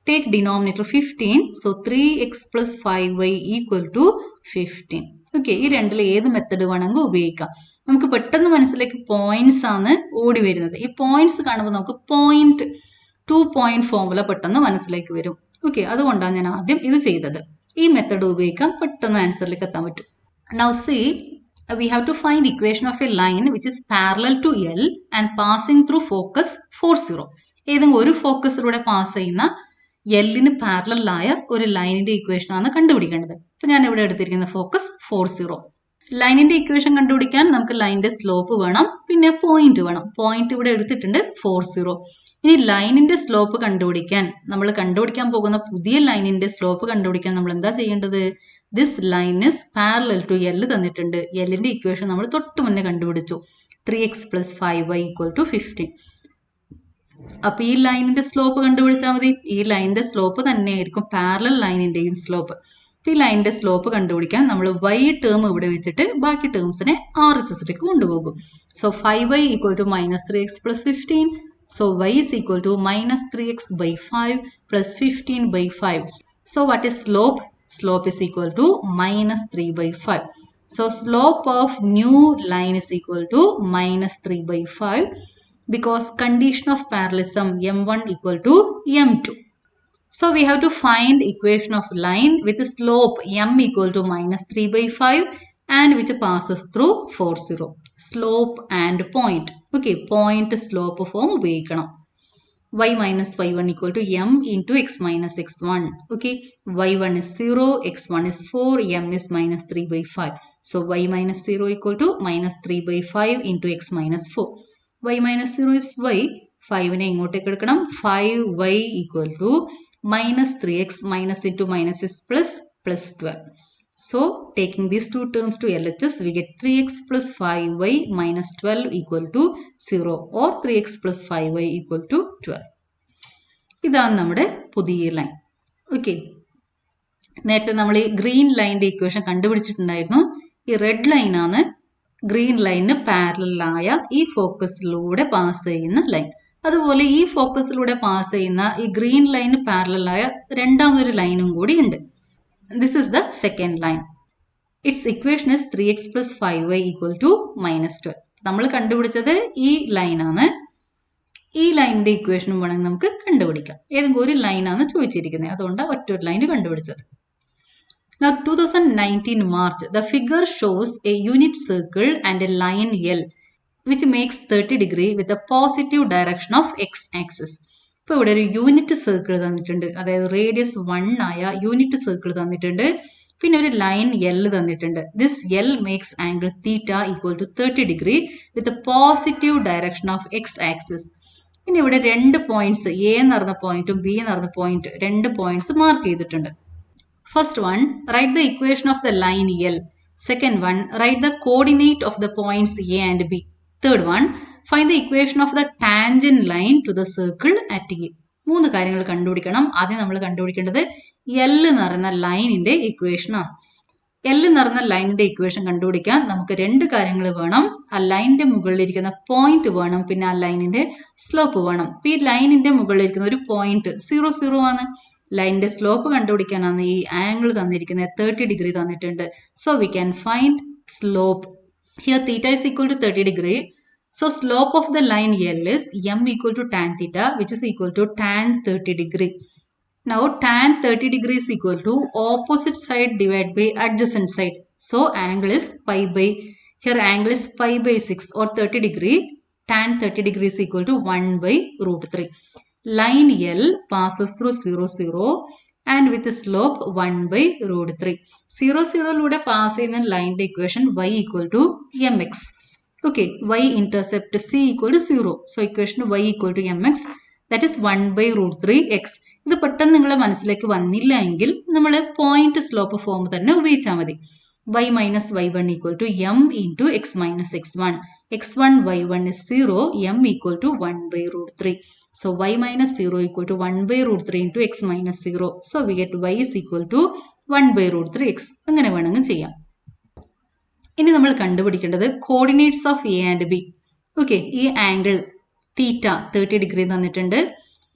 Take denominator 15, so 3x plus 5y equal to 15. Okay, ഈ രണ്ടിൽ ഏത് മെത്തഡ് വേണമെങ്കിൽ ഉപയോഗിക്കാം. നമുക്ക് പെട്ടെന്ന് മനസ്സിലേക്ക് പോയിന്റ്സ് ആണ് ഓടി വരുന്നത്. ഈ പോയിന്റ്സ് കാണുമ്പോൾ നമുക്ക് പോയിന്റ് 2 പോയിന്റ് ഫോർമുല പെട്ടെന്ന് മനസ്സിലേക്ക് വരും. ഓക്കെ, അതുകൊണ്ടാണ് ഞാൻ ആദ്യം ഇത് ചെയ്തത്. ഈ മെത്തഡ് ഉപയോഗിക്കാം, പെട്ടെന്ന് ആൻസറിലേക്ക് എത്താൻ പറ്റും. Now see, we have to find equation of a line which is parallel to L and passing through focus 40. ഏതെങ്കിലും ഒരു ഫോക്കസിലൂടെ പാസ് ചെയ്യുന്ന എല്ലിന് പാരലലായ ഒരു ലൈനിന്റെ ഇക്വേഷൻ ആണ് കണ്ടുപിടിക്കേണ്ടത്. അപ്പൊ ഞാൻ ഇവിടെ എടുത്തിരിക്കുന്ന ഫോക്കസ് 40. ലൈനിന്റെ ഇക്വേഷൻ കണ്ടുപിടിക്കാൻ നമുക്ക് ലൈനിന്റെ സ്ലോപ്പ് വേണം, പിന്നെ പോയിന്റ് വേണം. പോയിന്റ് ഇവിടെ എടുത്തിട്ടുണ്ട് 40. ഇനി ലൈനിന്റെ സ്ലോപ്പ് കണ്ടുപിടിക്കാൻ, നമ്മൾ കണ്ടുപിടിക്കാൻ പോകുന്ന പുതിയ ലൈനിന്റെ സ്ലോപ്പ് കണ്ടുപിടിക്കാൻ നമ്മൾ എന്താ ചെയ്യേണ്ടത്? This line is parallel to l തന്നിട്ടുണ്ട്. എല്ലിന്റെ ഇക്വേഷൻ നമ്മൾ തൊട്ട് മുന്നേ കണ്ടുപിടിച്ചു, 3x plus 5y equal to 15. അപ്പൊ ഈ ലൈനിന്റെ സ്ലോപ്പ് കണ്ടുപിടിച്ചാൽ മതി. ഈ ലൈനിന്റെ സ്ലോപ്പ് തന്നെയായിരിക്കും പാരലൽ ലൈനിന്റെയും സ്ലോപ്പ്. ഈ ലൈനിന്റെ സ്ലോപ്പ് കണ്ടുപിടിക്കാൻ നമ്മൾ y ടേം ഇവിടെ വെച്ചിട്ട് ബാക്കി ടേംസിനെ RHSലേക്ക് കൊണ്ടുപോകും. So 5y equal to minus 3x plus 15. So y is equal to minus 3x by 5 plus 15 by 5. So what is slope? Slope is equal to minus 3 by 5. So slope of new line is equal to minus 3 by 5 because condition of parallelism m1 equal to m2. So we have to find equation of line with slope m equal to minus 3 by 5 and which passes through 40. Slope and point. Okay, point slope form ഉപയോഗിക്കണം. y minus y1 equal to m into x minus x1. Okay, y1 is 0, x1 is 4, m is minus 3 by 5. So y minus 0 equal to minus 3 by 5 into x minus 4. y minus 0 is y. 5നെ ഇങ്ങോട്ടേക്ക് എടുക്കണം. 5y equal to minus 3x minus into minus is plus 12. So taking these two terms to LHS, we get 3x plus 5y minus 12 equal to 0 or 3x plus 5y equal to 12. ഇതാണ് നമ്മുടെ പുതിയ line. Okay, നേരത്തെ നമ്മൾ ഈ green ലൈനിന്റെ equation കണ്ടുപിടിച്ചിട്ടുണ്ടായിരുന്നു. ഈ red ലൈനാണ് green ലൈനിന് പാരലലായ ഈ ഫോക്കസിലൂടെ പാസ് ചെയ്യുന്ന ലൈൻ. അതുപോലെ ഈ ഫോക്കസിലൂടെ പാസ് ചെയ്യുന്ന ഈ ഗ്രീൻ ലൈനിന് പാരലലായ രണ്ടാമതൊരു ലൈനും കൂടി ഉണ്ട്. This is the second line. It's equation is 3x plus 5y equal to minus 12. നമ്മൾ കണ്ടുപിടിച്ചത് ഈ ലൈനാണ്. ഈ ലൈനിന്റെ ഇക്വേഷനും വേണമെങ്കിൽ നമുക്ക് കണ്ടുപിടിക്കാം. ഏതെങ്കിലും ഒരു ലൈനാണ് ചോദിച്ചിരിക്കുന്നത്, അതുകൊണ്ട് ഒറ്റൊരു ലൈൻ കണ്ടുപിടിച്ചത്. Now 2019 March, the figure shows a unit circle and a line L which makes 30 degree with a positive direction of x-axis. ഇപ്പോൾ ഇവിടെ ഒരു യൂണിറ്റ് സർക്കിൾ തന്നിട്ടുണ്ട്, അതായത് റേഡിയസ് 1 ആയ യൂണിറ്റ് സർക്കിൾ തന്നിട്ടുണ്ട്. പിന്നെ ഒരു ലൈൻ L തന്നിട്ടുണ്ട്. This L makes angle theta equal to 30 degree with a positive direction of x axis. ഇനി ഇവിടെ രണ്ട് പോയിന്റ്സ്, എ എന്ന് പറഞ്ഞ പോയിന്റും ബി എന്ന് പറഞ്ഞ പോയിന്റ്, രണ്ട് പോയിന്റ്സ് മാർക്ക് ചെയ്തിട്ടുണ്ട്. First one, write the equation of the line L. Second one, write the coordinate of the points A and B. Third one, find the equation of the tangent line to the circle at A. മൂന്ന് കാര്യങ്ങൾ കണ്ടുപിടിക്കണം. ആദ്യം നമ്മൾ കണ്ടുപിടിക്കേണ്ടത് L എന്ന് പറയുന്ന ലൈനിന്റെ equation ആണ്. എൽ എന്ന് പറഞ്ഞ ലൈനിന്റെ ഇക്വേഷൻ കണ്ടുപിടിക്കാൻ നമുക്ക് രണ്ട് കാര്യങ്ങൾ വേണം. ആ ലൈനിന്റെ മുകളിലിരിക്കുന്ന പോയിന്റ് വേണം, പിന്നെ ആ ലൈനിന്റെ സ്ലോപ്പ് വേണം. ഈ ലൈനിന്റെ മുകളിലിരിക്കുന്ന ഒരു പോയിന്റ് 0, 0 ആണ്. ലൈനിന്റെ സ്ലോപ്പ് കണ്ടുപിടിക്കാനാണ് ഈ ആംഗിൾ തന്നിരിക്കുന്നത്. 30 ഡിഗ്രി തന്നിട്ടുണ്ട്. So we can find slope. Here theta is equal to 30 degree. So slope of the line L is m equal to tan theta, which is equal to tan 30 degree. Now tan 30 degree is equal to opposite side divided by adjacent side. So angle is pi by, here angle is pi by 6 or 30 degree. Tan 30 degree is equal to 1 by root 3. Line L passes through 0, 0 and with the slope 1 by root 3. 0, 0 ലൂടെ pass ചെയ്യുന്ന ലൈനിന്റെ equation y equal to mx. Okay, y intercept c equal to 0. So equation y equal to mx, that is 1 by root 3 x. ഇത് പെട്ടെന്ന് നിങ്ങളെ മനസ്സിലേക്ക് വന്നില്ല എങ്കിൽ നമ്മൾ പോയിന്റ് സ്ലോപ്പ് ഫോം തന്നെ ഉപയോഗിച്ചാൽ മതി. y minus y1 equal to m into x minus x1. x1 y1 is 0, m equal to 1 by root 3. So y minus 0 equal to 1 by root 3 into x minus 0. So we get y is equal to 1 by root 3x. അങ്ങനെ വേണമെങ്കിൽ ചെയ്യാം. ഇനി നമ്മൾ കണ്ടുപിടിക്കേണ്ടത് coordinates of A and B. Okay, ഈ angle theta 30 degree തന്നിട്ടുണ്ട്.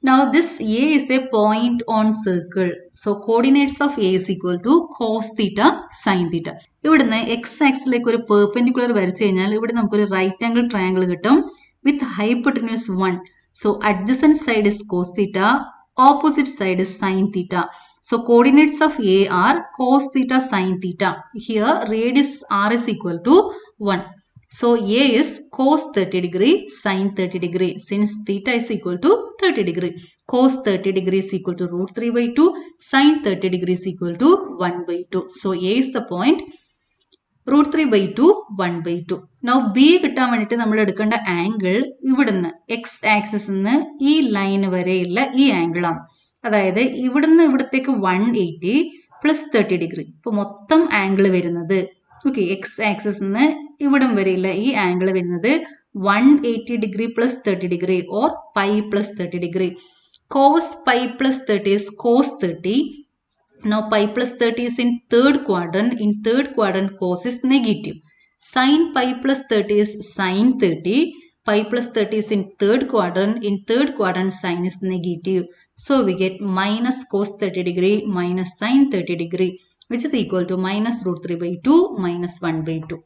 Now this A is a point on circle. So coordinates of A is equal to cos theta sin theta. ഇവിടുന്ന് x ആക്സിലേക്ക് ഒരു പെർപെൻഡിക്കുലർ വരച്ചു കഴിഞ്ഞാൽ ഇവിടെ നമുക്കൊരു റൈറ്റ് ആംഗിൾ ട്രയാംഗിൾ കിട്ടും വിത്ത് hypotenuse 1. So adjacent side is cos theta, opposite side is sin theta. So coordinates of A are cos theta sin theta. Here radius r is equal to 1. So A is cos 30 degree, sin 30 degree. Since theta is equal to 30 degree, cos 30 degree is equal to root 3 by 2, sin 30 degree is equal to 1 by 2. So A is the point, root 3 by 2, 1 by 2. Now B കിട്ടാൻ വേണ്ടിയിട്ട് നമ്മൾ എടുക്കേണ്ട angle ഇവിടുന്ന് x axis നിന്ന് ഈ line വരെയുള്ള ഈ angle ആണ്. അതായത് ഇവിടുന്ന് ഇവിടത്തേക്ക് 180 പ്ലസ് 30 ഡിഗ്രി. ഇപ്പോൾ മൊത്തം ആംഗിൾ വരുന്നത് ഓക്കെ എക്സ് ആക്സിസ് നിന്ന് ഇവിടം വരെയുള്ള ഈ ആംഗിൾ വരുന്നത് 180 degree plus 30 degree or pi plus 30 degree. Cos pi plus 30 is cos 30. Now pi plus 30 is in third quadrant. In third quadrant cos is negative. Sin pi plus 30 is sin 30. Pi plus 30 is in third quadrant. In third quadrant sin is negative. So we get minus cos 30 degree minus sin 30 degree, which is equal to minus root 3 by 2 minus 1 by 2.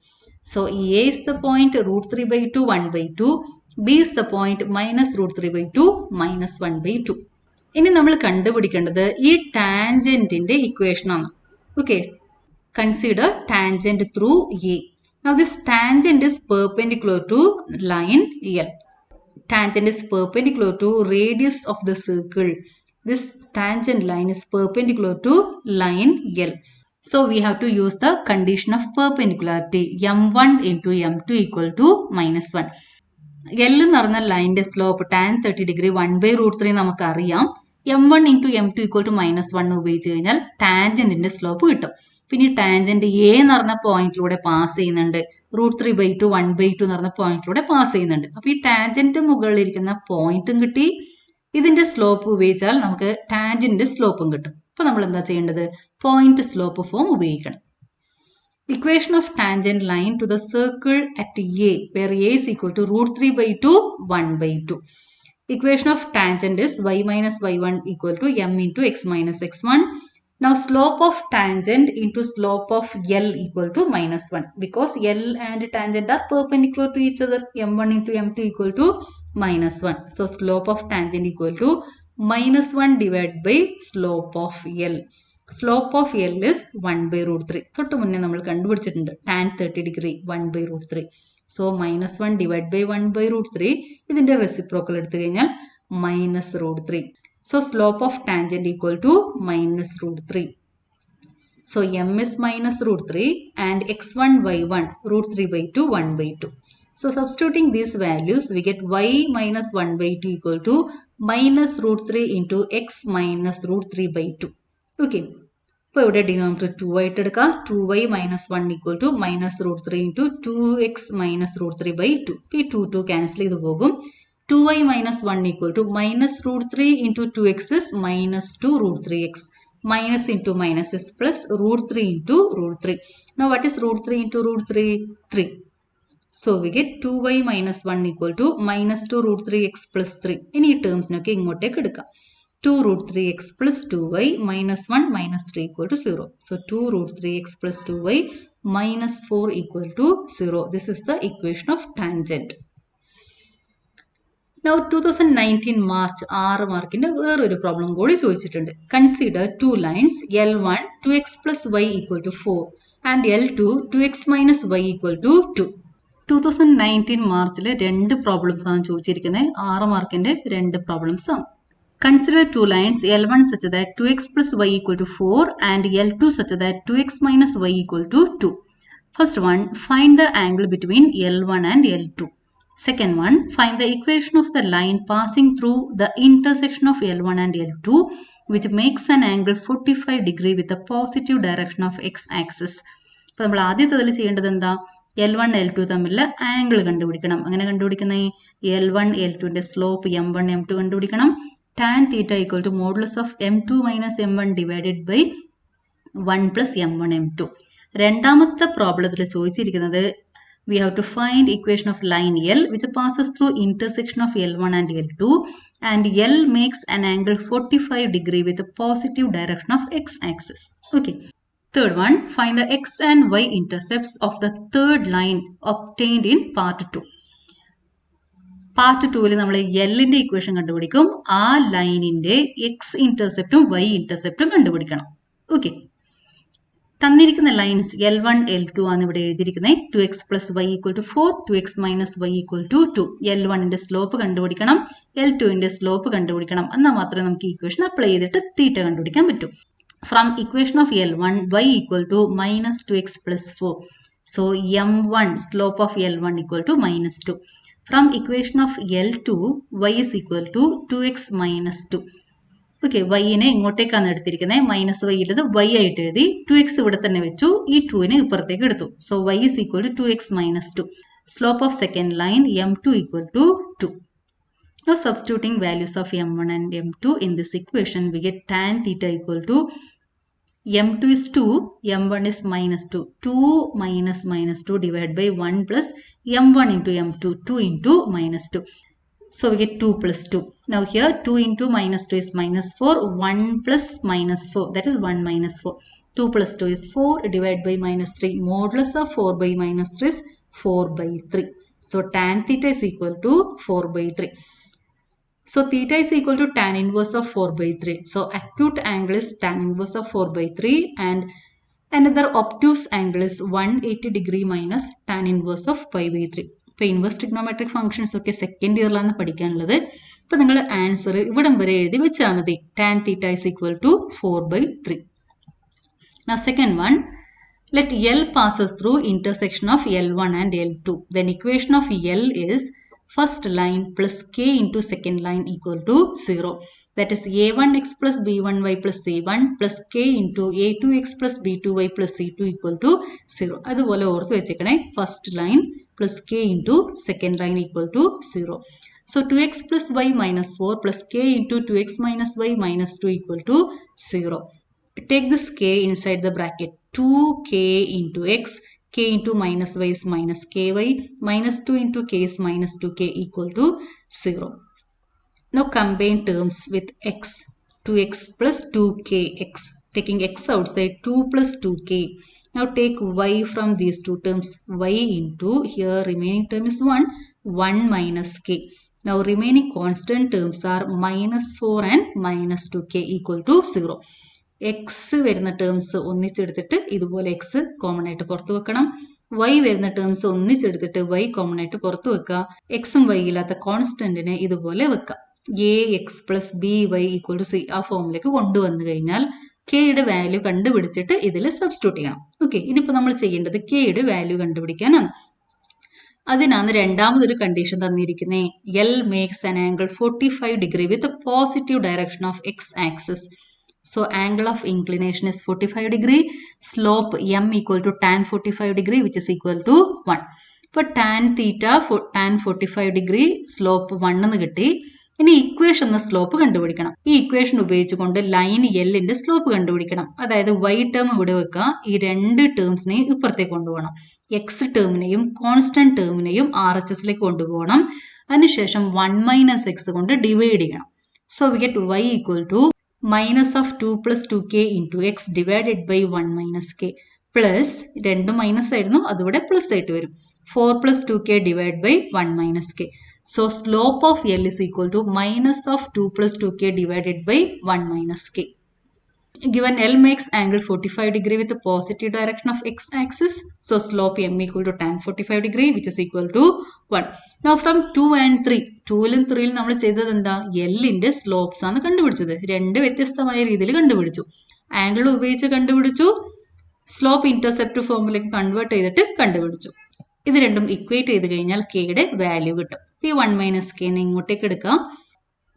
So A is the point root 3 by 2 1 by 2. B is the point minus root 3 by 2 minus 1 by 2. ഇനി നമ്മൾ കണ്ടുപിടിക്കേണ്ടത് ഈ ടാൻജന്റിന്റെ equation ആണ്. Okay, consider tangent through A. Now this tangent is perpendicular to line L. Tangent is perpendicular to radius of the circle. This tangent line is perpendicular to line L. So we have to use the condition of perpendicularity. M1 into M2 equal to minus 1. L എന്ന് പറഞ്ഞ ലൈനിന്റെ slope tan 30 degree 1 by root 3 നമുക്ക് അറിയാം. M1 into M2 equal to minus 1 ഉപയോഗിച്ച് കഴിഞ്ഞാൽ ടാൻജന്റിന്റെ slope കിട്ടും. പിന്നെ ഈ ടാൻജന്റ് എ എന്ന് പറഞ്ഞ പോയിന്റിലൂടെ പാസ് ചെയ്യുന്നുണ്ട്, റൂട്ട് 3 by 2 1 by 2 എന്ന് പറഞ്ഞ പോയിന്റിലൂടെ പാസ് ചെയ്യുന്നുണ്ട്. അപ്പൊ ഈ ടാൻജന്റ് മുകളിലിരിക്കുന്ന പോയിന്റും കിട്ടി, ഇതിന്റെ സ്ലോപ്പ് ഉപയോഗിച്ചാൽ നമുക്ക് ടാൻജന്റിന്റെ സ്ലോപ്പും കിട്ടും. അപ്പൊ നമ്മൾ എന്താ ചെയ്യേണ്ടത്? പോയിന്റ് സ്ലോപ്പ് ഫോം ഉപയോഗിക്കണം. Equation of tangent line to the circle at A, where A is equal to root 3 by 2 1 by 2. Equation of tangent is y minus y1 equal to m into x minus x1. Now slope of tangent into slope of L equal to minus 1, because L and tangent are perpendicular to each other. M1 into M2 equal to minus 1. So slope of tangent equal to minus 1 divided by slope of L. Slope of L is 1 by root 3. തൊട്ട് മുന്നേ നമ്മൾ കണ്ടുപിടിച്ചിട്ടുണ്ട് tan 30 degree 1 by root 3. So minus 1 divided by 1 by root 3. ഇതിന്റെ reciprocal എടുത്തു കഴിഞ്ഞാൽ minus root 3. So slope of tangent equal to minus root 3. So m is minus root 3 and x1 y1 root 3 by 2 1 by 2. So substituting these values we get y minus 1 by 2 equal to minus root 3 into x minus root 3 by 2. Okay. ഇപ്പോൾ ഇവിടെ denominator 2 ആയിട്ട് എടുക്കാം. 2y minus 1 equal to minus root 3 into 2x minus root 3 by 2. ഈ 2 cancel ചെയ്ത് പോകും. 2y minus 1 equal to minus root 3 into 2x is minus 2 root 3x. minus into minus is plus, root 3 into root 3. Now what is root 3 into root 3? 3. So we get 2y minus 1 equal to minus 2 root 3x plus 3. In terms, 2 root 3x plus 2y minus 1 minus 3 equal to 0. So 2 root 3x plus 2y minus 4 equal to 0. This is the equation of tangent. Now 2019 March 6 മാർക്കിന്റെ വേറൊരു problem കൂടി ചോദിച്ചിട്ടുണ്ട്. Consider to lines L1 2x plus y equal to 4 and L2 2x minus y equal to 2. 2019 മാർച്ചിലെ രണ്ട് problems ആണ് ചോദിച്ചിരിക്കുന്നത്. 6 മാർക്കിന്റെ രണ്ട് problems ആണ്. Consider two lines L1 such that 2x plus y equal to 4 and L2 such that 2x minus y equal to 2. First one, find the angle between L1 and L2. Second one, find the equation of the line passing through the intersection of L1 and L2 which makes an angle 45 degree with the positive direction of x-axis. അപ്പോൾ നമ്മൾ ആദ്യത്തെ ചെയ്യേണ്ടത് എന്താ? L1 L2 തമ്മിലുള്ള angle കണ്ടുപിടിക്കണം. അങ്ങനെ കണ്ടുപിടിക്കുന്നത് L1 L2ന്റെ slope M1 M2 കണ്ടുപിടിക്കണം. Tan theta equal to modulus of M2 minus M1 divided by 1 plus M1 M2. രണ്ടാമത്തെ പ്രോബ്ലത്തിൽ ചോദിച്ചിരിക്കുന്നത് we have to find equation of line L which passes through intersection of L1 and L2 and L makes an angle 45 degree with a positive direction of x-axis. Okay. Third one, find the x and y intercepts of the third line obtained in part 2. Part 2 നമ്മൾ എല്ലിന്റെ equation കണ്ടുപിടിക്കും. ആ ലൈനിന്റെ X ഇന്റർസെപ്റ്റും Y ഇന്റർസെപ്റ്റും കണ്ടുപിടിക്കണം. Okay, തന്നിരിക്കുന്ന lines L1 L2 ആണ് ഇവിടെ എഴുതിയിരിക്കുന്നത്. 2x plus y equal to 4, 2x minus y equal to 2. L1ന്റെ slope കണ്ടുപിടിക്കണം, L2ന്റെ സ്ലോപ്പ് കണ്ടുപിടിക്കണം. എന്നാൽ മാത്രമേ നമുക്ക് ഇക്വേഷൻ അപ്ലൈ ചെയ്തിട്ട് തീറ്റ കണ്ടുപിടിക്കാൻ പറ്റൂ. From equation of L1, y equal to minus 2x plus 4. So M1 slope of L1 equal to minus 2. From equation of L2, y is equal to 2x minus 2. Okay, വൈനെ ഇങ്ങോട്ടേക്കാണ് എടുത്തിരിക്കുന്നത്. Minus Y ഉള്ളത് y ആയിട്ട് എഴുതി. 2x ഇവിടെ തന്നെ വെച്ചു, ഈ 2നെ ഇപ്പുറത്തേക്ക് എടുത്തു. So y is equal to 2x minus 2. Slope of second line M2 equal to 2. Now substituting values of M1 and M2 in this equation, we get tan theta equal to M2 is 2, M1 is minus 2. 2 minus minus 2 divided by 1 plus M1 into M2, 2 into minus 2. So we get 2 plus 2. Now here 2 into minus 2 is minus 4, 1 plus minus 4, that is 1 minus 4. 2 plus 2 is 4 divided by minus 3. Modulus of 4 by minus 3 is 4 by 3. So tan theta is equal to 4 by 3. So theta is equal to tan inverse of 4 by 3. So acute angle is tan inverse of 4 by 3 and another obtuse angle is 180 degree minus tan inverse of pi by 3. ഇപ്പോൾ inverse trigonometric functions ഒക്കെ second ഇയറിലാണ് പഠിക്കാനുള്ളത്. ഇപ്പോൾ നിങ്ങൾ answer ഇവിടം വരെ എഴുതി വെച്ചാൽ മതി. tan theta is equal to 4 by 3. Now second one, let L passes through intersection of L1 and L2. Then equation of L is first line plus k into second line equal to 0. That is a1x plus b1y plus c1 plus k into a2x plus b2y plus c2 equal to 0. അതുപോലെ ഓർത്ത് വെച്ചേക്കണേ, first line plus k into second line equal to 0. So 2x plus y minus 4 plus k into 2x minus y minus 2 equal to 0. Take this k inside the bracket. 2k into x, k into minus y is minus ky, minus 2 into k is minus 2k equal to 0. Now combine terms with x. 2x plus 2kx. Taking x outside, 2 plus 2k. Now take y from these two terms. Y into, here remaining term is 1, 1 minus k. Now remaining constant terms are minus 4 and minus 2k equal to 0. X വരുന്ന terms ഒന്നിച്ചെടുത്തിട്ട് ഇതുപോലെ X common ആയിട്ട് പുറത്തു വെക്കണം. Y വരുന്ന terms ഒന്നിച്ചെടുത്തിട്ട് Y common ആയിട്ട് പുറത്തു വെക്കുക. എക്സും വൈ ഇല്ലാത്ത കോൺസ്റ്റന്റിനെ ഇതുപോലെ വെക്കുക. A x plus b y equal to c ആ ഫോമിലേക്ക് കൊണ്ടുവന്നു കഴിഞ്ഞാൽ കെയുടെ വാല്യൂ കണ്ടുപിടിച്ചിട്ട് ഇതിൽ സബ്സ്റ്റിറ്റ്യൂട്ട് ചെയ്യണം. ഓക്കെ, ഇനിയിപ്പോൾ നമ്മൾ ചെയ്യേണ്ടത് കെയുടെ വാല്യൂ കണ്ടുപിടിക്കാനാണ്. അതിനാണ് രണ്ടാമതൊരു കണ്ടീഷൻ തന്നിരിക്കുന്നത്. L makes an angle 45 degree with positive direction of x axis. So angle of inclination is 45 degree. Slope m equal to tan 45 degree which is equal to 1. For tan theta, tan 45 degree, slope 1 എന്ന് കിട്ടി. ഇനി equation slope കണ്ടുപിടിക്കണം. ഈ equation ഉപയോഗിച്ചുകൊണ്ട് line എല്ലിന്റെ slope കണ്ടുപിടിക്കണം. അതായത് y term ഇവിടെ വെക്കുക, ഈ രണ്ട് ടേംസിനെയും ഇപ്പുറത്തേക്ക് കൊണ്ടുപോകണം. എക്സ് ടേമിനെയും കോൺസ്റ്റന്റ് ടേമിനെയും RHSലേക്ക് കൊണ്ടുപോകണം. അതിനുശേഷം 1 - x കൊണ്ട് ഡിവൈഡ് ചെയ്യണം. So we get y equal to minus of 2 + 2k into x divided by 1 - k plus 2 minus ആയിരുന്നു, അതിവിടെ പ്ലസ് ആയിട്ട് വരും. 4 + 2k divide by 1 - k. So slope of L is equal to minus of 2 + 2k divided by 1 - k. Given L makes angle 45 degree with the positive direction of x-axis. So slope M equal to tan 45 degree which is equal to 1. Now from 2 and 3, 2ലും 3ലും നമ്മൾ ചെയ്തത് എന്താ? Lന്റെ slopes ആണ് കണ്ടുപിടിച്ചത്. രണ്ട് വ്യത്യസ്തമായ രീതിയിൽ കണ്ടുപിടിച്ചു. Angle ഉപയോഗിച്ച് കണ്ടുപിടിച്ചു, സ്ലോപ്പ് ഇന്റർസെപ്റ്റ് ഫോമിലേക്ക് കൺവേർട്ട് ചെയ്തിട്ട് കണ്ടുപിടിച്ചു. ഇത് രണ്ടും ഇക്വേറ്റ് ചെയ്ത് കഴിഞ്ഞാൽ കെയുടെ വാല്യൂ കിട്ടും. ഈ 1 - k ഇങ്ങോട്ടേക്ക് എടുക്കാം.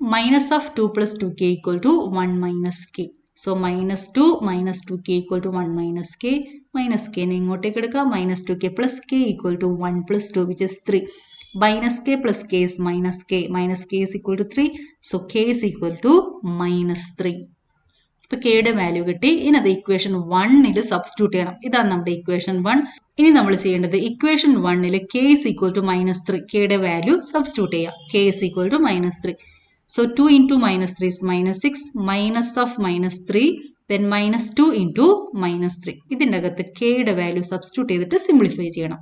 Minus of 2 + 2k equal to 1 - k. So -2 - 2k equal to 1 - k. Minus k ഇങ്ങോട്ടേക്ക് എടുക്കാം. -2k + k equal to 1 + 2 which is 3. -k + k is -k. -k is equal to 3. So k is equal to -3. ഇപ്പൊ കെയുടെ value കിട്ടി. ഇനി അത് equation 1 substitute ചെയ്യണം. ഇതാണ് നമ്മുടെ ഇക്വേഷൻ 1. ഇനി നമ്മൾ ചെയ്യേണ്ടത് equation 1 k is equal to -3, കെയുടെ വാല്യൂ സബ്സ്റ്റിറ്റ്യൂട്ട് ചെയ്യാം. k is equal to -3. So 2 × -3 is -6, minus of -3, then -2 × -3. ഇതിൻ്റെ അകത്ത് കെയുടെ വാല്യൂ സബ്സ്റ്റിറ്റ്യൂട്ട് ചെയ്തിട്ട് സിംപ്ലിഫൈ ചെയ്യണം.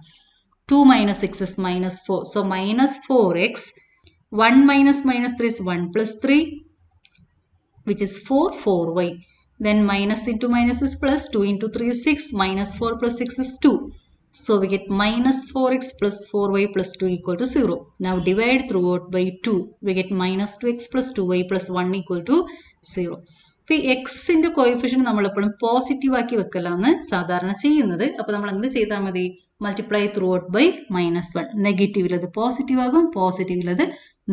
2 - 6 is -4. So -4x, 1 - -3 is 1 + 3, which is 4y. Then minus into minus is plus, 2 × 3 is 6, -4 + 6 is 2. So we get -4x + 4y + 2 equal to 0. Now divide throughout by 2. We get -2x + 2y + 1 equal to 0. ഇപ്പോൾ ഈ എക്സിൻ്റെ coefficient നമ്മളെപ്പോഴും positive ആക്കി വെക്കലാണ് സാധാരണ ചെയ്യുന്നത്. അപ്പോൾ നമ്മൾ എന്ത് ചെയ്താൽ മതി? Multiply throughout by -1. നെഗറ്റീവിലത് പോസിറ്റീവ് ആകും, പോസിറ്റീവിലത്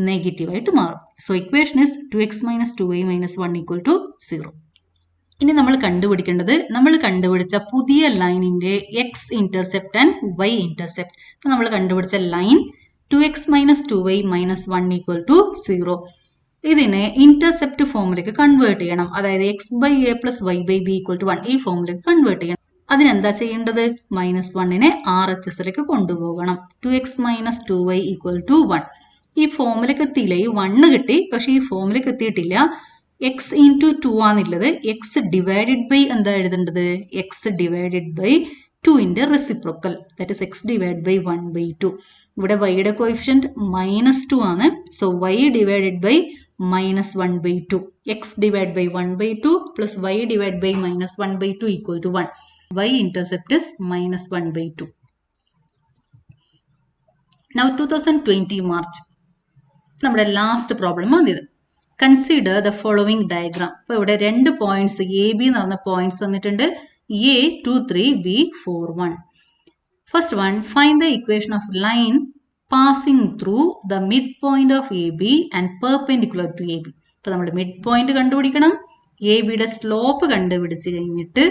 നെഗറ്റീവായിട്ട് മാറും. So equation is 2x - 2y - 1 equal to 0. ഇനി നമ്മൾ കണ്ടുപിടിക്കേണ്ടത്, നമ്മൾ കണ്ടുപിടിച്ച പുതിയ ലൈനിൻ്റെ x intercept and y intercept. അപ്പോൾ നമ്മൾ കണ്ടുപിടിച്ച line 2x - 2y - 1 equal to 0. ഇതിനെ ഇന്റർസെപ്റ്റ് ഫോമിലേക്ക് കൺവേർട്ട് ചെയ്യണം. അതായത് x/a + y/b = 1 ഈ ഫോമിലേക്ക് കൺവേർട്ട് ചെയ്യണം. അതിനെന്താ ചെയ്യേണ്ടത്? -1നെ RHSലേക്ക് കൊണ്ടുപോകണം. 2x - 2y = 1. ഈ ഫോമിലേക്ക് എത്തിയില്ല. ഈ 1 കിട്ടി, പക്ഷേ ഈ ഫോമിലേക്ക് എത്തിയിട്ടില്ല. x × 2 ആണുള്ളത്. x ഡിവൈഡഡ് ബൈ എന്താ എഴുതേണ്ടത്? x ഡിവൈഡഡ് ബൈ 2ന്റെ reciprocal, that is x divide by 1/2. ഇവിടെ y-യുടെ കോയിഫിഷ്യന്റ് -2 ആണ്. സോ y divided by -1/2. x divide by 1/2 plus y divide by -1/2 equal to 1. y intercept is -1/2. Now 2020 March നമ്മുടെ last problem ആണിത്. Consider the following diagram. അപ്പോൾ ഇവിടെ രണ്ട് പോയിന്റ്സ് AB എന്ന് പറഞ്ഞ പോയിന്റ്സ് തന്നിട്ടുണ്ട്. A 2 3, B 4 1. First one, find the equation of line passing through the mid point of AB and perpendicular to AB. അപ്പോൾ നമ്മൾ മിഡ് പോയിന്റ് കണ്ടുപിടിക്കണം. ABയുടെ സ്ലോപ്പ് കണ്ടുപിടിച്ച് കഴിഞ്ഞിട്ട്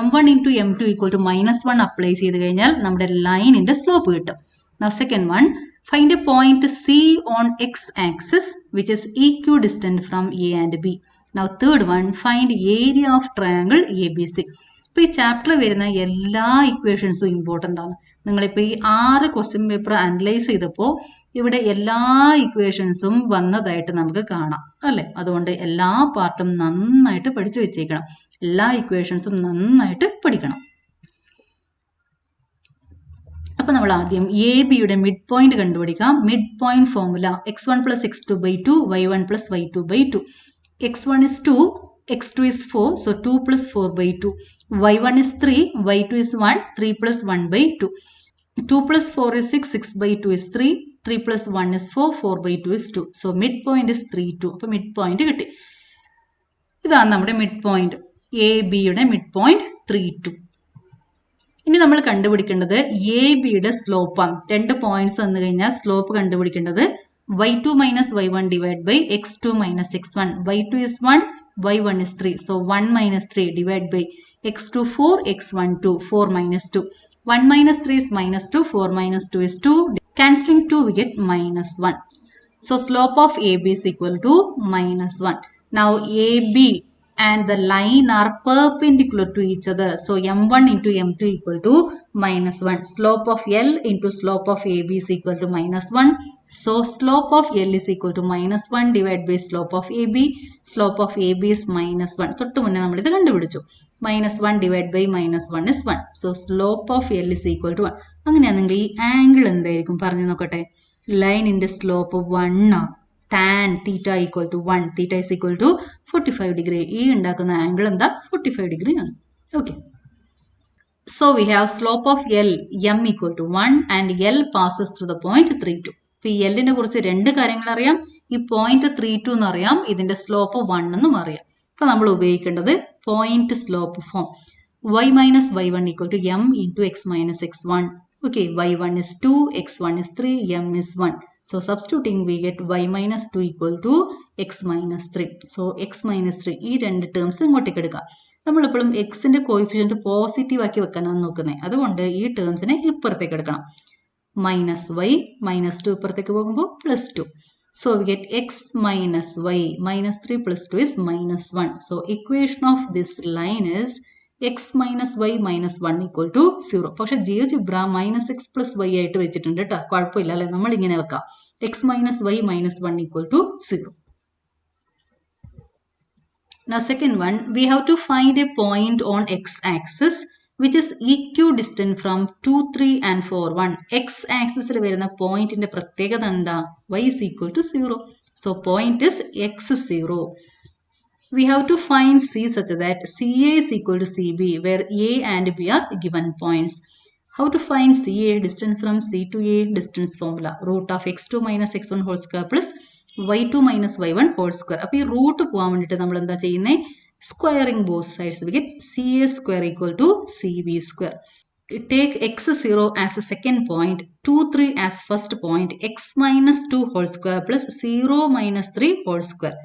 M1 × M2 = -1 അപ്ലൈ ചെയ്ത് കഴിഞ്ഞാൽ നമ്മുടെ ലൈനിന്റെ സ്ലോപ്പ് കിട്ടും. Now second one, find a point C on x-axis which is equidistant from A and B. Now third one, find area of triangle ABC. ഇപ്പോൾ ഈ ചാപ്റ്ററിൽ വരുന്ന എല്ലാ ഇക്വേഷൻസും ഇമ്പോർട്ടൻ്റ് ആണ്. നിങ്ങളിപ്പോൾ ഈ 6 ക്വസ്റ്റ്യൻ പേപ്പർ അനലൈസ് ചെയ്തപ്പോൾ ഇവിടെ എല്ലാ ഇക്വേഷൻസും വന്നതായിട്ട് നമുക്ക് കാണാം അല്ലേ? അതുകൊണ്ട് എല്ലാ പാർട്ടും നന്നായിട്ട് പഠിച്ചു വെച്ചേക്കണം. എല്ലാ ഇക്വേഷൻസും നന്നായിട്ട് പഠിക്കണം. അപ്പോൾ നമ്മൾ ആദ്യം ABയുടെ മിഡ് പോയിന്റ് കണ്ടുപിടിക്കാം. Mid point formula x1 + x2/2, y1 + y2/2. x1 is 2, x2 is 4, so 2 + 4/2. y1 is 3, y2 is 1, 3 + 1/2. 2 + 4 is 6, 6/2 is 3, 3 + 1 is 4, 4/2 is 2. So mid point is 3 2. അപ്പോൾ മിഡ് പോയിന്റ് കിട്ടി. ഇതാണ് നമ്മുടെ മിഡ് പോയിന്റ്. ABയുടെ മിഡ് പോയിന്റ് 3 2. ഇനി നമ്മൾ കണ്ടുപിടിക്കേണ്ടത് ABയുടെ സ്ലോപ്പാണ്. രണ്ട് പോയിന്റ്സ് വന്നു കഴിഞ്ഞാൽ സ്ലോപ്പ് കണ്ടുപിടിക്കേണ്ടത് y2 - y1 divided by x2 - x1. y2 is 1, y1 is 3. So 1 - 3 divided by x2 4, x1 2, 4 - 2. 1 - 3 is -2, 4 - 2 is 2. Cancelling 2 we get -1. So slope of AB is equal to -1. Now AB and the line are perpendicular to each other. So M1 into M2 equal to -1. Slope of L into slope of AB is equal to -1. So slope of L is equal to -1 divided by slope of AB. Slope of AB is -1. തൊട്ട് മുന്നേ നമ്മൾ ഇത് കണ്ടുപിടിച്ചു. -1 divided by -1 is 1. So slope of L is equal to 1. അങ്ങനെയാണെങ്കിൽ ഈ angle എന്തായിരിക്കും പറഞ്ഞു നോക്കട്ടെ. ലൈനിന്റെ സ്ലോപ്പ് 1 ആണ്. tan theta equal to 1. Theta is equal to 45 degree. ഈ ഉണ്ടാക്കുന്ന ആംഗിൾ എന്താ 45 degree ആണ്. Okay. So we have slope of L m equal to 1 and L passes through the point 3,2. ഇപ്പോൾ ഈ Lനെ കുറിച്ച് രണ്ട് കാര്യങ്ങൾ അറിയാം. ഈ പോയിന്റ് 3,2 എന്ന് അറിയാം. ഇതിന്റെ സ്ലോപ്പ് 1 എന്നും അറിയാം. അപ്പോൾ നമ്മൾ ഉപയോഗിക്കേണ്ടത് point slope form. y minus y1 equal to m into x minus x1. Okay, y1 is 2, x1 is 3, m is 1. So substituting we get y minus 2 equal to x minus 3. So x minus 3 ഈ രണ്ട് terms ഇങ്ങോട്ടേക്ക് എടുക്കാം. നമ്മളെപ്പോഴും എക്സിന്റെ coefficient positive ആക്കി വെക്കാനാണ് നോക്കുന്നത്. അതുകൊണ്ട് ഈ ടേംസിനെ ഇപ്പുറത്തേക്ക് എടുക്കണം. -y -2 ഇപ്പുറത്തേക്ക് പോകുമ്പോൾ +2. So we get x minus y -3 plus 2 is -1. So equation of this line is x minus y minus 1 equal to 0. പക്ഷെ ജിയോജിബ്ര -x plus y ആയിട്ട് വെച്ചിട്ടുണ്ട് കേട്ടോ. കുഴപ്പമില്ല അല്ലെ, നമ്മൾ ഇങ്ങനെ വെക്കാം. x minus y minus 1 equal to 0. Now second one, we have to find a point on x-axis which is equidistant from 2, 3 and 4, 1. x-axisൽ വരുന്ന പോയിന്റിന്റെ പ്രത്യേകത എന്താ? y is equal to 0. So point is x0. We have to find C such that CA is equal to CB where A and B are given points. How to find CA? Distance from C to A, distance formula. Root of x2 minus x1 whole square plus y2 minus y1 whole square. അപ്പോൾ ഈ root പോകാൻ വേണ്ടിയിട്ട് നമ്മൾ എന്താ ചെയ്യുന്നത്? Squaring both sides. We get CA square equal to CB square. Take x0 as a second point, 2, 3 as first point, x minus 2 whole square plus 0 minus 3 whole square.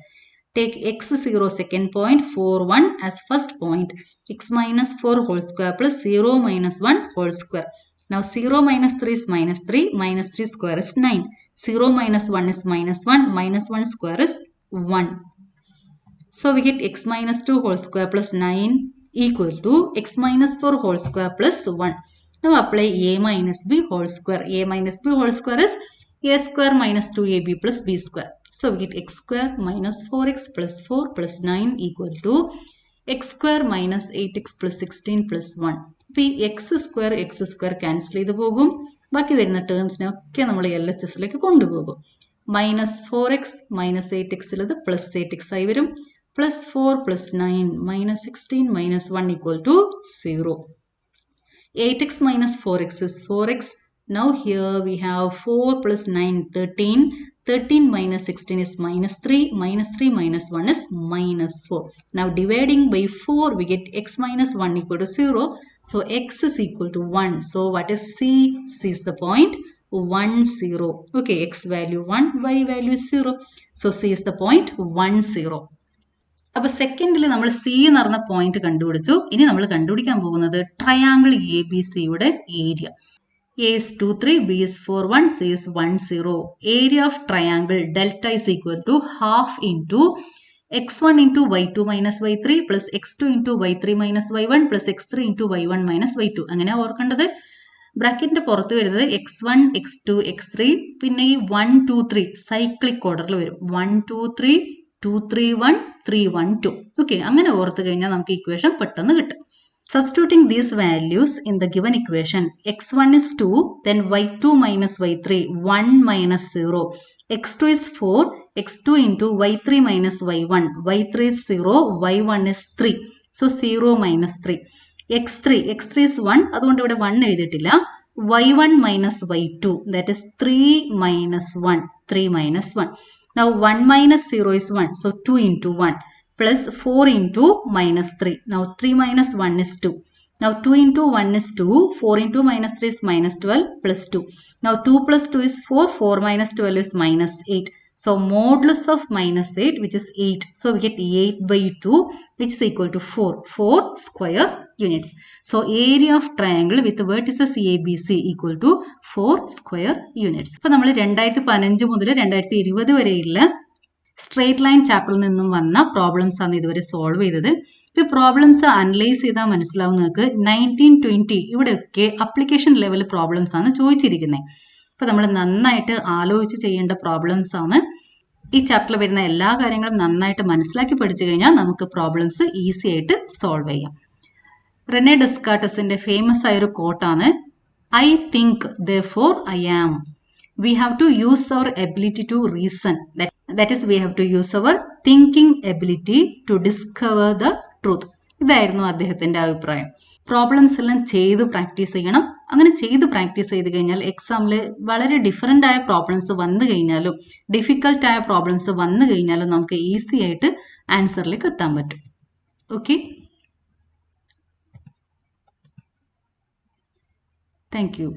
Take x0 second point, 4, 1 as first point, x minus 4 whole square plus 0 minus 1 whole square. Now 0 minus 3 is minus 3 square is 9. 0 minus 1 is minus 1 square is 1. So we get x minus 2 whole square plus 9 equal to x minus 4 whole square plus 1. Now apply a minus b whole square. A minus b whole square is a square minus 2ab plus b square. So we get x square minus 4x plus 4 plus 9 equal to x square minus 8x plus 16 plus 1. അപ്പോൾ ഈ x square cancel ചെയ്ത് പോകും. ബാക്കി വരുന്ന ടേംസിനെ ഒക്കെ നമ്മൾ LHSലേക്ക് കൊണ്ടുപോകും. -4x minus 8x plus 8x ആയി വരും. Plus 4 plus 9 minus 16 minus 1 equal to 0. 8x minus 4x is 4x. Now here we have 4 plus 9, 13. 13 minus 16 is -3. -3 minus 1 is -4. Now dividing by 4 we get x minus 1 equal to 0. So x is equal to 1. So what is C? C is the point 1, 0. Okay, x value 1, y value is 0. So C is the point 1, 0. അപ്പോൾ സെക്കൻഡിൽ നമ്മൾ C എന്ന് പറഞ്ഞ point കണ്ടുപിടിച്ചു. ഇനി നമ്മൾ കണ്ടുപിടിക്കാൻ പോകുന്നത് ട്രയാങ്കിൾ എ ബി സിയുടെ area. A is 2, 3, B is 4, 1, C is 1, 0. Area of triangle delta is equal to half into x1 into y2 minus y3 plus x2 into y3 minus y1 plus x3 into y1 minus y2. അങ്ങനെ ഓർക്കേണ്ടത് ബ്രാക്കറ്റിന്റെ പുറത്ത് വരുന്നത് x1, x2, x3 പിന്നെ ഈ 1, 2, 3 cyclic ഓർഡറിൽ വരും. 1, 2, 3, 2, 3, 1, 3, 1, 2. Okay, അങ്ങനെ ഓർത്ത് കഴിഞ്ഞാൽ നമുക്ക് ഇക്വേഷൻ പെട്ടെന്ന് കിട്ടും. Substituting these values in the given equation, x1 is 2, then y2 minus y3, 1 minus 0. x2 is 4, x2 into y3 minus y1, y3 is 0, y1 is 3. So 0 minus 3. x3 is 1, അതുകൊണ്ട് ഇവിടെ 1 എഴുതിയിട്ടില്ല. y1 minus y2, that is 3 minus 1, 3 minus 1. Now 1 minus 0 is 1, so 2 into 1. Plus 4 into minus 3. Now 3 minus 1 is 2. Now 2 into 1 is 2. 4 into minus 3 is minus 12 plus 2. Now 2 plus 2 is 4. 4 minus 12 is minus 8. So modulus of minus 8, which is 8. So we get 8 by 2, which is equal to 4. 4 square units. So area of triangle with vertices ABC equal to 4 square units. അപ്പോൾ നമ്മൾ 2015 മുതൽ 2020 വരെയുള്ള straight line ചാപ്റ്ററിൽ നിന്നും വന്ന problems ആണ് ഇതുവരെ solve ചെയ്തത്. ഇപ്പോൾ പ്രോബ്ലംസ് അനലൈസ് ചെയ്താൽ മനസ്സിലാവും നിങ്ങൾക്ക് 1920 ഇവിടെയൊക്കെ അപ്ലിക്കേഷൻ ലെവൽ പ്രോബ്ലംസ് ആണ് ചോദിച്ചിരിക്കുന്നത്. അപ്പോൾ നമ്മൾ നന്നായിട്ട് ആലോചിച്ച് ചെയ്യേണ്ട പ്രോബ്ലംസ് ആണ്. ഈ ചാപ്റ്ററിൽ വരുന്ന എല്ലാ കാര്യങ്ങളും നന്നായിട്ട് മനസ്സിലാക്കി പഠിച്ചു കഴിഞ്ഞാൽ നമുക്ക് പ്രോബ്ലംസ് ഈസി ആയിട്ട് സോൾവ് ചെയ്യാം. റെനെ ഡെസ്കാർട്ടസിന്റെ ഫേമസ് ആയൊരു കോട്ടാണ്, I think therefore I am. We have to use our ability to reason. That is, we have to use our thinking ability to discover the truth. ഇതായിരുന്നു അദ്ദേഹത്തിന്റെ അഭിപ്രായം. Problems എല്ലാം ചെയ്ത് പ്രാക്ടീസ് ചെയ്യണം. അങ്ങനെ ചെയ്ത് പ്രാക്ടീസ് ചെയ്ത് കഴിഞ്ഞാൽ എക്സാമിൽ വളരെ ഡിഫറെൻ്റ് ആയ പ്രോബ്ലംസ് വന്നു കഴിഞ്ഞാലും ഡിഫിക്കൽട്ട് ആയ പ്രോബ്ലംസ് വന്നു കഴിഞ്ഞാലും നമുക്ക് ഈസി ആയിട്ട് ആൻസറിലേക്ക് എത്താൻ പറ്റും. Okay, thank you.